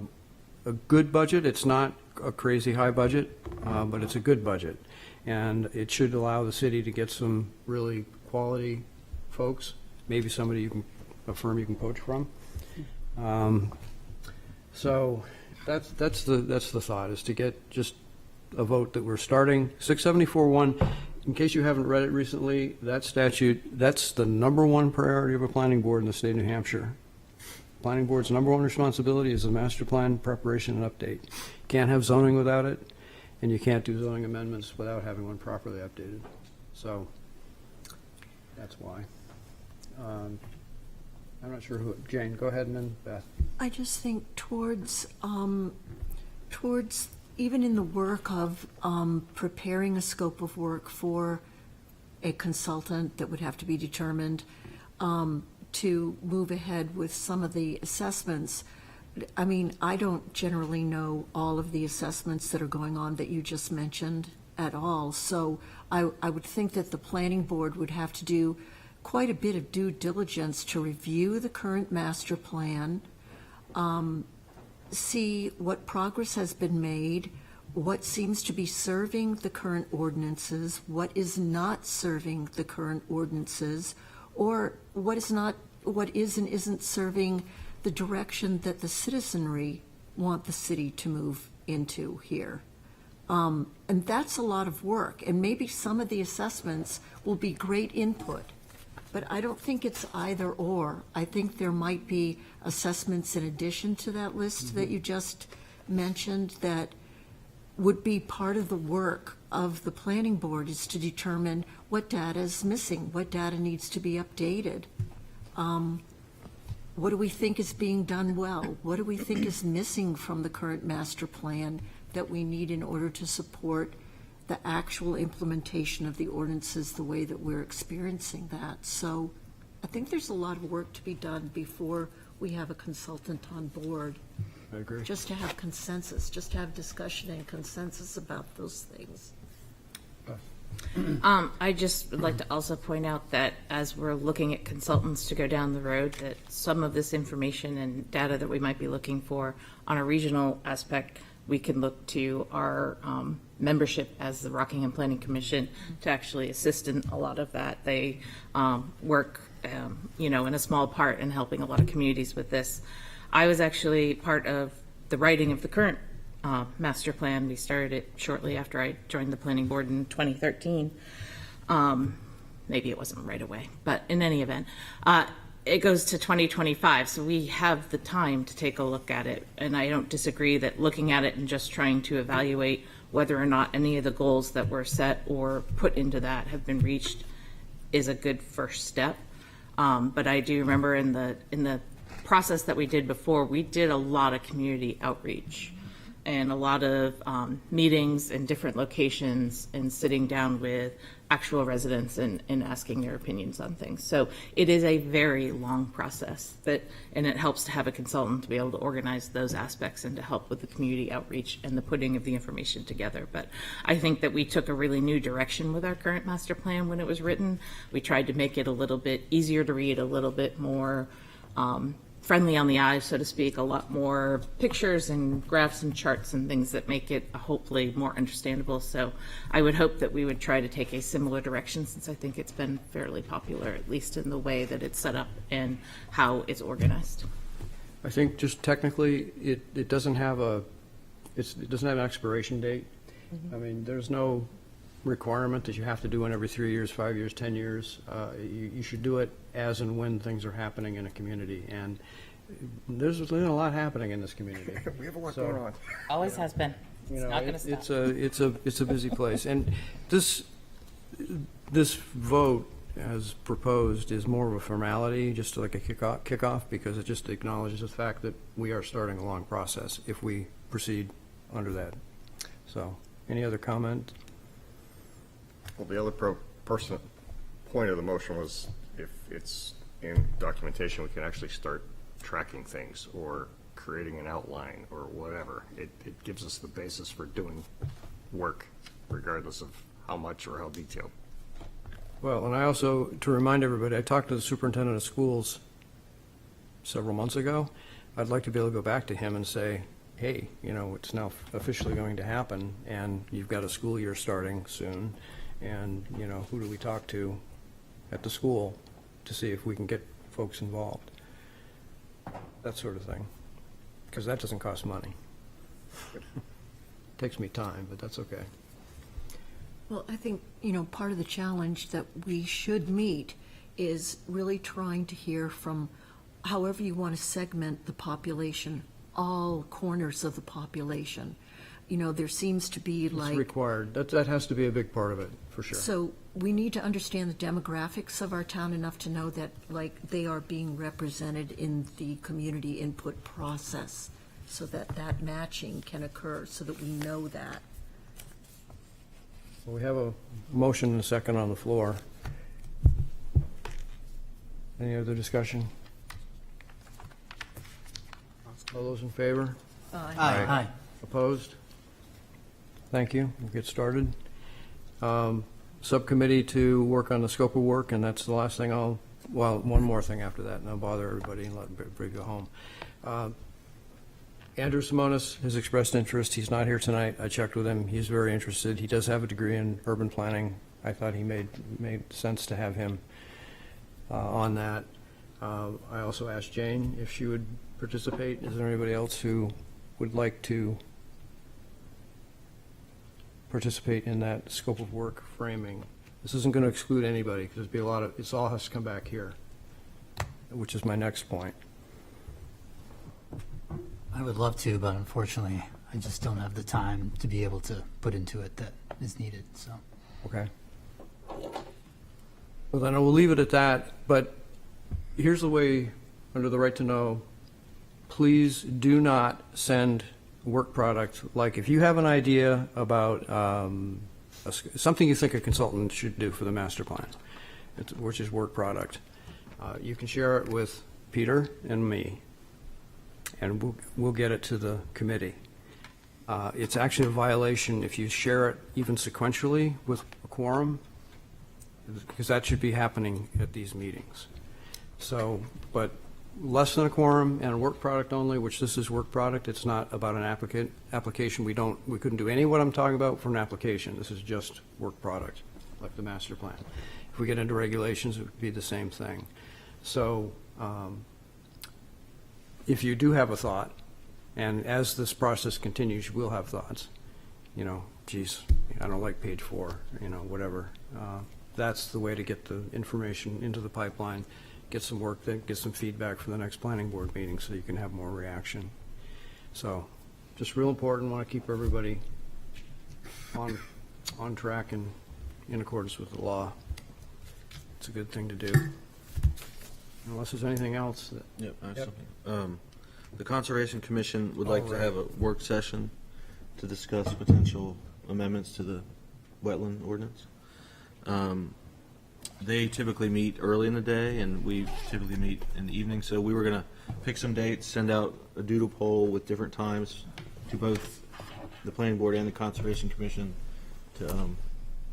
good budget. It's not a crazy high budget, but it's a good budget. And it should allow the city to get some really quality folks, maybe somebody a firm you can poach from. So that's the thought, is to get just a vote that we're starting. 674-1, in case you haven't read it recently, that statute, that's the #1 priority of a planning board in the state of New Hampshire. Planning board's #1 responsibility is the master plan preparation and update. Can't have zoning without it, and you can't do zoning amendments without having one properly updated. So that's why. I'm not sure who, Jane, go ahead, and then Beth. I just think towards even in the work of preparing a scope of work for a consultant that would have to be determined to move ahead with some of the assessments. I mean, I don't generally know all of the assessments that are going on that you just mentioned at all. So I would think that the planning board would have to do quite a bit of due diligence to review the current master plan, see what progress has been made, what seems to be serving the current ordinances, what is not serving the current ordinances, or what is and isn't serving the direction that the citizenry want the city to move into here. And that's a lot of work, and maybe some of the assessments will be great input. But I don't think it's either or. I think there might be assessments in addition to that list that you just mentioned that would be part of the work of the planning board, is to determine what data is missing, what data needs to be updated. What do we think is being done well? What do we think is missing from the current master plan that we need in order to support the actual implementation of the ordinances the way that we're experiencing that? So I think there's a lot of work to be done before we have a consultant on board. I agree. Just to have consensus, just to have discussion and consensus about those things. I just would like to also point out that as we're looking at consultants to go down the road, that some of this information and data that we might be looking for on a regional aspect, we can look to our membership as the Rockingham Planning Commission to actually assist in a lot of that. They work, in a small part in helping a lot of communities with this. I was actually part of the writing of the current master plan. We started it shortly after I joined the planning board in 2013. Maybe it wasn't right away, but in any event, it goes to 2025, so we have the time to take a look at it. And I don't disagree that looking at it and just trying to evaluate whether or not any of the goals that were set or put into that have been reached is a good first step. But I do remember in the process that we did before, we did a lot of community outreach and a lot of meetings in different locations and sitting down with actual residents and asking their opinions on things. So it is a very long process, and it helps to have a consultant to be able to organize those aspects and to help with the community outreach and the putting of the information together. But I think that we took a really new direction with our current master plan when it was written. We tried to make it a little bit easier to read, a little bit more friendly on the eye, so to speak, a lot more pictures and graphs and charts and things that make it hopefully more understandable. So I would hope that we would try to take a similar direction, since I think it's been fairly popular, at least in the way that it's set up and how it's organized. I think just technically, it doesn't have it doesn't have an expiration date. I mean, there's no requirement that you have to do one every 3 years, 5 years, 10 years. You should do it as and when things are happening in a community, and there's been a lot happening in this community. We have a lot So, going on. Always has been. You It's know, not going to it- stop. it's a busy place, and this vote as proposed is more of a formality, just like a kickoff, because it just acknowledges the fact that we are starting a long process if we proceed under that. So, any other comment? Well, the other point of the motion was if it's in documentation, we can actually start tracking things or creating an outline or whatever. It gives us the basis for doing work regardless of how much or how detailed. Well, and I also, to remind everybody, I talked to the superintendent of schools several months ago. I'd like to be able to go back to him and say, hey, you know, it's now officially going to happen, and you've got a school year starting soon, and, you know, who do we talk to at the school to see if we can get folks involved? That sort of thing, because that doesn't cost money. Takes me time, but that's okay. Well, I think, part of the challenge that we should meet is really trying to hear from, however you want to segment the population, all corners of the population. There seems to be It's like. required. That has to be a big part of it, for sure. So we need to understand the demographics of our town enough to know that, they are being represented in the community input process, so that matching can occur, so that we know that. Well, we have a motion and a second on the floor. Any other discussion? All those in favor? Aye. Opposed? Thank you. We'll get started. Subcommittee to work on the scope of work, and that's the last thing one more thing after that, and I'll bother everybody and let everybody go home. Andrew Simonis has expressed interest. He's not here tonight. I checked with him. He's very interested. He does have a degree in urban planning. I thought he made sense to have him on that. I also asked Jane if she would participate. Is there anybody else who would like to participate in that scope of work framing? This isn't going to exclude anybody, because it all has to come back here, which is my next point. I would love to, but unfortunately, I just don't have the time to be able to put into it that is needed, so. Okay. Well, then I will leave it at that, but here's the way, under the right to know, please do not send work product. Like, if you have an idea about something you think a consultant should do for the master plan, which is work product, you can share it with Peter and me, and we'll get it to the committee. It's actually a violation if you share it even sequentially with a quorum, because that should be happening at these meetings. So, but less than a quorum and a work product only, which this is work product, it's not about an application. We couldn't do any of what I'm talking about for an application. This is just work product, like the master plan. If we get into regulations, it would be the same thing. So, if you do have a thought, and as this process continues, you will have thoughts, geez, I don't like page 4, whatever. That's the way to get the information into the pipeline, get some work, then get some feedback for the next planning board meeting so you can have more reaction. So, just real important, want to keep everybody on track and in accordance with the law. It's a good thing to do. Unless there's anything else that. Yep, I have something. The Conservation Commission would like to have a work session to discuss potential amendments to the wetland ordinance. They typically meet early in the day, and we typically meet in the evening, so we were going to pick some dates, send out a doodle poll with different times to both the Planning Board and the Conservation Commission to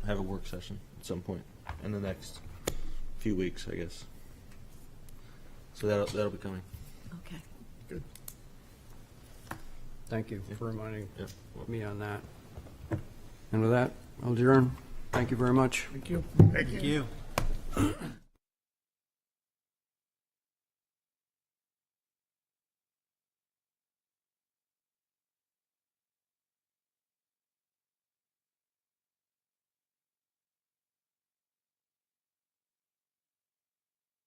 have a work session at some point in the next few weeks, I guess. So that'll be coming. Okay. Thank you for reminding Yeah. me on that. And with that, I'll adjourn. Thank you very much. Thank you.